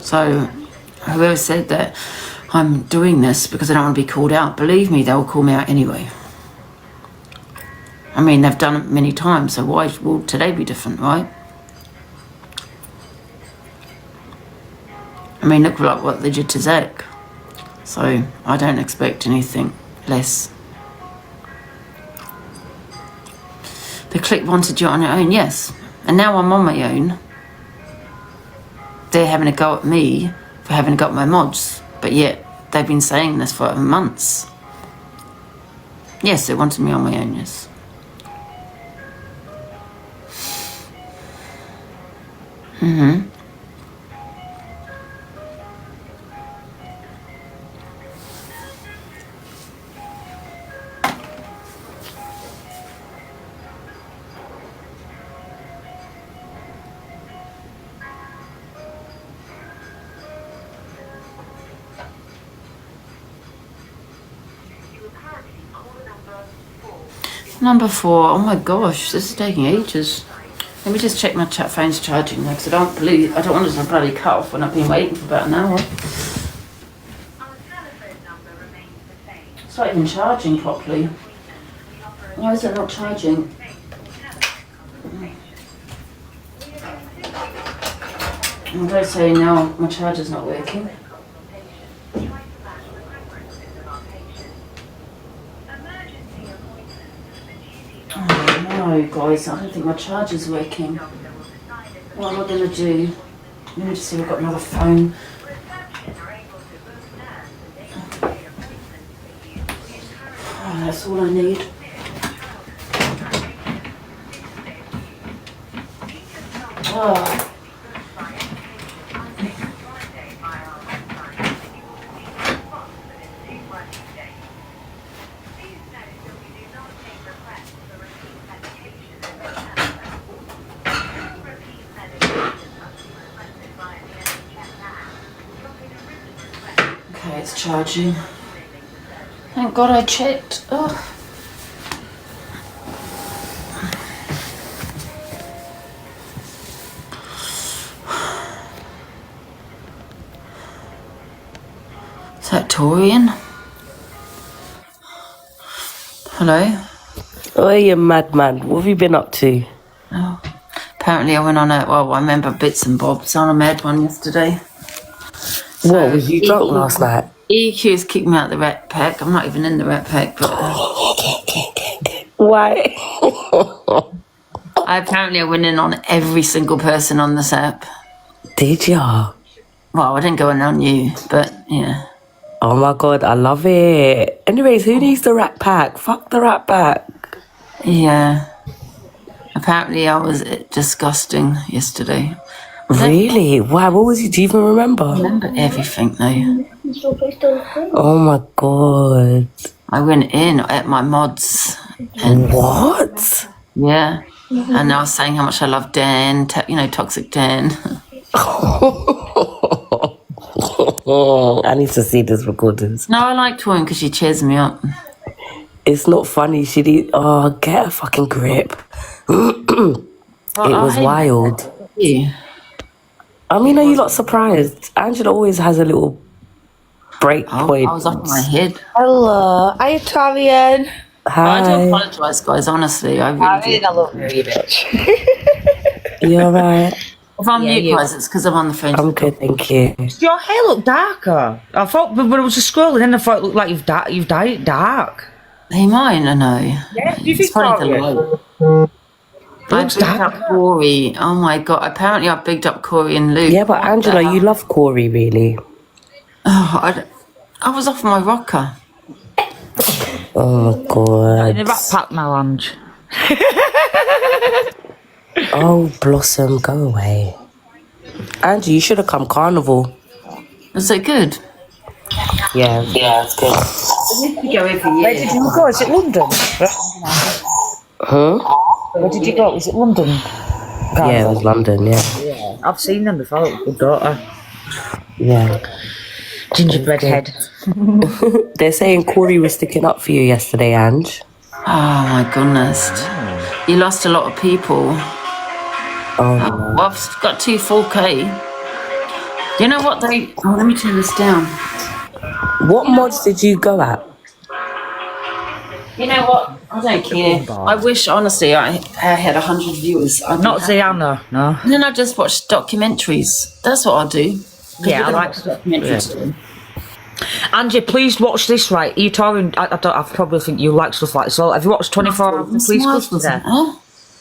So, whoever said that I'm doing this because I don't want to be called out, believe me, they'll call me out anyway. I mean, they've done it many times, so why will today be different, right? I mean, look like what they did to Zach. So, I don't expect anything less. The clique wanted you on your own, yes. And now I'm on my own. They're having a go at me for having a go at my mods. But yet, they've been saying this for months. Yes, they wanted me on my own, yes. Mm-hmm. Number 4. Oh my gosh, this is taking ages. Let me just check my chat phone's charging now, because I don't want it to bloody cut off when I've been waiting for about an hour. It's not even charging properly. Why is it not charging? I'm going to say now my charger's not working. Oh no, guys, I don't think my charger's working. What am I going to do? Let me just see if I've got another phone. Oh, that's all I need. Oh. Okay, it's charging. Thank God I checked. Oh. Is that Torian? Hello? Oh, you madman. What have you been up to? Oh. Apparently I went on I remember bits and bobs on a mad one yesterday. So what, was you drunk last night? EQ's kicked me out of the Rat Pack. I'm not even in the Rat Pack, but... Why? I went in on every single person on this app. Did ya? Well, I didn't go in on you, but yeah. Oh my God, I love it. Anyways, who needs the Rat Pack? Fuck the Rat Pack. Yeah. Apparently I was disgusting yesterday. Really? Wow, what was you? Do you even remember? I remember everything though. Oh my God. I went in at my mods. And what? Yeah. And I was saying how much I love Dan, Toxic Dan. I need to see this recordings. No, I like touring because she cheers me up. It's not funny. Get a fucking grip. It was wild. Yeah. I mean, are you not surprised? Angela always has a little break point. I was off my head. Hello. Are you Torian? Hi. I do apologise, guys, honestly. I really do. I love you, bitch. You alright? If I'm mute, guys, it's because I'm on the phone. I'm good, thank you. Your hair looked darker. I thought when I was just scrolling in, I thought it looked like you've dyed it dark. Hey, mine, I know. Yeah, do you It's think probably the light. I Looks bigged dark. up Corey. Oh my God. Apparently I bigged up Corey and Luke. Yeah, but Angela, you love Corey, really. Oh, I was off my rocker. Oh my God. In the Rat Pack, my Ange. Oh, Blossom, go away. Angie, you should have come carnival. Was it good? Yeah, it's good. Where did you go? Is it London? Huh? Where did you go? Was it London? Yeah, it was London, yeah. I've seen them before. Good daughter. Yeah. Gingerbread head. They're saying Corey was sticking up for you yesterday, Ange. Oh my goodness. You lost a lot of people. Oh. Well, I've got 2 4K. You know what they... Oh, let me turn this down. What mods did you go at? You know what? I don't care. I wish, honestly, I had 100 viewers. Not Ziana, no. And then I just watch documentaries. That's what I do. Yeah, I like documentaries too. Angie, please watch this, right? You're talking... I probably think you like stuff like this. So have you watched 24 Hours Police Custody?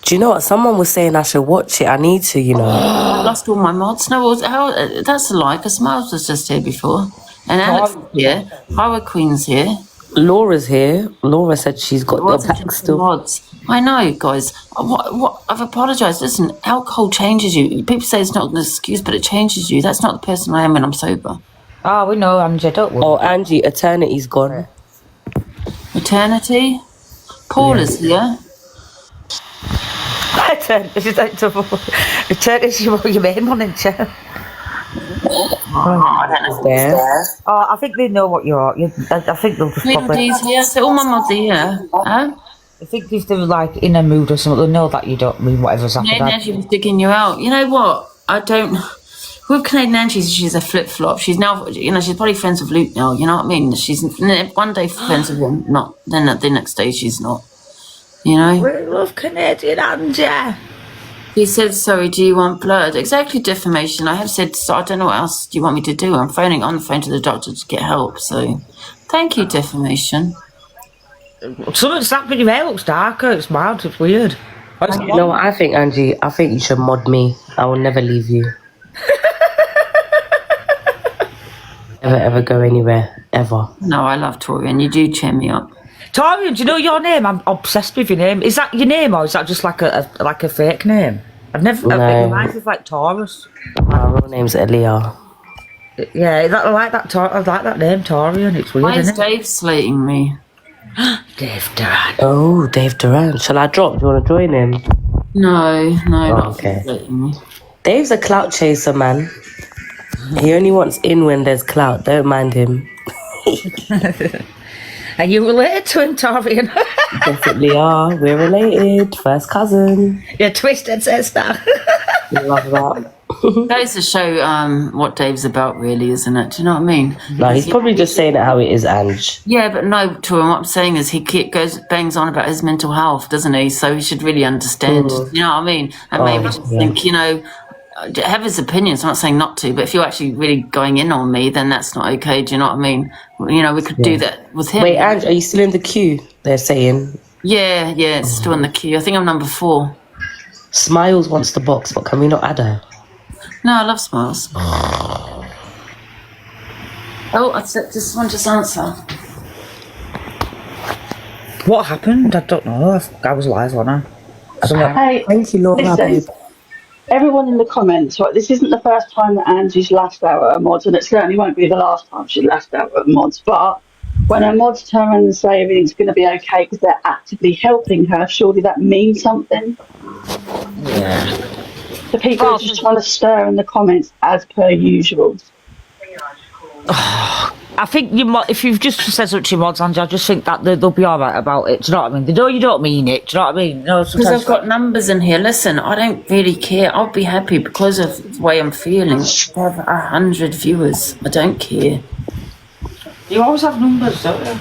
Do you know what? Someone was saying I should watch it. I need to, you know. I lost all my mods. No, that's a lie, because Smiles was just here before. And Alex is here. Howard Queen's here. Laura's here. Laura said she's got the pack still. Mods. I know, guys. What? I've apologised. Listen, alcohol changes you. People say it's not an excuse, but it changes you. That's not the person I am when I'm sober. Oh, we know, Angie. Don't worry. Oh, Angie, Eternity's gone. Eternity? Paul is here. Eternity's your main one, isn't she? I think they know what you're. I think they'll just probably. Here. So all my mods are here. Huh? I think if they're like in a mood or something, they know that you don't mean whatever's happening. Canadian Angie was digging you out. You know what? I don't. With Canadian Angie, she's a flip flop. She's now, she's probably friends with Luke now. You know what I mean? She's one day friends with him, not then the next day she's not. You know? We love Canadian Angie. He said, sorry, do you want blood? Exactly, defamation. I have said, so I don't know what else do you want me to do. I'm phoning on the phone to the doctor to get help. So thank you, defamation. Something's happening. Your hair looks darker. It's wild. It's weird. You know what I think, Angie? I think you should mod me. I will never leave you. Ever go anywhere. Ever. No, I love Tori, and you do cheer me up. Torian, do you know your name? I'm obsessed with your name. Is that your name, or is that just like a fake name? It reminds me of like Taurus. My real name's Elia. Yeah, I like that name, Torian. It's weird. Why is isn't it? Dave slating me? Dave Duran. Oh, Dave Duran. Shall I drop? Do you want to join him? No, not okay. slating me. Dave's a clout chaser, man. He only wants in when there's clout. Don't mind him. Are you related to him, Torian? Definitely are. We're related. First cousin. You're twisted sister. Love that. Goes to show what Dave's about, really, isn't it? Do you know what I mean? No, he's probably just saying it how it is, Ange. Yeah, but no, to him, what I'm saying is he bangs on about his mental health, doesn't he? So he should really understand. You know what I mean? And maybe just think, you know, have his opinions. I'm not saying not to, but if you're actually really going in on me, then that's not okay. Do you know what I mean? You know, we could do that with him. Wait, Ange, are you still in the queue? They're saying. Yeah, it's still in the queue. I think I'm number 4. Smiles wants the box, but can we not add her? No, I love Smiles. Oh, I said this one just answer. What happened? I don't know. I was live on her. I don't know. Hey, thank you, Laura. listen, everyone in the comments, right, this isn't the first time that Angie's lashed out at her mods, and it certainly won't be the last time she lashed out at her mods, but when her mods turn around and say everything's going to be okay because they're actively helping her, surely that means something? Yeah. The people are just trying to stir in the comments as per usual. I think if you've just said something to your mods, Angie, I just think that they'll be alright about it. Do you know what I mean? They know you don't mean it. Do you know what I mean? No, because I've got numbers in here. Listen, I don't really care. I'll be happy because of the way I'm feeling. I have 100 viewers. I don't care. You always have numbers, don't you?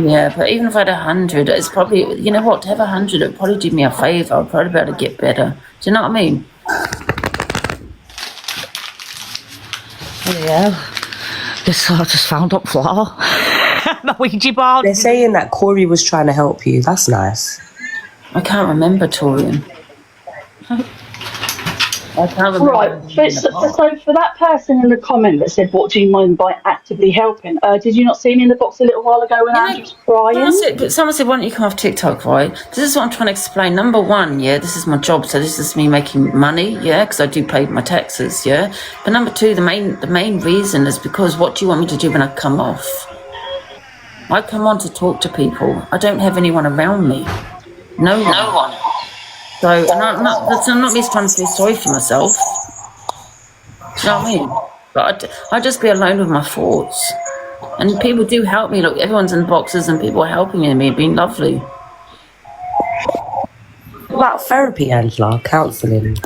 Yeah, but even if I had 100, it's probably, you know what, to have 100, it would probably do me a favour. I'd probably be able to get better. Do you know what I mean? Yeah. This I just found up floor. My Ouija board. They're saying that Corey was trying to help you. That's nice. I can't remember, Torian. I can't remember. Right, so for that person in the comment that said, what do you mean by actively helping? Did you not see me in the box a little while ago when Andrew was crying? But someone said, why don't you come off TikTok, right? This is what I'm trying to explain. Number 1, yeah, this is my job, so this is me making money, yeah, because I do pay my taxes, yeah. But number 2, the main reason is because what do you want me to do when I come off? I come on to talk to people. I don't have anyone around me. No one. So, I'm not just trying to feel sorry for myself. Do you know what I mean? But I'd just be alone with my thoughts. And people do help me. Look, everyone's in boxes and people are helping me, being lovely. What about therapy, Angela? Counselling?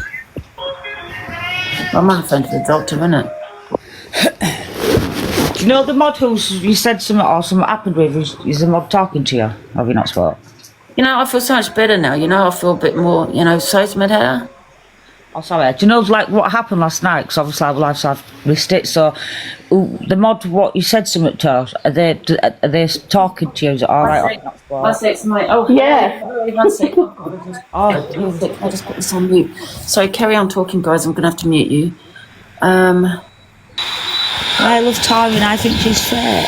I'm on the phone to the doctor, innit? Do you know the mod you said something or something happened with? Is the mod talking to you? Have you not spoke? You know, I feel so much better now. You know, I feel a bit more, you know, size my hair. Oh, sorry. Do you know, like, what happened last night? Because obviously I've missed it. So, the mod, what you said something to us, are they talking to you? Is it all right? I say it's my... Oh, yeah. One second. I just put this on mute. Sorry, carry on talking, guys. I'm going to have to mute you. I love Tori and I think she's fair.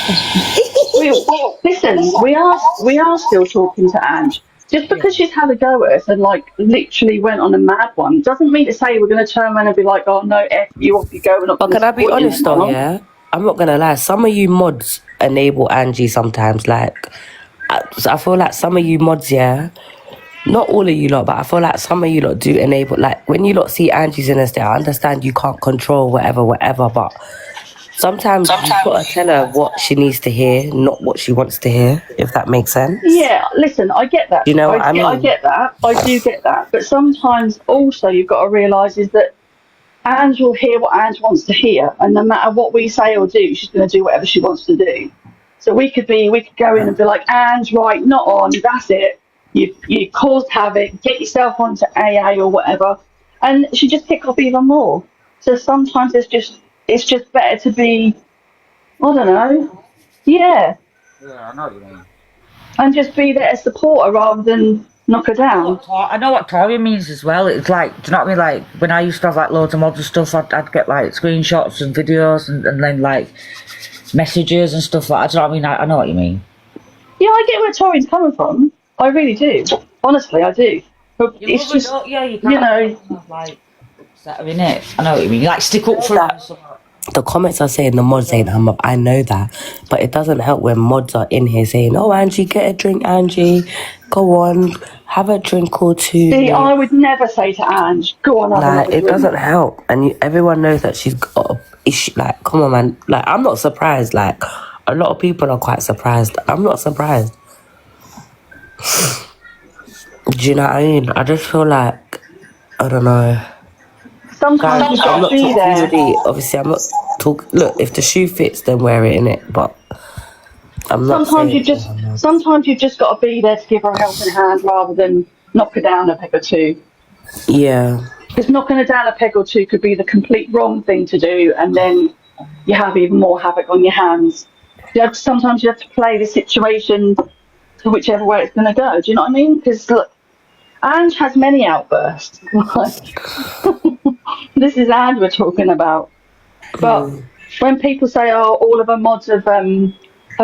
Listen, we are still talking to Ange. Just because she's had a go at us and like literally went on a mad one doesn't mean to say we're going to turn around and be like, oh no, F you, off you go. We're not. But can I be honest though? Yeah, I'm not gonna lie. Some of you mods enable Angie sometimes. Like, I feel like some of you mods, yeah, not all of you lot, but I feel like some of you lot do enable. Like when you lot see Angie's in a state, I understand you can't control whatever, but. Sometimes you've got to tell her what she needs to hear, not what she wants to hear, if that makes sense. Yeah, listen, I get that. You know what I mean? I get that. I do get that. But sometimes also you've got to realise is that Ange will hear what Ange wants to hear, and no matter what we say or do, she's going to do whatever she wants to do. So we could go in and be like, Ange, right, not on, that's it. you caused havoc, get yourself onto AA or whatever, and she just kick off even more. So sometimes it's just better to be, I don't know, yeah, Yeah, I know what you mean. and just be there to support her rather than knock her down. I know what Toria means as well. It's like, do you know what I mean? Like, when I used to have like loads of mods and stuff, I'd get like screenshots and videos and then like messages and stuff like that. Do you know what I mean? I know what you mean. Yeah, I get where Tori's coming from. I really do. Honestly, I do. But it's just, yeah, you you know, like upset her, innit? I know what you mean. You like stick up for her. The comments are saying the mods ain't I'm up. I know that, but it doesn't help when mods are in here saying, "Oh, Angie, get a drink, Angie. Go on, have a drink or two." see, I would never say to Ange, "Go on, have Like, another it drink." doesn't help, and everyone knows that she's got a issue. Like, come on, man. Like, I'm not surprised. Like, a lot of people are quite surprised. I'm not surprised. Do you know what I mean? I just feel like, I don't know. Sometimes Guys, you've I'm got not to be there. talking. Obviously, I'm not talking. Look, if the shoe fits, then wear it, innit? But I'm not Sometimes saying. sometimes you've just got to be there to give her a helping hand rather than knock her down a peg or two. Yeah. Because knocking her down a peg or two could be the complete wrong thing to do, and then you have even more havoc on your hands. Sometimes you have to play the situation to whichever way it's going to go. Do you know what I mean? Because look, Ange has many outbursts. This is Ange we're talking about. But when people say, "Oh, all of her mods have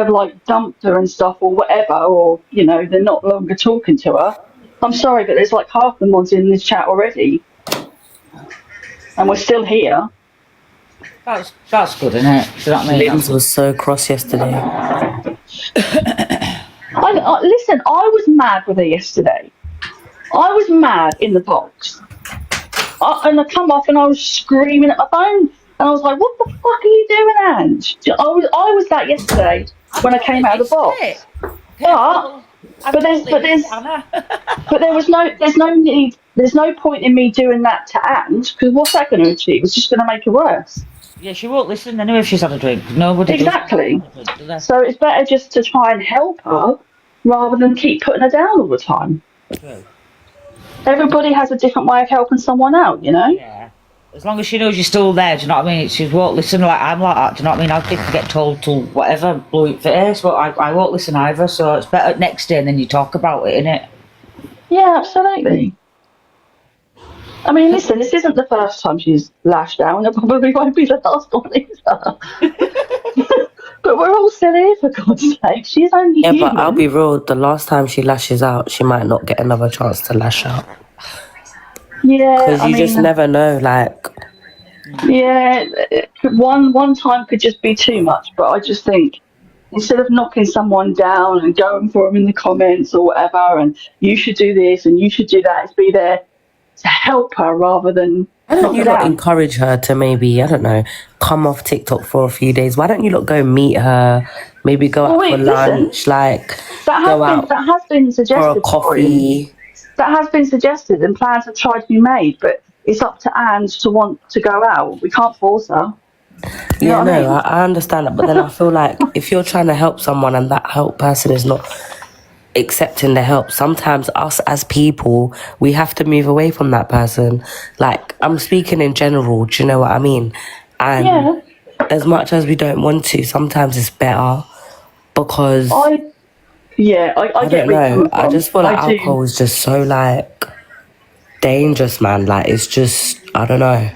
like dumped her and stuff or whatever," or you know they're not longer talking to her, I'm sorry, but there's like half the mods in this chat already, and we're still here. That's good, isn't it? Do you know what I mean? Limbs was so cross yesterday. Listen, I was mad with her yesterday. I was mad in the box. And I come off and I was screaming at my phone. And I was like, "What the fuck are you doing, Ange?" I was that yesterday when I came out of the box. But there's no point in me doing that to Ange, because what's that going to achieve? It's just going to make it worse. Yeah, she won't listen anyway if she's had a drink. Nobody Exactly. does. So it's better just to try and help her rather than keep putting her down all the time. Everybody has a different way of helping someone out, you know? Yeah. As long as she knows you're still there, do you know what I mean? She won't listen like I'm like that, do you know what I mean? I'll get told to whatever, blow it face, but I won't listen either, so it's better next day and then you talk about it, innit? Yeah, absolutely. I mean, listen, this isn't the first time she's lashed out, and it probably won't be the last one either. But we're all still here, for God's sake. She's only Yeah, human. but I'll be real. The last time she lashes out, she might not get another chance to lash out. Yeah, Because you just never know, like... Yeah, one time could just be too much, but I just think instead of knocking someone down and going for them in the comments or whatever, and you should do this and you should do that, it's be there to help her rather than Why don't knock you her not down. encourage her to maybe, I don't know, come off TikTok for a few days? Why don't you not go meet her, maybe go out for lunch, like go out That has been suggested. for a coffee? That has been suggested, and plans have tried to be made, but it's up to Ange to want to go out. We can't force her. You know Yeah, what I mean? I understand that, but then I feel like if you're trying to help someone and that help person is not accepting the help, sometimes us as people, we have to move away from that person. Like, I'm speaking in general, do you know what I mean? And as much as we don't want to, sometimes it's better because I don't get where you're know. coming I from. just feel like I do. alcohol is just so like dangerous, man. Like, it's just, I don't know.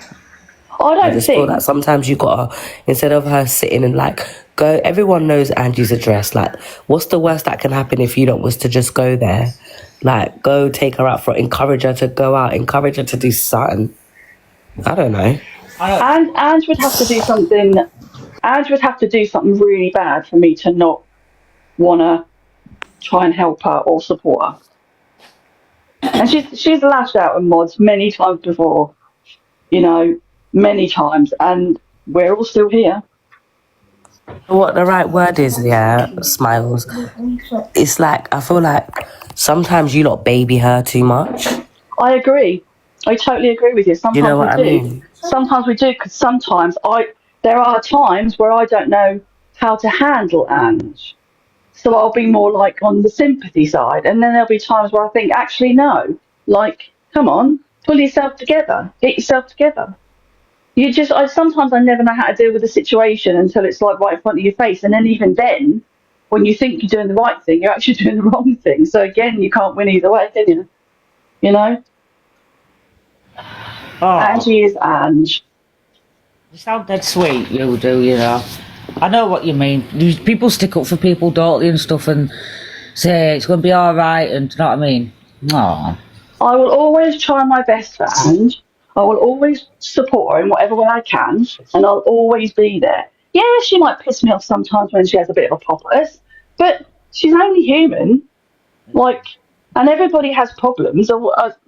I just feel that sometimes you gotta, instead of her sitting and like go, everyone knows Angie's address. Like, what's the worst that can happen if you don't was to just go there? Like, go take her out for, encourage her to go out, encourage her to do something. I don't know. And Ange would have to do something. Ange would have to do something really bad for me to not want to try and help her or support her. And she's lashed out at mods many times before, you know, many times, and we're all still here. What the right word is, yeah, Smiles. It's like, I feel like sometimes you lot baby her too much. I agree. I totally agree with you. Sometimes You know what we I do. mean? Sometimes we do, because sometimes there are times where I don't know how to handle Ange. So I'll be more like on the sympathy side, and then there'll be times where I think, actually, no, like, come on, pull yourself together, get yourself together. Sometimes I never know how to deal with the situation until it's like right in front of your face, and then even then, when you think you're doing the right thing, you're actually doing the wrong thing. So again, you can't win either way, can you? You know? Oh. Angie is Ange. You sound dead sweet, you do, you know. I know what you mean. People stick up for people, don't they, and stuff, and say it's going to be alright, and do you know what I mean? Aww. I will always try my best for Ange. I will always support her in whatever way I can, and I'll always be there. Yeah, she might piss me off sometimes when she has a bit of a pop at us, but she's only human. Like, and everybody has problems.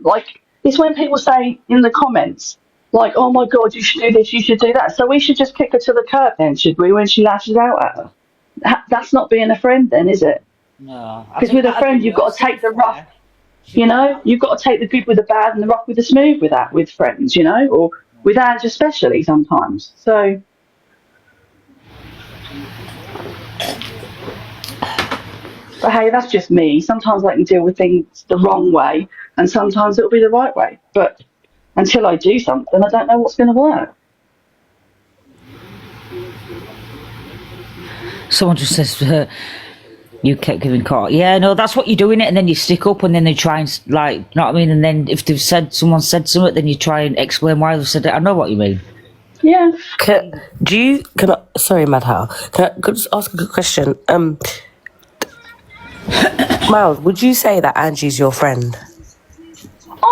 Like, it's when people say in the comments, like, oh my God, you should do this, you should do that. So we should just kick her to the curb then, should we, when she lashes out at her? That's not being a friend then, is it? No. Because with a friend, you've got to take the rough. You know, you've got to take the good with the bad and the rough with the smooth with that, with friends, you know, or with Ange especially sometimes. So, but hey, that's just me. Sometimes I can deal with things the wrong way, and sometimes it'll be the right way. But until I do something, I don't know what's going to work. Someone just says, you kept giving caught. Yeah, no, that's what you're doing it, and then you stick up, and then they try and, like, you know what I mean? And then if someone said something, then you try and explain why they've said it. I know what you mean. Yeah. Sorry, Madha. Can I just ask a question? Miles, would you say that Angie's your friend?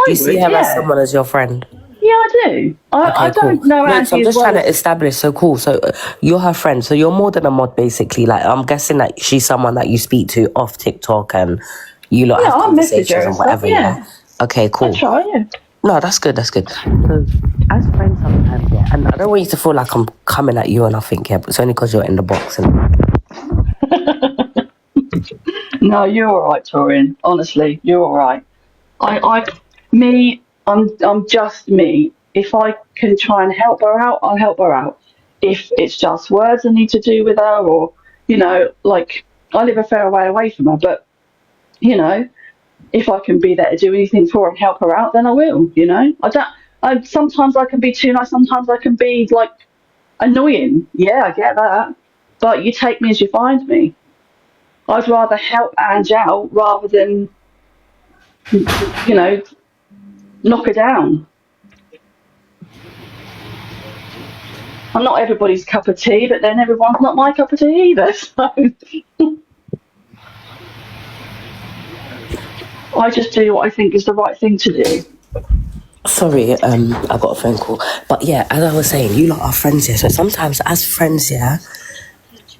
Do you see her as someone as your friend? Yeah, I do. I don't know Angie So I'm as just well trying as- to establish. So cool. So you're her friend. So you're more than a mod, basically. Like, I'm guessing that she's someone that you speak to off TikTok and you lot have I'll message her conversations and and stuff, whatever. yeah. Okay, cool. I try, yeah. No, that's good. That's good. So as friends, sometimes, yeah. And I don't want you to feel like I'm coming at you or nothing, yeah. But it's only because you're in the box. No, you're all right, Torian. Honestly, you're all right. I'm just me. If I can try and help her out, I'll help her out. If it's just words I need to do with her, or, you know, like, I live a fair way away from her, but, you know, if I can be there to do anything for her and help her out, then I will, you know. Sometimes I can be too nice, sometimes I can be, like, annoying. Yeah, I get that. But you take me as you find me. I'd rather help Ange out rather than, you know, knock her down. I'm not everybody's cup of tea, but then everyone's not my cup of tea either. So I just do what I think is the right thing to do. Sorry, I got a phone call. But yeah, as I was saying, you lot are friends here. So sometimes as friends, yeah,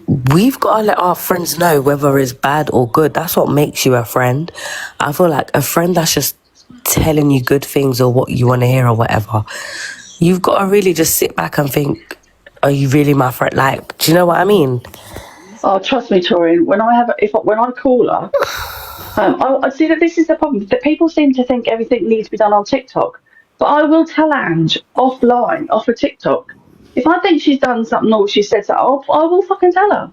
we've got to let our friends know whether it's bad or good. That's what makes you a friend. I feel like a friend that's just telling you good things or what you want to hear or whatever, you've got to really just sit back and think, are you really my friend? Like, do you know what I mean? Oh, trust me, Torian. When I call her, I see that this is the problem. That people seem to think everything needs to be done on TikTok, but I will tell Ange offline, off of TikTok. If I think she's done something or she said something, I will fucking tell her,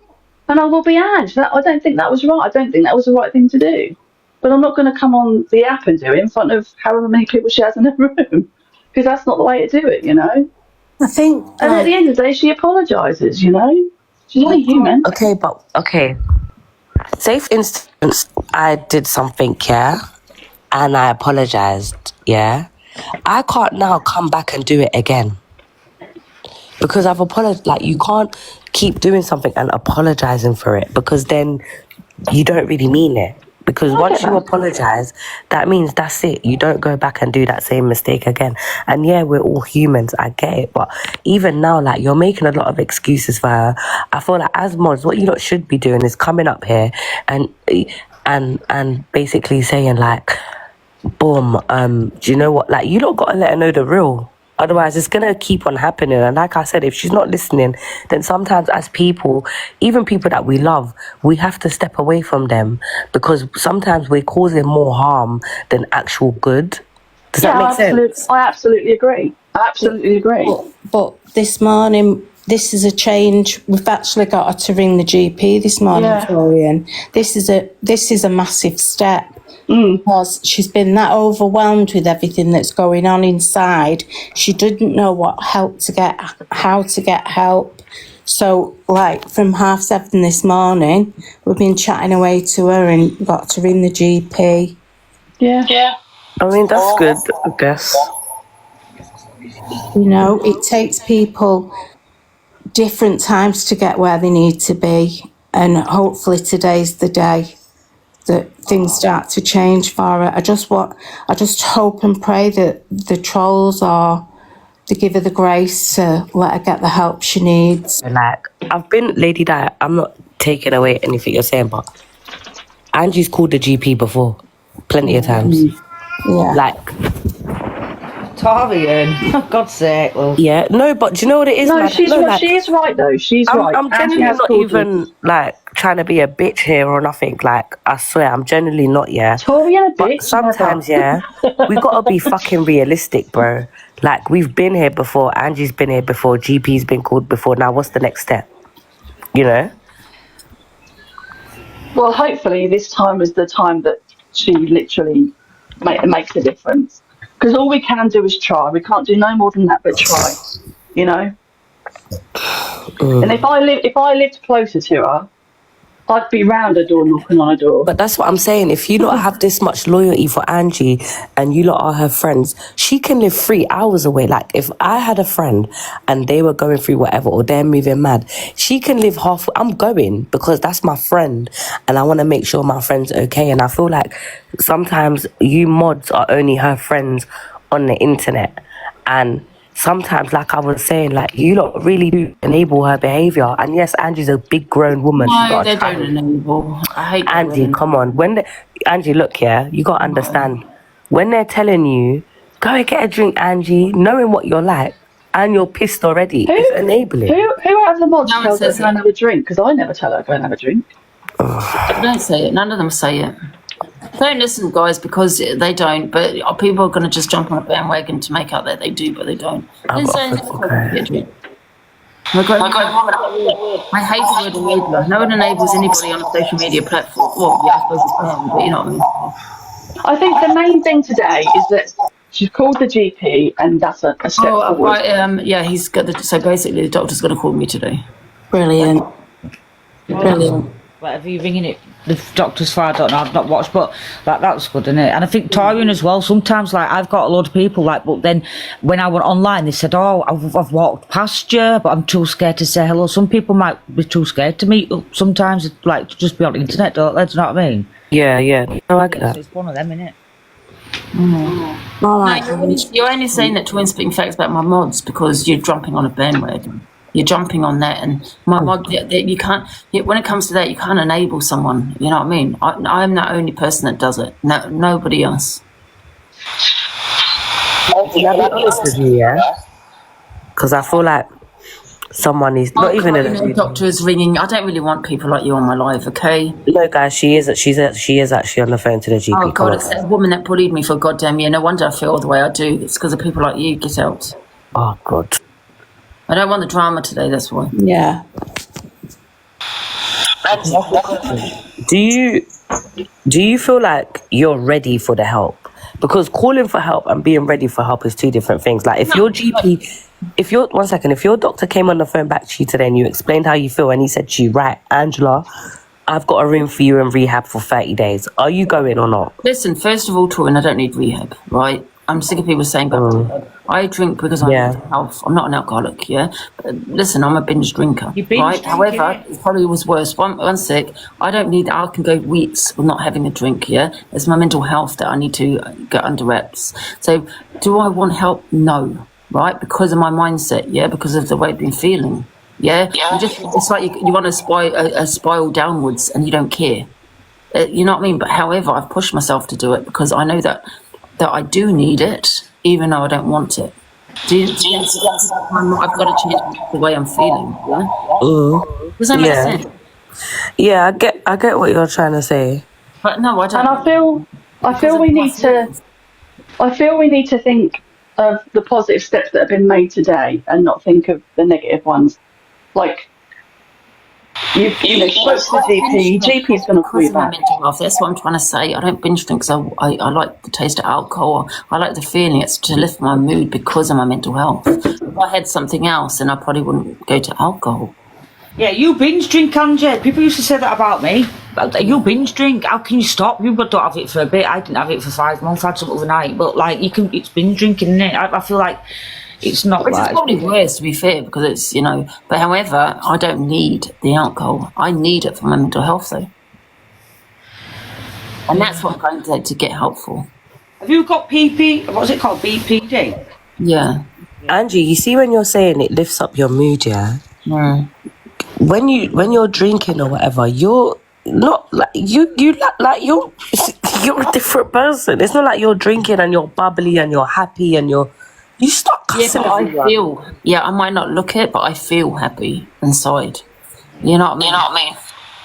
and I will be Ange. I don't think that was right. I don't think that was the right thing to do. But I'm not going to come on the app and do it in front of however many people she has in the room, because that's not the way to do it, you know. I think. And at the end of the day, she apologises, you know. She's only human. Okay. Say, for instance, I did something, yeah, and I apologised, yeah. I can't now come back and do it again. Because I've apologized. Like, you can't keep doing something and apologizing for it, because then you don't really mean it. Because once you apologize, that means that's it. You don't go back and do that same mistake again. And yeah, we're all humans. I get it. But even now, like, you're making a lot of excuses for her. I feel like as mods, what you lot should be doing is coming up here and basically saying, like, boom, do you know what? Like, you lot got to let her know the real. Otherwise, it's going to keep on happening. And like I said, if she's not listening, then sometimes as people, even people that we love, we have to step away from them, because sometimes we're causing more harm than actual good. Does that make sense? I absolutely agree. I absolutely agree. But this morning, this is a change. We've actually got her to ring the GP this morning, Yeah. Florian. This is a massive step because she's been that overwhelmed with everything that's going on inside. She didn't know how to get help. So, like, from 7:30 this morning, we've been chatting away to her and got to ring the GP. Yeah. I mean, that's good, I guess. You know, it takes people different times to get where they need to be, and hopefully today's the day that things start to change for her. I just hope and pray that the trolls to give her the grace to let her get the help she needs. Like, I've been, Lady Di, I'm not taking away anything you're saying, but Angie's called the GP before, plenty of times. Yeah. Like, Torian, for God's sake, love. yeah, no, but do you know what it is? No, like, she is right though. She's right. I'm Angie genuinely has not called even like trying to be a bitch here or nothing. Like, I swear, I'm genuinely not. Yeah, Torian a but bitch. sometimes, yeah, we gotta be fucking realistic, bro. Like, we've been here before. Angie's been here before. GP's been called before. Now, what's the next step? You know? Well, hopefully this time is the time that she literally makes a difference. Because all we can do is try. We can't do no more than that but try. You know? And if I lived closer to her, I'd be round her door knocking on her door. But that's what I'm saying. If you lot have this much loyalty for Angie and you lot are her friends, she can live 3 hours away. Like, if I had a friend and they were going through whatever or they're moving mad, she can live half. I'm going because that's my friend and I want to make sure my friend's okay. And I feel like sometimes you mods are only her friends on the internet. And sometimes, like I was saying, like, you lot really do enable her behaviour. And yes, Angie's a big grown woman. No, they don't enable. I hate Angie, come on. Angie, look, yeah, you got to understand. When they're telling you, go and get a drink, Angie, knowing what you're like, and you're pissed already, it's enabling. Who out of the mods tells her to go and have a drink? Because I never tell her to go and have a drink. Don't say it. None of them say it. Don't listen, guys, because they don't. But people are going to just jump on a bandwagon to make out that they do, but they don't. I hate the word enabler. No one enables anybody on a social media platform. Well, yeah, I suppose it's but you know what I mean. I think the main thing today is that she's called the GP, and that's a step forward. Right, yeah, he's got so basically the doctor's going to call me today. Brilliant. Brilliant. Whatever you're ringing it, the doctor's for, I don't know, I've not watched, but that's good, isn't it? And I think Torian as well, sometimes, like, I've got a lot of people, like, but then when I went online, they said, oh, I've walked past you, but I'm too scared to say hello. Some people might be too scared to meet up sometimes, like, to just be on the internet, don't they? Do you know what I mean? Yeah. No, I get that. It's one of them, isn't it? You're only saying that to win spitting facts about my mods because you're jumping on a bandwagon. You're jumping on that, and my mod, you can't. When it comes to that, you can't enable someone. You know what I mean? I'm the only person that does it. No, nobody else. I'll be honest with you, yeah, because I feel like someone is not even in the doctor is ringing. I don't really want people like you on my live. Okay. No, guys, she is actually on the phone to the GP. Oh God, it's that woman that bullied me for a goddamn year. No wonder I feel the way I do. It's because of people like you. Get out. Oh God. I don't want the drama today, that's why. Yeah. Do you feel like you're ready for the help? Because calling for help and being ready for help is two different things. Like, if your doctor came on the phone back to you today and you explained how you feel and he said to you, right, Angela, I've got a room for you in rehab for 30 days. Are you going or not? Listen, first of all, Torin, I don't need rehab, right? I'm sick of people saying I drink because I need health. I'm not an alcoholic, yeah? But listen, I'm a binge drinker, right? However, it probably was worse. One sec, I can go weeks with not having a drink, yeah? It's my mental health that I need to get under wraps. So, do I want help? No, right? Because of my mindset, yeah? Because of the way I've been feeling, yeah? It's like you want a spiral downwards and you don't care. You know what I mean? But however, I've pushed myself to do it because I know that I do need it, even though I don't want it. I've got to change the way I'm feeling. Yeah? Does that make sense? Yeah, I get what you're trying to say. But no, I don't. And I feel we need to think of the positive steps that have been made today and not think of the negative ones. Like, you spoke to the GP. GP's going to call you My back. mental health. That's what I'm trying to say. I don't binge drink because I like the taste of alcohol. I like the feeling. It's to lift my mood because of my mental health. If I had something else, then I probably wouldn't go to alcohol. Yeah, you binge drink, Angie. People used to say that about me. You binge drink. How can you stop? You don't have it for a bit. I didn't have it for 5 months. I had some overnight. But like, you can. It's binge drinking, isn't it? I feel like it's not. Which is probably worse, to be fair, because it's But however, I don't need the alcohol. I need it for my mental health, though, and that's what I'm going to get help for. Have you got PP? What's it called? BPD. Yeah. Angie, you see when you're saying it lifts up your mood, yeah? Mm. When you're drinking or whatever, you're not like you're a different person. It's not like you're drinking and you're bubbly and you're happy and you stop cussing everyone. I might not look it, but I feel happy inside. You know what I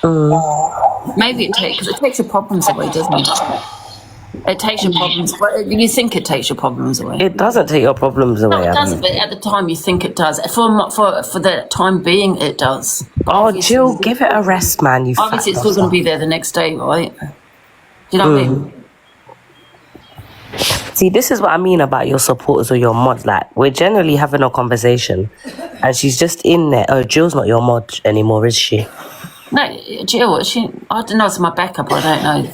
mean? Maybe it takes your problems away, doesn't it? It takes your problems. You think it takes your problems away. It doesn't take your problems away. No, it doesn't. But at the time, you think it does. For the time being, it does. But Jill, give it a rest, man. Obviously, it's still going to be there the next day, right? Do you know what I mean? See, this is what I mean about your supporters or your mods. Like, we're generally having a conversation, and she's just in there. Oh, Jill's not your mod anymore, is she? No, Jill. I don't know. It's my backup. I don't know.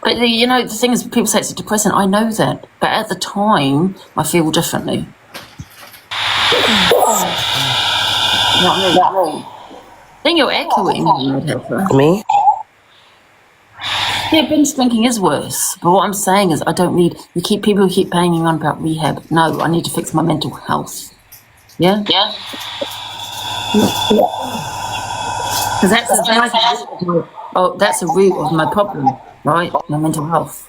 But the thing is, people say it's depressing. I know that, but at the time, I feel differently. You know what I mean? I think you're echoing. Me? Yeah, binge drinking is worse. But what I'm saying is, I don't need. People keep banging on about rehab. No, I need to fix my mental health. Yeah. Yeah. Because that's the root of my problem. Right, my mental health.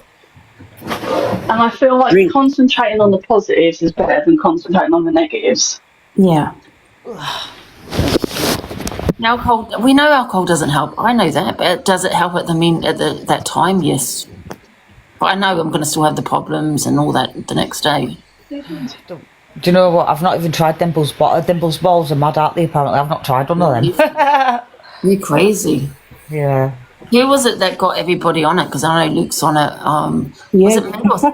And I feel like concentrating on the positives is better than concentrating on the negatives. Yeah. Alcohol. We know alcohol doesn't help. I know that, but does it help at that time? Yes. But I know I'm going to still have the problems and all that the next day. Do you know what? I've not even tried Dimple's balls. Dimple's balls are mad, aren't they? Apparently, I've not tried one of them. You're crazy. Yeah. Who was it that got everybody on it? Because I know Luke's on it. Was it Med? Was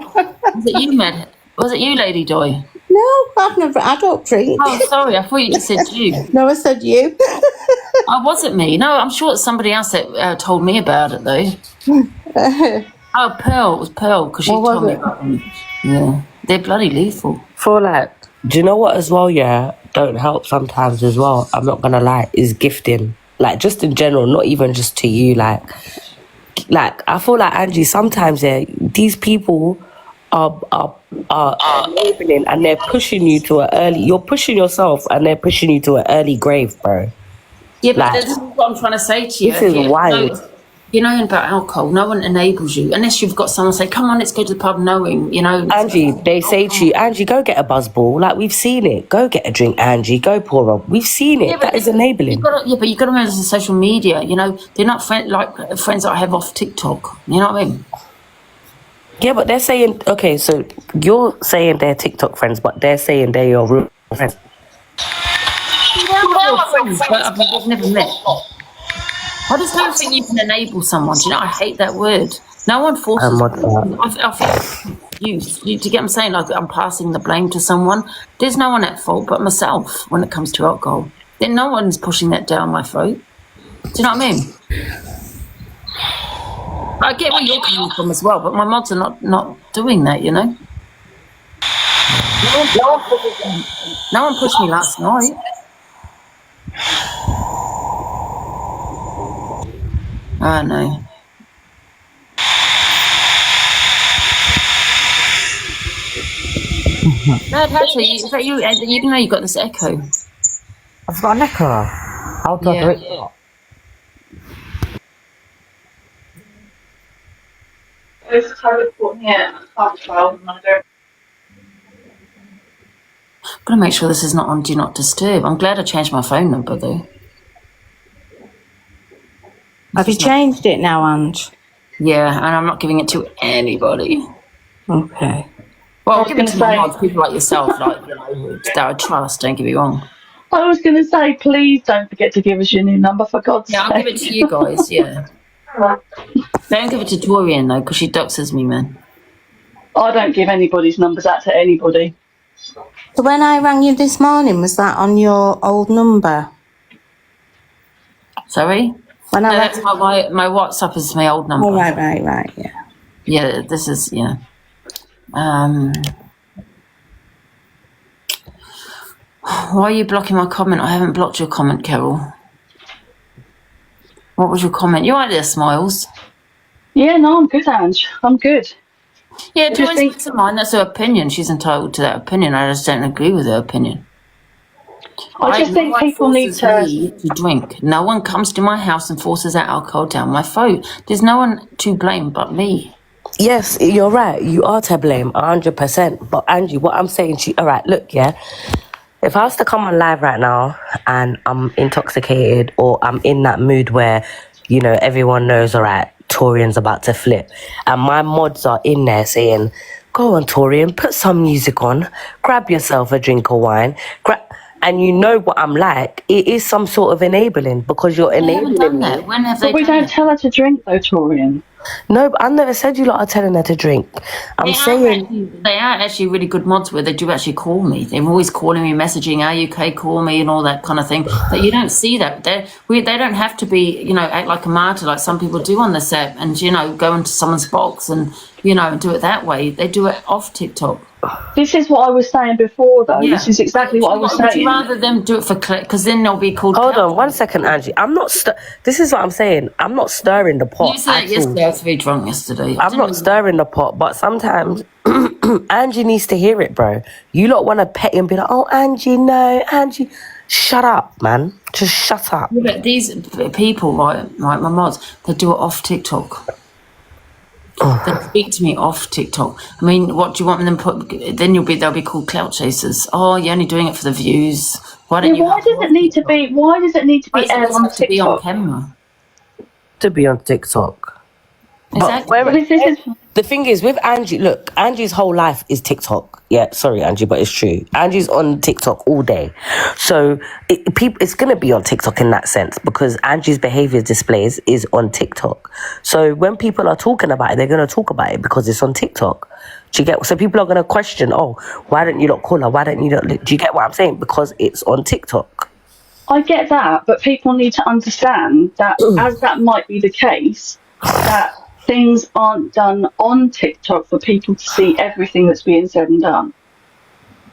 it you, Med? Was it you, Lady Joy? No, I don't drink. Oh, sorry, I thought you just said you. No, I said you. Oh, was it me? No, I'm sure it's somebody else that told me about it, though. Oh, Pearl. It was Pearl, because she told me about them. Yeah. They're bloody lethal. For like, do you know what as well, yeah? Don't help sometimes as well. I'm not going to lie, is gifting. Like, just in general, not even just to you, like I feel like, Angie, sometimes these people are enabling and they're pushing you to you're pushing yourself and they're pushing you to an early grave, bro. Yeah, but this is what I'm trying to say to you. This is wild. You know about alcohol, no one enables you unless you've got someone say, come on, let's go to the pub, knowing, Angie, they say to you, Angie, go get a buzzball. Like, we've seen it. Go get a drink, Angie. Go pour up. We've seen it. That is enabling. But you've got to remember this is social media, they're not friends that I have off TikTok. You know what I mean? Yeah, but they're saying, okay, so you're saying they're TikTok friends, but they're saying they're your real friends. But we've never met. I just don't think you can enable someone. Do you know, I hate that word. No one forces. I feel used. Do you get what I'm saying? Like, I'm passing the blame to someone. There's no one at fault but myself when it comes to alcohol. Then no one's pushing that down my throat. Do you know what I mean? I get where you're coming from as well, but my mods are not doing that, No one pushed me last night. I know. No, actually, is that you? You know you got this echo. I've got an echo. How do I do it? It's teleporting here at 12 and I don't. I'm gonna make sure this is not on Do Not Disturb. I'm glad I changed my phone number though. Have you changed it now, Ange? Yeah, and I'm not giving it to anybody. Okay. Well, I'll give it to my mods, people like yourself, that I trust, don't get me wrong. I was going to say, please don't forget to give us your new number, for God's sake. Yeah, I'll give it to you guys, yeah. Don't give it to Torian, though, because she doxes me, man. I don't give anybody's numbers out to anybody. So when I rang you this morning, was that on your old number? Sorry? When No, I that's my WhatsApp is my old number. Oh, right, yeah. Yeah, this is, yeah. Why are you blocking my comment? I haven't blocked your comment, Carol. What was your comment? You right there, Smiles? Yeah, no, I'm good, Ange. I'm good. Yeah, Torian's to mine. That's her opinion. She's entitled to that opinion. I just don't agree with her opinion. I just think people need to drink. No one comes to my house and forces that alcohol down my throat. There's no one to blame but me. Yes, you're right. You are to blame, 100%. But Angie, what I'm saying to you, all right, look, yeah. If I was to come on live right now and I'm intoxicated or I'm in that mood where, you know, everyone knows, all right, Torian's about to flip, and my mods are in there saying, go on, Torian, put some music on, grab yourself a drink of wine, and you know what I'm like, it is some sort of enabling because you're enabling me. When have But we don't tell her to drink, though, Torian. No, but I never said you lot are telling her to drink. I'm saying They are actually really good mods where they do actually call me. They're always calling me, messaging, are you okay, call me and all that kind of thing. But you don't see that. They don't have to be, you know, act like a martyr like some people do on this app and, you know, go into someone's box and, you know, do it that way. They do it off TikTok. This is what I was saying before, though. Yeah. This is exactly what I was Would saying. you rather them do it for click? Because then they'll be called... Hold on 1 second, Angie. I'm not... This is what I'm saying. I'm not stirring the pot. You said at yesterday. all. I was very drunk yesterday. I'm not stirring the pot, but sometimes Angie needs to hear it, bro. You lot want to pet and be like, oh, Angie, no, Angie. Shut up, man. Just shut up. Yeah, but these people, right, my mods, they do it off TikTok. They speak to me off TikTok. I mean, what do you want them to put? Then they'll be called clout chasers. Oh, you're only doing it for the views. Why don't you? Why does it need to be? Why does it need to be aired on to be on TikTok? camera? To be on TikTok. Exactly. But the thing is, with Angie, look, Angie's whole life is TikTok. Yeah, sorry, Angie, but it's true. Angie's on TikTok all day. So it's going to be on TikTok in that sense because Angie's behaviour displays is on TikTok. So when people are talking about it, they're going to talk about it because it's on TikTok. Do you get? So people are going to question, oh, why don't you not call her? Why don't you not? Do you get what I'm saying? Because it's on TikTok. I get that, but people need to understand that as that might be the case, that things aren't done on TikTok for people to see everything that's being said and done.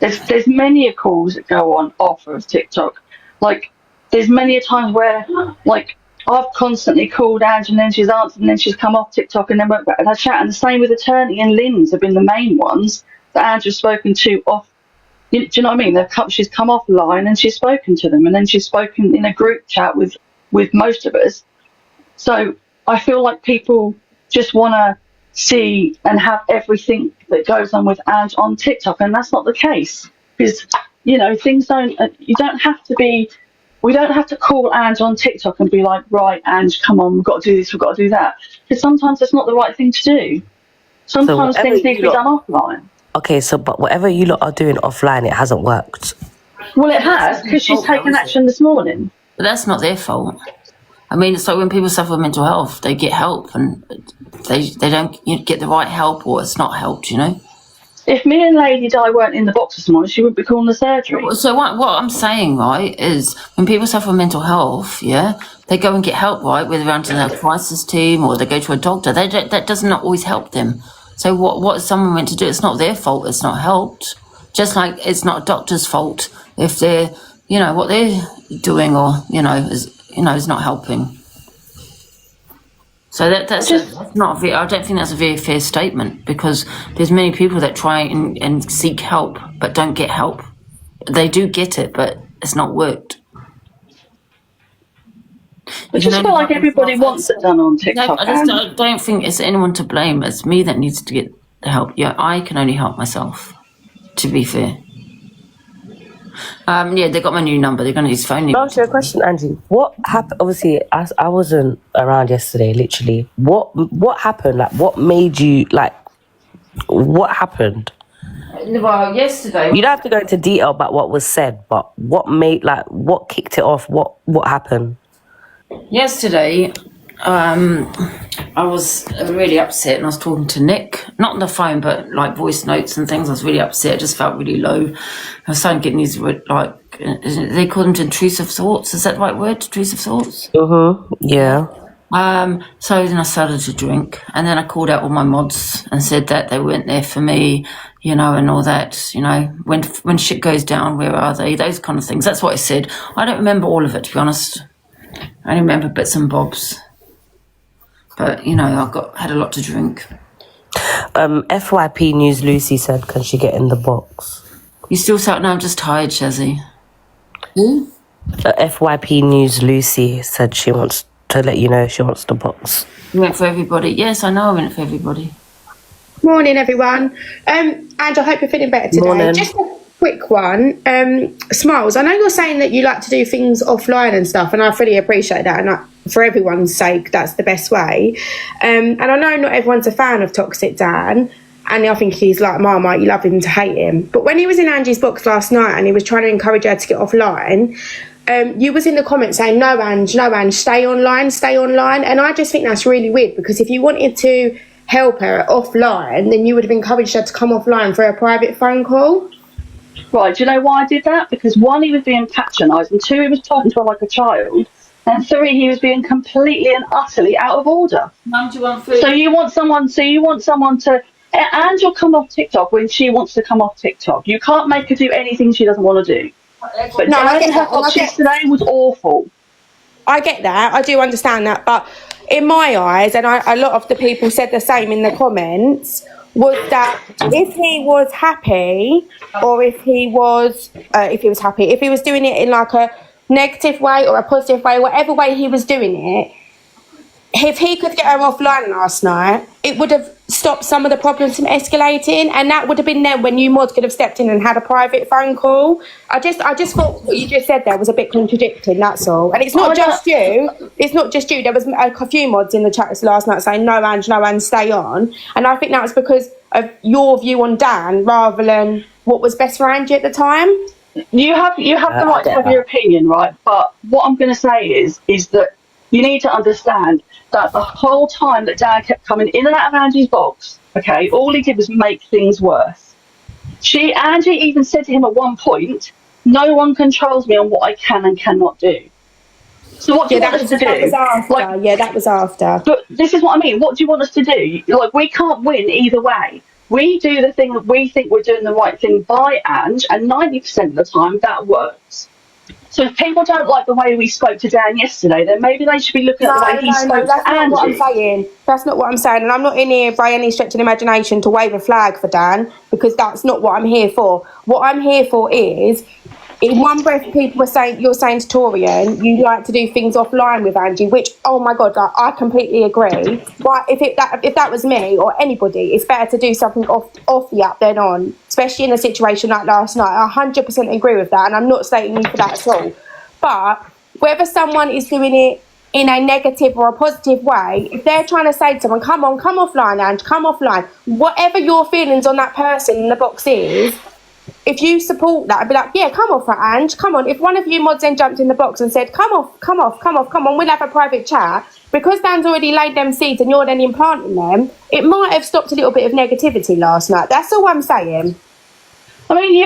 There's many calls that go on off of TikTok. Like, there's many a times where, like, I've constantly called Angie and then she's answered and then she's come off TikTok and then went back and I chat. And the same with Attorney and Lynn's have been the main ones that Angie's spoken to off. Do you know what I mean? She's come offline and she's spoken to them and then she's spoken in a group chat with most of us. So I feel like people just want to see and have everything that goes on with Ange on TikTok, and that's not the case because, you know, things don't. You don't have to be. We don't have to call Ange on TikTok and be like, right, Ange, come on, we've got to do this, we've got to do that, because sometimes it's not the right thing to do. Sometimes things need to be done offline. Okay, so but whatever you lot are doing offline, it hasn't worked. Well, it has because she's taken action this morning. But that's not their fault. I mean, it's like when people suffer with mental health, they get help and they don't get the right help or it's not helped, you know? If me and Lady Di weren't in the box this morning, she wouldn't be calling the surgery. So what I'm saying, right, is when people suffer with mental health, yeah, they go and get help, right, whether they're under a crisis team or they go to a doctor. That does not always help them. So what is someone meant to do? It's not their fault. It's not helped. Just like it's not a doctor's fault if they're, you know, what they're doing or, you know, is not helping. So that's not very, I don't think that's a very fair statement because there's many people that try and seek help but don't get help. They do get it, but it's not worked. I just feel like everybody wants it done on TikTok. I don't think it's anyone to blame. It's me that needs to get the help. Yeah, I can only help myself, to be fair. Yeah, they got my new number. They're going to use phone. I'll ask you a question, Angie. What happened? Obviously, I wasn't around yesterday, literally. What happened? Like, what made you, like, what happened? Well, yesterday. You don't have to go into detail about what was said, but what kicked it off? What happened? Yesterday, I was really upset, and I was talking to Nick, not on the phone, but like voice notes and things. I was really upset. I just felt really low. I was starting getting these they call them intrusive thoughts. Is that the right word? Intrusive thoughts. Yeah. So then I started to drink, and then I called out all my mods and said that they weren't there for me, and all that. When shit goes down, where are they? Those kind of things. That's what I said. I don't remember all of it, to be honest. I only remember bits and bobs. But I had a lot to drink. FYP News Lucy said, "Can she get in the box?" You still sound? No, I'm just tired, Shazzy. Who? FYP News Lucy said she wants to let you know she wants the box. You went for everybody. Yes, I know I went for everybody. Morning, everyone. And I hope you're feeling better today. Morning. Just a quick one. Smiles, I know you're saying that you like to do things offline and stuff, and I fully appreciate that. And for everyone's sake, that's the best way. And I know not everyone's a fan of Toxic Dan. And I think he's like Marmite, you love him to hate him. But when he was in Angie's box last night and he was trying to encourage her to get offline, you was in the comments saying, no, Ange, stay online. And I just think that's really weird, because if you wanted to help her offline, then you would have encouraged her to come offline for a private phone call. Right, do you know why I did that? Because one, he was being patronising, two, he was talking to her like a child, and three, he was being completely and utterly out of order. Mum, do you want food? So you want someone to... And you'll come off TikTok when she wants to come off TikTok. You can't make her do anything she doesn't want to do. But No, I get her that. box yesterday was awful. I get that. I do understand that. But in my eyes, and a lot of the people said the same in the comments, was that if he was happy, or if he was doing it in like a negative way or a positive way, whatever way he was doing it, if he could get her offline last night, it would have stopped some of the problems from escalating, and that would have been then when you mods could have stepped in and had a private phone call. I just thought what you just said there was a bit contradicting, that's all. And it's not just you. It's not just you. There was a few mods in the chat last night saying, no, Ange, stay on. And I think that was because of your view on Dan rather than what was best for Angie at the time. You have the right to have your opinion, right? But what I'm going to say is that you need to understand that the whole time that Dan kept coming in and out of Angie's box, okay, all he did was make things worse. Angie even said to him at one point, no one controls me on what I can and cannot do. So what do you want us to do? That was after. That was after. But this is what I mean. What do you want us to do? Like, we can't win either way. We do the thing that we think we're doing the right thing by Ange, and 90% of the time that works. So if people don't like the way we spoke to Dan yesterday, then maybe they should be looking at the way he spoke to Angie. That's not what I'm saying. That's not what I'm saying. And I'm not in here by any stretch of the imagination to wave a flag for Dan, because that's not what I'm here for. What I'm here for is, in one breath, people were saying, you're saying to Torian, you like to do things offline with Angie, which, oh my God, I completely agree. But if that was me or anybody, it's better to do something off the app than on, especially in a situation like last night. I 100% agree with that, and I'm not slating you for that at all. But whether someone is doing it in a negative or a positive way, if they're trying to say to someone, come offline, Ange, come offline, whatever your feelings on that person in the box is, if you support that, I'd be like, yeah, come off, Ange, come on. If one of you mods then jumped in the box and said, come on, we'll have a private chat, because Dan's already laid them seeds and you're then implanting them, it might have stopped a little bit of negativity last night. That's all I'm saying. I mean, you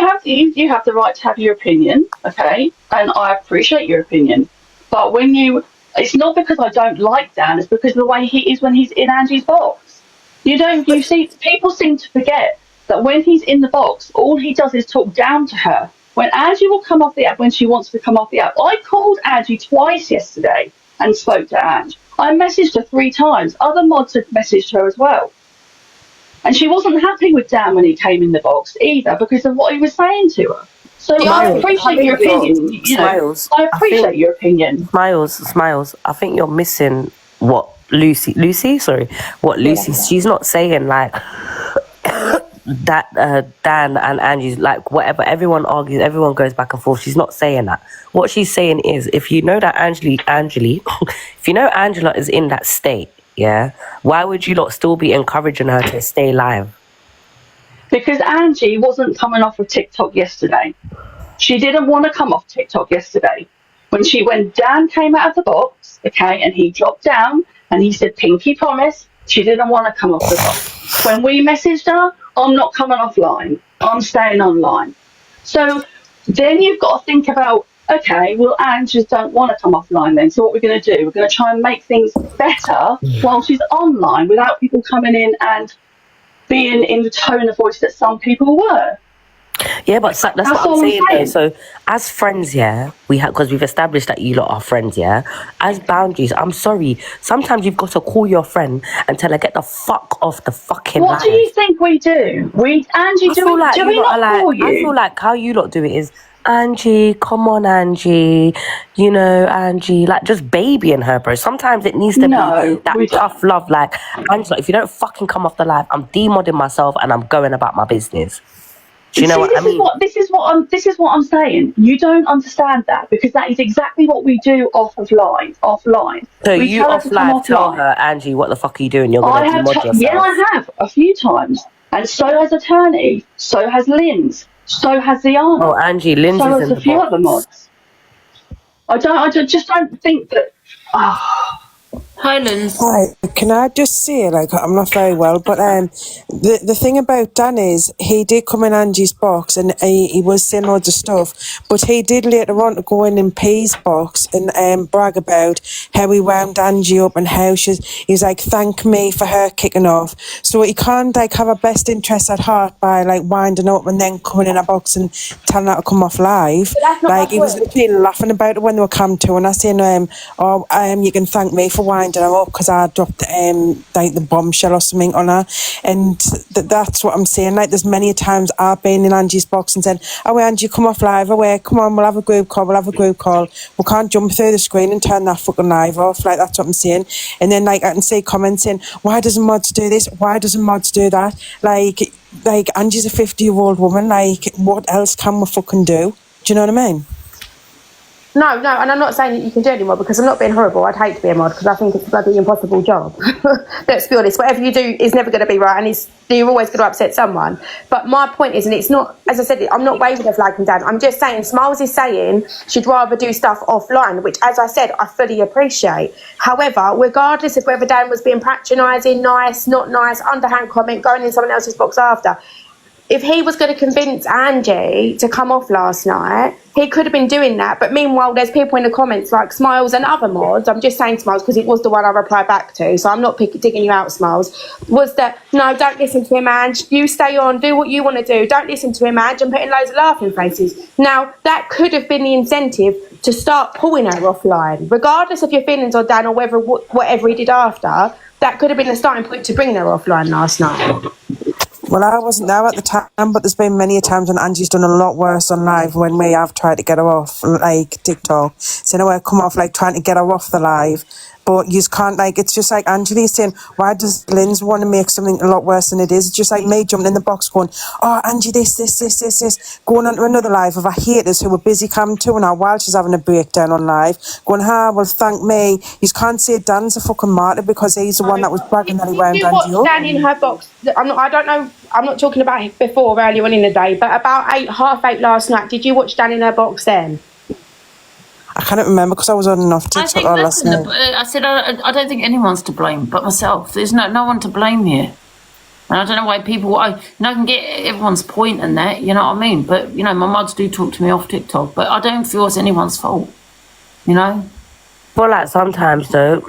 have the right to have your opinion, okay? And I appreciate your opinion. But it's not because I don't like Dan, it's because of the way he is when he's in Angie's box. People seem to forget that when he's in the box, all he does is talk down to her. When Angie will come off the app when she wants to come off the app. I called Angie twice yesterday and spoke to Ange. I messaged her 3 times. Other mods had messaged her as well. And she wasn't happy with Dan when he came in the box either, because of what he was saying to her. So I appreciate your opinion. Smiles. I appreciate your opinion. Smiles. I think you're missing what Lucy, she's not saying like that Dan and Angie's like whatever, everyone argues, everyone goes back and forth. She's not saying that. What she's saying is, if you know that Angela if you know Angela is in that state, yeah, why would you not still be encouraging her to stay live? Because Angie wasn't coming off of TikTok yesterday. She didn't want to come off TikTok yesterday. When Dan came out of the box, okay, and he dropped down and he said, "Pinky promise," she didn't want to come off the box. When we messaged her, "I'm not coming offline. I'm staying online." So then you've got to think about, okay, well, Anne just don't want to come offline then. So what we're going to do, we're going to try and make things better while she's online without people coming in and being in the tone of voice that some people were. Yeah, but that's what I'm saying though. So as friends, yeah, because we've established that you lot are friends, yeah. As boundaries, I'm sorry. Sometimes you've got to call your friend and tell her, get the fuck off the fucking What do you think we do? Angie, do we not call you? I feel like how you lot do it is, Angie, come on, Angie. You know, Angie, like just babying her, bro. Sometimes it needs to be that tough love. Like, Angela, if you don't fucking come off the live, I'm demodding myself and I'm going about my business. Do you know what I mean? This is what I'm saying. You don't understand that because that is exactly what we do offline. So we you offline tell her, Angie, what the fuck are you doing? You're going to demod yourself. Yeah, I have a few times, and so has Attorney, so has Linz, so has Ziana. Oh, Angie, Linz so is has in a few other mods. I just don't think that. Hi, Linz. Hi, can I just say, like, I'm not very well, but the thing about Dan is he did come in Angie's box and he was saying loads of stuff, but he did later on to go in P's box and brag about how he wound Angie up and how he's like, thank me for her kicking off. So he can't like have a best interest at heart by like winding up and then coming in a box and telling her to come off live. Like he was literally laughing about it when they were come to, and I saying you can thank me for winding her up because I dropped like the bombshell or something on her, and that's what I'm saying. Like there's many times I've been in Angie's box and said, "Oh, Angie, come off live. Oh, come on, we'll have a group call. We can't jump through the screen and turn that fucking live off." Like that's what I'm saying. And then like I can see comments saying, "Why doesn't Mods do this? Why doesn't Mods do that?" Like Angie's a 50-year-old woman. Like what else can we fucking do? Do you know what I mean? No, and I'm not saying that you can do anymore because I'm not being horrible. I'd hate to be a mod because I think it's a bloody impossible job. Let's be honest, whatever you do is never going to be right and you're always going to upset someone. But my point is, and it's not, as I said, I'm not waving a flag from Dan. I'm just saying, Smiles is saying she'd rather do stuff offline, which, as I said, I fully appreciate. However, regardless of whether Dan was being patronising, nice, not nice, underhand comment, going in someone else's box after, if he was going to convince Angie to come off last night, he could have been doing that. But meanwhile, there's people in the comments like Smiles and other mods. I'm just saying Smiles because it was the one I replied back to. So I'm not digging you out, Smiles. Was that, no, don't listen to him, Ange. You stay on, do what you want to do. Don't listen to him, Ange, and putting loads of laughing faces. Now, that could have been the incentive to start pulling her offline. Regardless of your feelings on Dan or whatever he did after, that could have been the starting point to bring her offline last night. Well, I wasn't there at the time, but there's been many times when Angie's done a lot worse on live when we have tried to get her off, like TikTok. So now I come off like trying to get her off the live, but you just can't, like, it's just like Angela's saying, why does Linz want to make something a lot worse than it is? It's just like me jumping in the box going, oh, Angie, this, going on to another live of our haters who were busy coming to her while she's having a breakdown on live, going, well, thank me. You can't say Dan's a fucking martyr because he's the one that was bragging that he wound Angie up. Dan in her box, I don't know, I'm not talking about it before, earlier on in the day, but about 8:30 last night, did you watch Dan in her box then? I can't remember because I was on and off TikTok last night. I said I don't think anyone's to blame but myself. There's no one to blame here. And I don't know why people, I can get everyone's point in that, you know what I mean? But, you know, my mods do talk to me off TikTok, but I don't feel it's anyone's fault, you know? I feel like sometimes, though,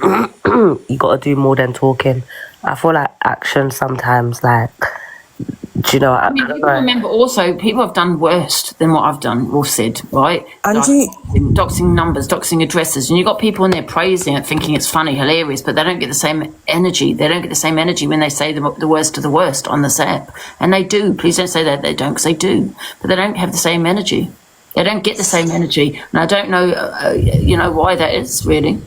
you got to do more than talking. I feel like action sometimes, like, do you know what I mean? Remember also, people have done worse than what I've done or said, right? Angie? Like, doxing numbers, doxing addresses, and you've got people in there praising it, thinking it's funny, hilarious, but they don't get the same energy. They don't get the same energy when they say the worst of the worst on this app. And they do. Please don't say that they don't, because they do. But they don't have the same energy. They don't get the same energy. And I don't know, you know, why that is, really.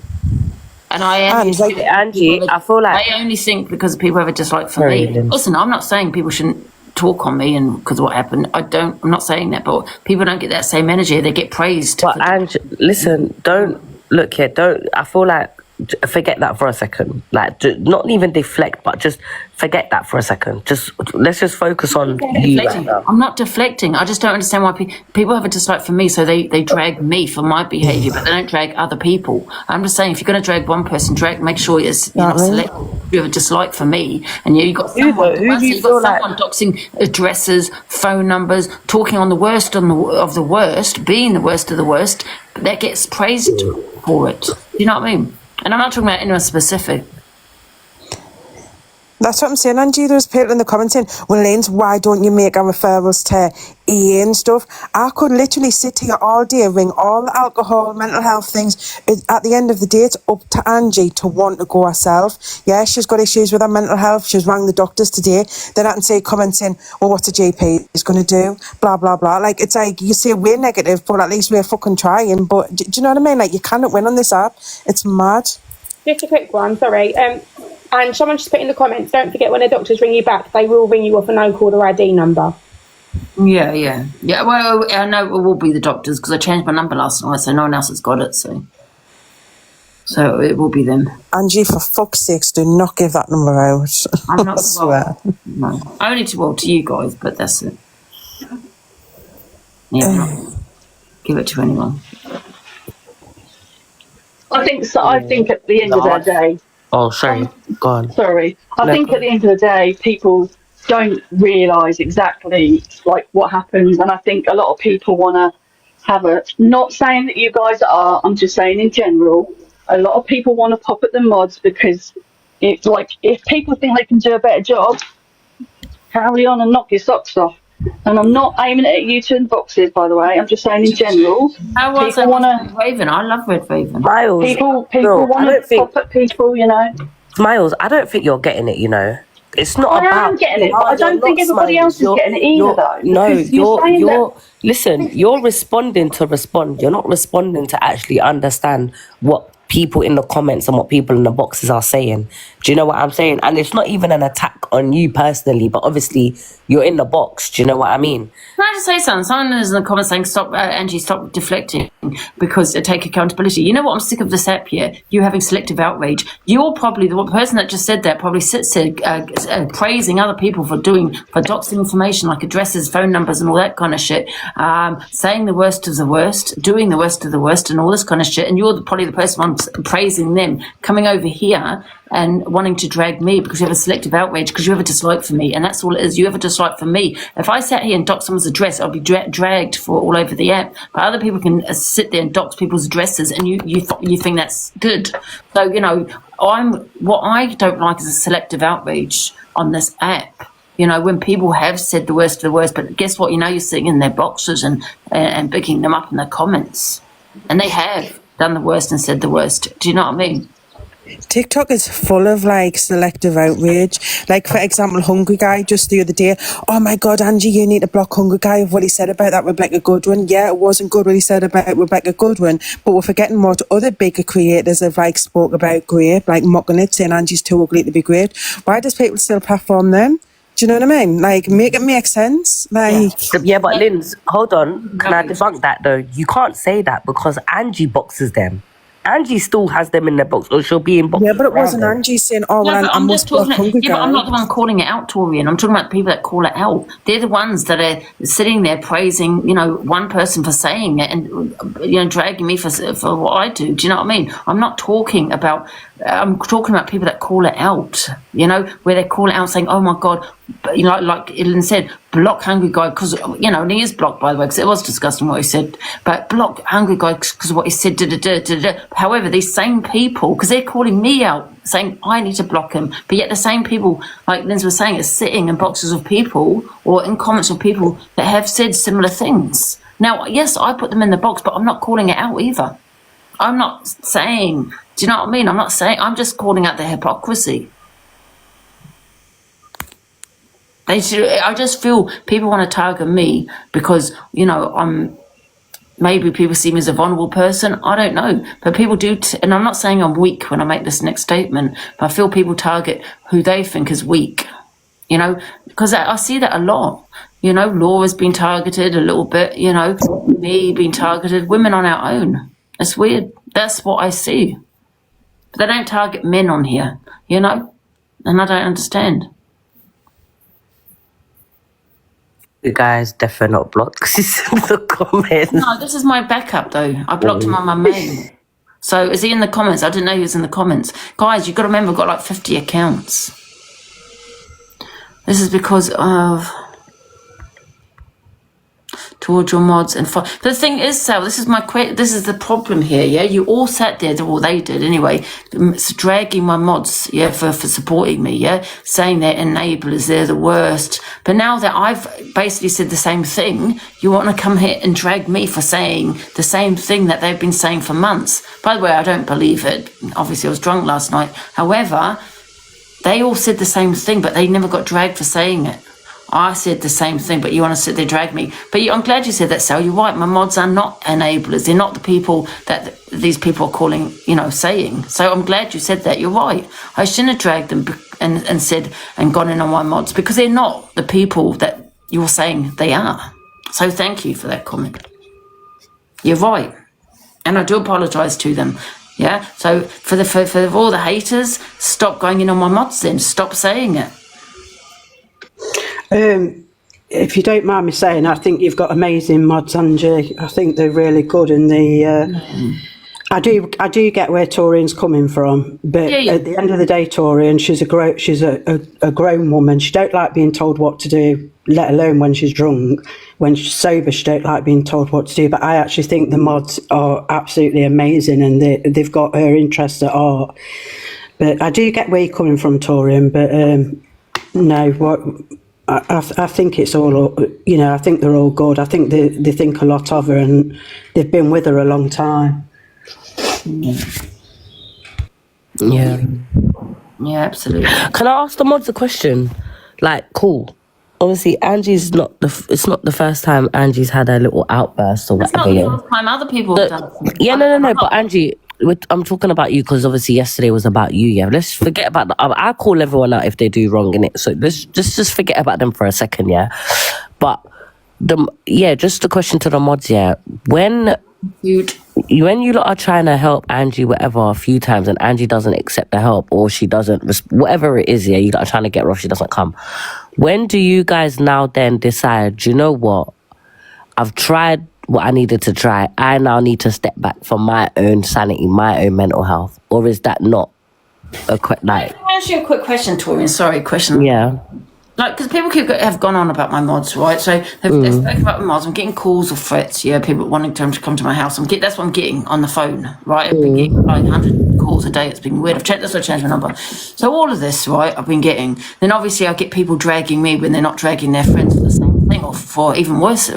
And I am Angie, I feel like they only think because people have a dislike for me. Listen, I'm not saying people shouldn't talk on me and because of what happened. I'm not saying that, but people don't get that same energy. They get praised. But Angie, listen, don't look here. I feel like forget that for a second. Like, not even deflect, but just forget that for a second. Let's just focus on you right Deflecting. now. I'm not deflecting. I just don't understand why people have a dislike for me, so they drag me for my behaviour, but they don't drag other people. I'm just saying, if you're going to drag one person, make sure you're not selective. You have a dislike for me, and you've got someone, doxing addresses, phone numbers, talking on the worst of the worst, being the worst of the worst, but that gets praised for it. Do you know what I mean? And I'm not talking about anyone specific. That's what I'm saying, Angie. There's people in the comments saying, well, Lynn, why don't you make our referrals to EA and stuff? I could literally sit here all day, ring all the alcohol, mental health things. At the end of the day, it's up to Angie to want to go herself. Yeah, she's got issues with her mental health. She's rang the doctors today. Then I can say comments saying, well, what's a GP is going to do? Blah, blah, blah. Like, it's like, you say we're negative, but at least we're fucking trying. But do you know what I mean? Like, you cannot win on this app. It's mad. Just a quick one, sorry. And someone just put in the comments, don't forget when the doctors ring you back, they will ring you off a no-caller ID number. Yeah. Well, I know it will be the doctors because I changed my number last night, so no one else has got it. So it will be them. Angie, for fuck's sakes, do not give that number out. I'm not. I swear. No, only to you guys, but that's it. Yeah, not give it to anyone. I think so. I think at the end of the day. Oh, sorry. Go on. Sorry. I think at the end of the day, people don't realise exactly like what happens, and I think a lot of people want to have a. Not saying that you guys are. I'm just saying in general, a lot of people want to pop at the mods because it's like if people think they can do a better job, carry on and knock your socks off. And I'm not aiming it at you two in boxes, by the way. I'm just saying in general. How was people want to Raven? I love Red Raven. Miles, people no, want to pop at people, you know. Miles, I don't think you're getting it. You know, it's not about. I am getting it, but I don't think everybody else is getting it either, though. No, you're listen. You're responding to respond. You're not responding to actually understand what people in the comments and what people in the boxes are saying. Do you know what I'm saying? And it's not even an attack on you personally, but obviously you're in the box. Do you know what I mean? Can I just say something? Someone is in the comments saying, "Stop, Angie, stop deflecting because take accountability." You know what? I'm sick of this app here. You having selective outrage. You're probably the person that just said that. Probably sits there praising other people for doxing information like addresses, phone numbers, and all that kind of shit. Saying the worst of the worst, doing the worst of the worst, and all this kind of shit. And you're probably the person praising them, coming over here and wanting to drag me because you have a selective outrage, because you have a dislike for me, and that's all it is. You have a dislike for me. If I sat here and dox someone's address, I'll be dragged for all over the app. But other people can sit there and dox people's addresses, and you think that's good. So you know, what I don't like is a selective outrage on this app. You know, when people have said the worst of the worst, but guess what? You know, you're sitting in their boxes and picking them up in the comments, and they have done the worst and said the worst. Do you know what I mean? TikTok is full of like selective outrage. Like for example, Hungry Guy just the other day, oh my god, Angie, you need to block Hungry Guy of what he said about that Rebecca Goodwin. Yeah, it wasn't good what he said about Rebecca Goodwin, but we're forgetting what other bigger creators have like spoke about Grape, like mocking it, saying Angie's too ugly to be great. Why does people still platform them? Do you know what I mean? Like, make it make sense. Like, yeah, but Linz, hold on. Can I debunk that though? You can't say that because Angie boxes them. Angie still has them in the box, or she'll be in box. Yeah, but it wasn't Angie saying, "Oh, well, I must block Hungry Guy." Yeah, but I'm not the one calling it out, Torian. I'm talking about the people that call it out. They're the ones that are sitting there praising, you know, one person for saying it, and you know, dragging me for what I do. Do you know what I mean? I'm not talking about. I'm talking about people that call it out. You know, where they call it out, saying, "Oh my god," you know, like Ellen said, block Hungry Guy because you know, and he is blocked by the way because it was disgusting what he said. But block Hungry Guy because of what he said. However, these same people, because they're calling me out, saying I need to block him, but yet the same people, like Linz was saying, are sitting in boxes of people or in comments of people that have said similar things. Now, yes, I put them in the box, but I'm not calling it out either. I'm not saying, do you know what I mean? I'm just calling out the hypocrisy. I just feel people want to target me because, you know, maybe people see me as a vulnerable person. I don't know. But people do, and I'm not saying I'm weak when I make this next statement, but I feel people target who they think is weak, you know, because I see that a lot. You know, Laura's been targeted a little bit, you know, me being targeted, women on our own. It's weird. That's what I see. But they don't target men on here, you know? And I don't understand. You guys definitely not blocked because he's in the comments. No, this is my backup though. I blocked him on my main. So is he in the comments? I didn't know he was in the comments. Guys, you've got to remember, I've got like 50 accounts. This is because of towards your mods and but the thing is, Sal, this is the problem here, yeah? You all sat there, well, they did anyway, dragging my mods, yeah, for supporting me, yeah? Saying they're enablers, they're the worst. But now that I've basically said the same thing, you want to come here and drag me for saying the same thing that they've been saying for months. By the way, I don't believe it. Obviously, I was drunk last night. However, they all said the same thing, but they never got dragged for saying it. I said the same thing, but you want to sit there, drag me. But I'm glad you said that, Sal. You're right. My mods are not enablers. They're not the people that these people are calling, you know, saying. So I'm glad you said that. You're right. I shouldn't have dragged them and said and gone in on my mods because they're not the people that you're saying they are. So thank you for that comment. You're right. And I do apologise to them. Yeah. So for all the haters, stop going in on my mods then. Stop saying it. If you don't mind me saying, I think you've got amazing mods, Angie. I think they're really good, and I do get where Torian's coming from, but at the end of the day, Torian, she's a grown woman. She don't like being told what to do, let alone when she's drunk. When she's sober, she don't like being told what to do. But I actually think the mods are absolutely amazing, and they've got her interest at heart. But I do get where you're coming from, Torian. But no, what. I think it's all, you know, I think they're all good. I think they think a lot of her and they've been with her a long time. Yeah. Yeah, absolutely. Can I ask the mods a question? Like, cool. Obviously, it's not the first time Angie's had a little outburst or whatever. It's not the first time other people have done it. Yeah, no. But Angie, I'm talking about you because obviously yesterday was about you. Yeah, let's forget about I call everyone out if they do wrong in it. So let's just forget about them for a second. Yeah, but just a question to the mods. Yeah, when you lot are trying to help Angie whatever a few times and Angie doesn't accept the help or she doesn't whatever it is, yeah, you lot are trying to get her off, she doesn't come. When do you guys now then decide, you know what, I've tried what I needed to try, I now need to step back for my own sanity, my own mental health? Or is that not a quick like? Can I ask you a quick question, Torian? Sorry, question. Yeah. Like, because people have gone on about my mods, right? So they've spoken about my mods. I'm getting calls or threats, yeah, people wanting to come to my house. That's what I'm getting on the phone, right? I've been getting like 100 calls a day. It's been weird. That's why I changed my number. So all of this, right, I've been getting. Then obviously I get people dragging me when they're not dragging their friends for the same thing or for even worse,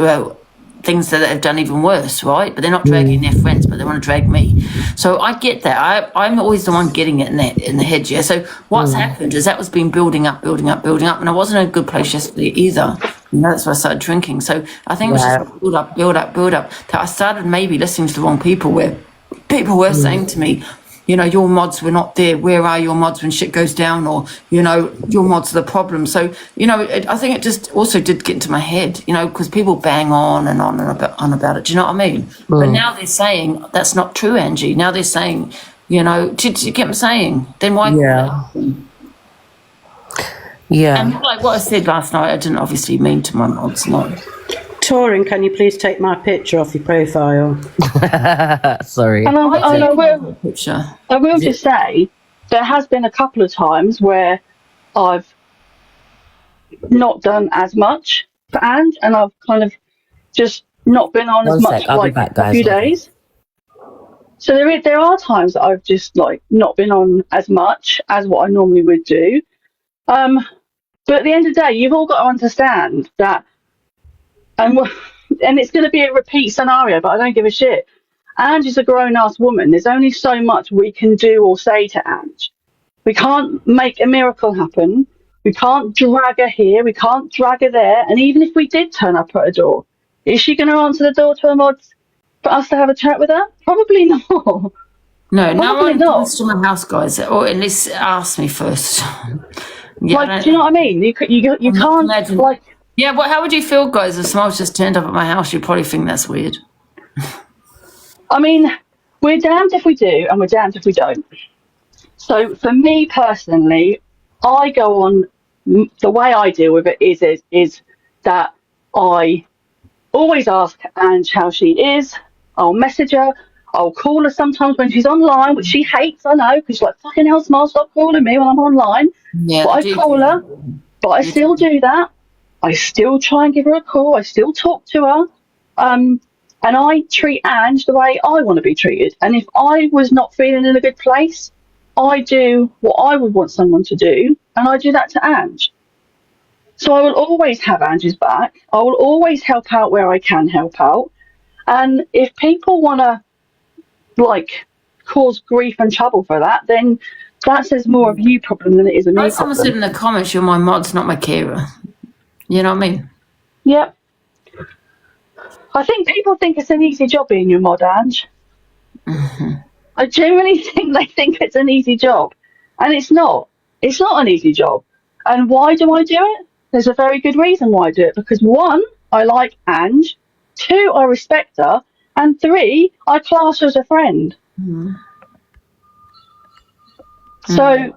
things that have done even worse, right? But they're not dragging their friends, but they want to drag me. So I get that. I'm always the one getting it in the head, yeah? So what's happened is that was been building up, and I wasn't in a good place yesterday either. You know, that's why I started drinking. So I think it was just build up, that I started maybe listening to the wrong people where people were saying to me, you know, your mods were not there. Where are your mods when shit goes down? Or, you know, your mods are the problem. So, you know, I think it just also did get into my head, you know, because people bang on and on about it. Do you know what I mean? But now they're saying that's not true, Angie. Now they're saying, you know, do you get what I'm saying? Then why? Yeah. And like what I said last night, I didn't obviously mean to my mods, no. Torian, can you please take my picture off your profile? Sorry. And I will just say, there has been a couple of times where I've not done as much for Ange, and I've kind of just not been on as much for like a few days. So there are times that I've just like not been on as much as what I normally would do. But at the end of the day, you've all got to understand that. And it's going to be a repeat scenario, but I don't give a shit. Ange is a grown-ass woman. There's only so much we can do or say to Ange. We can't make a miracle happen. We can't drag her here. We can't drag her there. And even if we did turn up at her door, is she going to answer the door to her mods for us to have a chat with her? Probably not. No, no one comes to my house, guys, or at least ask me first. Yeah, do you know what I mean? You can't imagine. Like. Yeah, well, how would you feel, guys, if someone's just turned up at my house? You'd probably think that's weird. I mean, we're damned if we do, and we're damned if we don't. So for me personally, I go on, the way I deal with it is that I always ask Ange how she is. I'll message her. I'll call her sometimes when she's online, which she hates, I know, because she's like, fucking hell, Smile, stop calling me when I'm online. Yeah, But I call her, but I still do that. I still try and give her a call. I still talk to her. And I treat Ange the way I want to be treated. And if I was not feeling in a good place, I do what I would want someone to do, and I do that to Ange. So I will always have Ange's back. I will always help out where I can help out. And if people want to, like, cause grief and trouble for that, then that says more of you problem than it is a me Like someone said in problem. the comments, you're my mods, not my carer. You know what I mean? Yep. I think people think it's an easy job being your mod, Ange. I genuinely think they think it's an easy job. And it's not. It's not an easy job. And why do I do it? There's a very good reason why I do it. Because one, I like Ange. Two, I respect her. And three, I class her as a friend. So,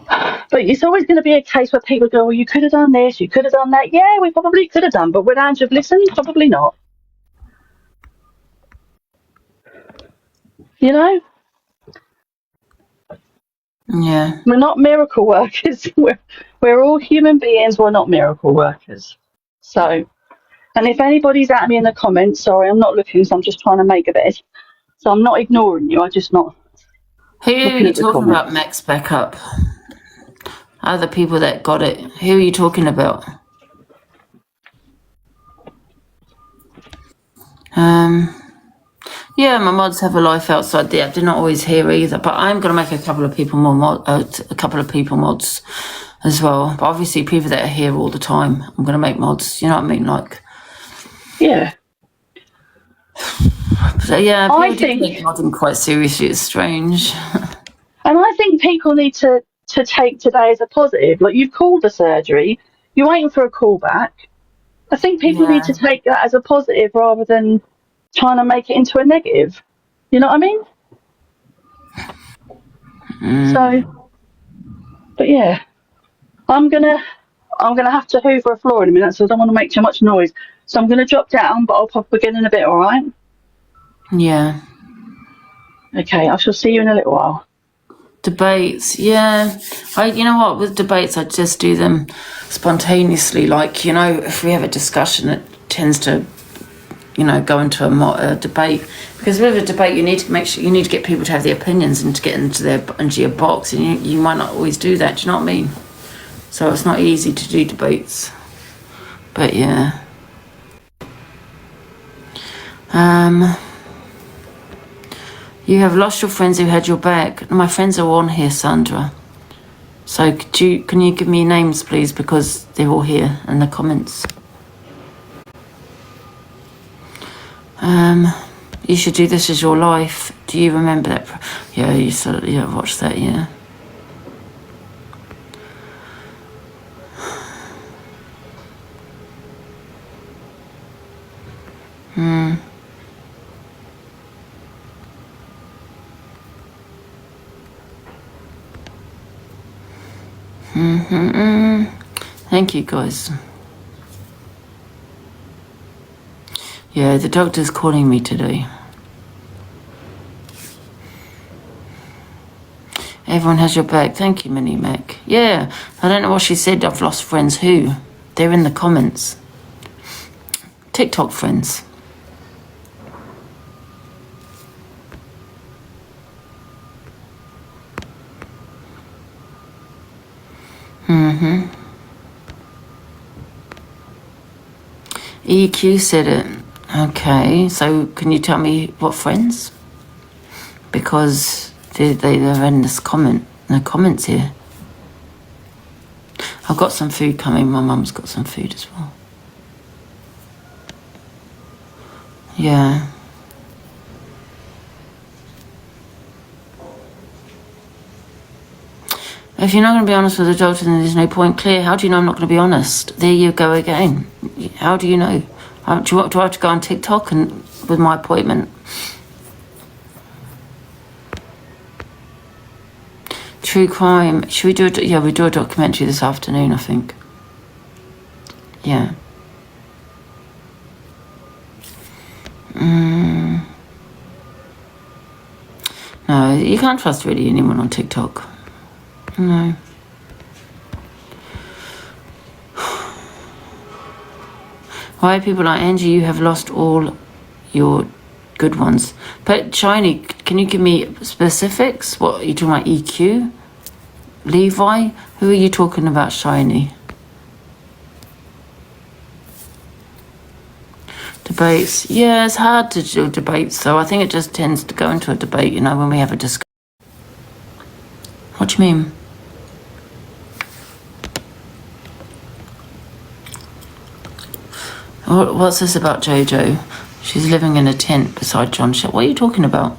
but it's always going to be a case where people go, well, you could have done this, you could have done that. Yeah, we probably could have done. But would Ange have listened? Probably not. You know? Yeah. We're not miracle workers. We're all human beings. We're not miracle workers. So, and if anybody's at me in the comments, sorry, I'm not looking, so I'm just trying to make a bed. So I'm not ignoring you. I just not. Who are looking you at the talking comments. about, Max Backup? Other people that got it. Who are you talking about? Yeah, my mods have a life outside the app. They're not always here either, but I'm going to make a couple of people mods as well. But obviously, people that are here all the time, I'm going to make mods. You know what I mean? Like, yeah. So yeah, people I do think, take modding quite seriously. It's strange. and I think people need to take today as a positive. Like, you've called the surgery, you're waiting for a call back. I think people need to take that as a positive rather than trying to make it into a negative. You know what I mean? So, but yeah, I'm gonna have to hoover a floor in a minute, so I don't want to make too much noise. So I'm gonna drop down, but I'll pop again in a bit. All right? Yeah. Okay, I shall see you in a little while. Debates, yeah. You know what? With debates, I just do them spontaneously. Like, you know, if we have a discussion, it tends to, you know, go into a debate. Because with a debate, you need to make sure, you need to get people to have their opinions and to get into your box, and you might not always do that. Do you know what I mean? So it's not easy to do debates. But yeah. You have lost your friends who had your back. My friends are on here, Sandra. So can you give me names, please, because they're all here in the comments. You should do This Is Your Life. Do you remember that? Yeah, you said, yeah, watched that, yeah. Thank you, guys. Yeah, the doctor's calling me today. Everyone has your back. Thank you, Minnie Mac. Yeah, I don't know what she said. I've lost friends. Who? They're in the comments. TikTok friends. EQ said it. Okay, so can you tell me what friends? Because they're in this comment, in the comments here. I've got some food coming. My mum's got some food as well. Yeah. If you're not going to be honest with the doctor, then there's no point. Claire, how do you know I'm not going to be honest? There you go again. How do you know? Do I have to go on TikTok and with my appointment? True crime. Should we do it? Yeah, we do a documentary this afternoon, I think. Yeah. No, you can't trust really anyone on TikTok. No. Why are people like Angie, you have lost all your good ones? But Shiny, can you give me specifics? What are you talking about? EQ? Levi? Who are you talking about, Shiny? Debates. Yeah, it's hard to do debates, so I think it just tends to go into a debate, you know, when we have a discussion. What do you mean? What's this about Jojo? She's living in a tent beside John Shell. What are you talking about?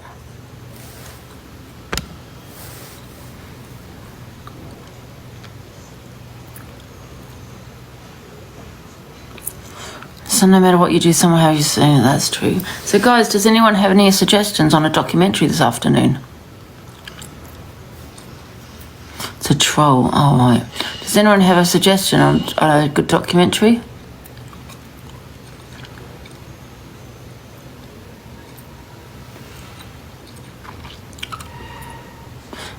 So no matter what you do, somehow you're saying that's true. So guys, does anyone have any suggestions on a documentary this afternoon? It's a troll. Oh, right. Does anyone have a suggestion on a good documentary?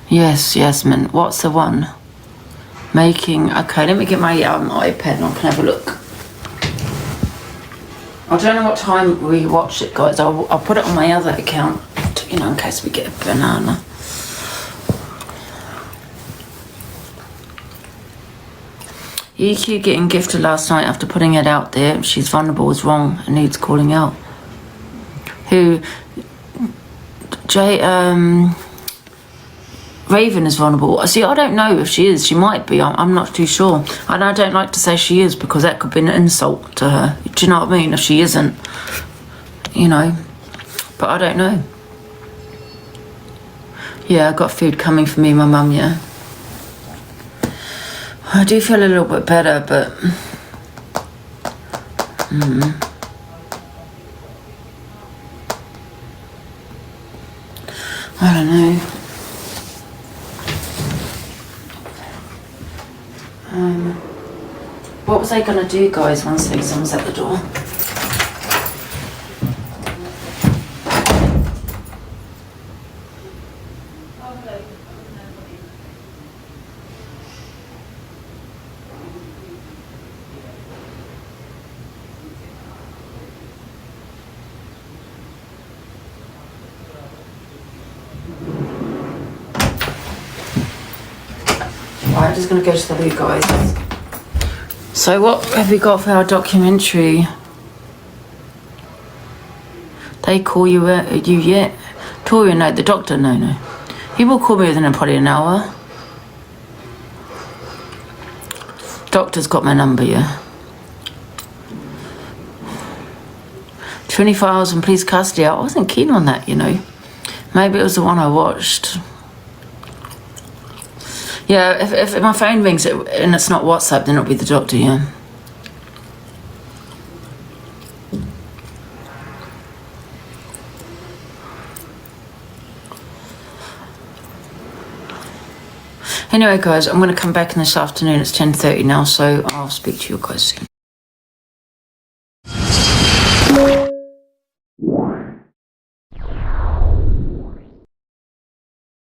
Yes, Yasmin. What's the one? Making... Okay, let me get my iPad and I can have a look. I don't know what time we watch it, guys. I'll put it on my other account, you know, in case we get a banana. EQ getting gifted last night after putting it out there. She's vulnerable is wrong and needs calling out. Who... Raven is vulnerable. See, I don't know if she is. She might be. I'm not too sure. And I don't like to say she is because that could be an insult to her. Do you know what I mean? If she isn't, you know. But I don't know. Yeah, I got food coming for me and my mum, yeah. I do feel a little bit better, but... I don't know. What was I gonna do, guys? One second, someone's at the door. Right, I'm just gonna go to the loo, guys. So what have we got for our documentary? They call you yet? Torian, no, the doctor, no. He will call me within probably an hour. Doctor's got my number, yeah. 24 hours in police custody. I wasn't keen on that, you know. Maybe it was the one I watched. Yeah, if my phone rings and it's not WhatsApp, then it'll be the doctor, yeah. Anyway, guys, I'm going to come back in this afternoon. It's 10:30 now, so I'll speak to you guys soon.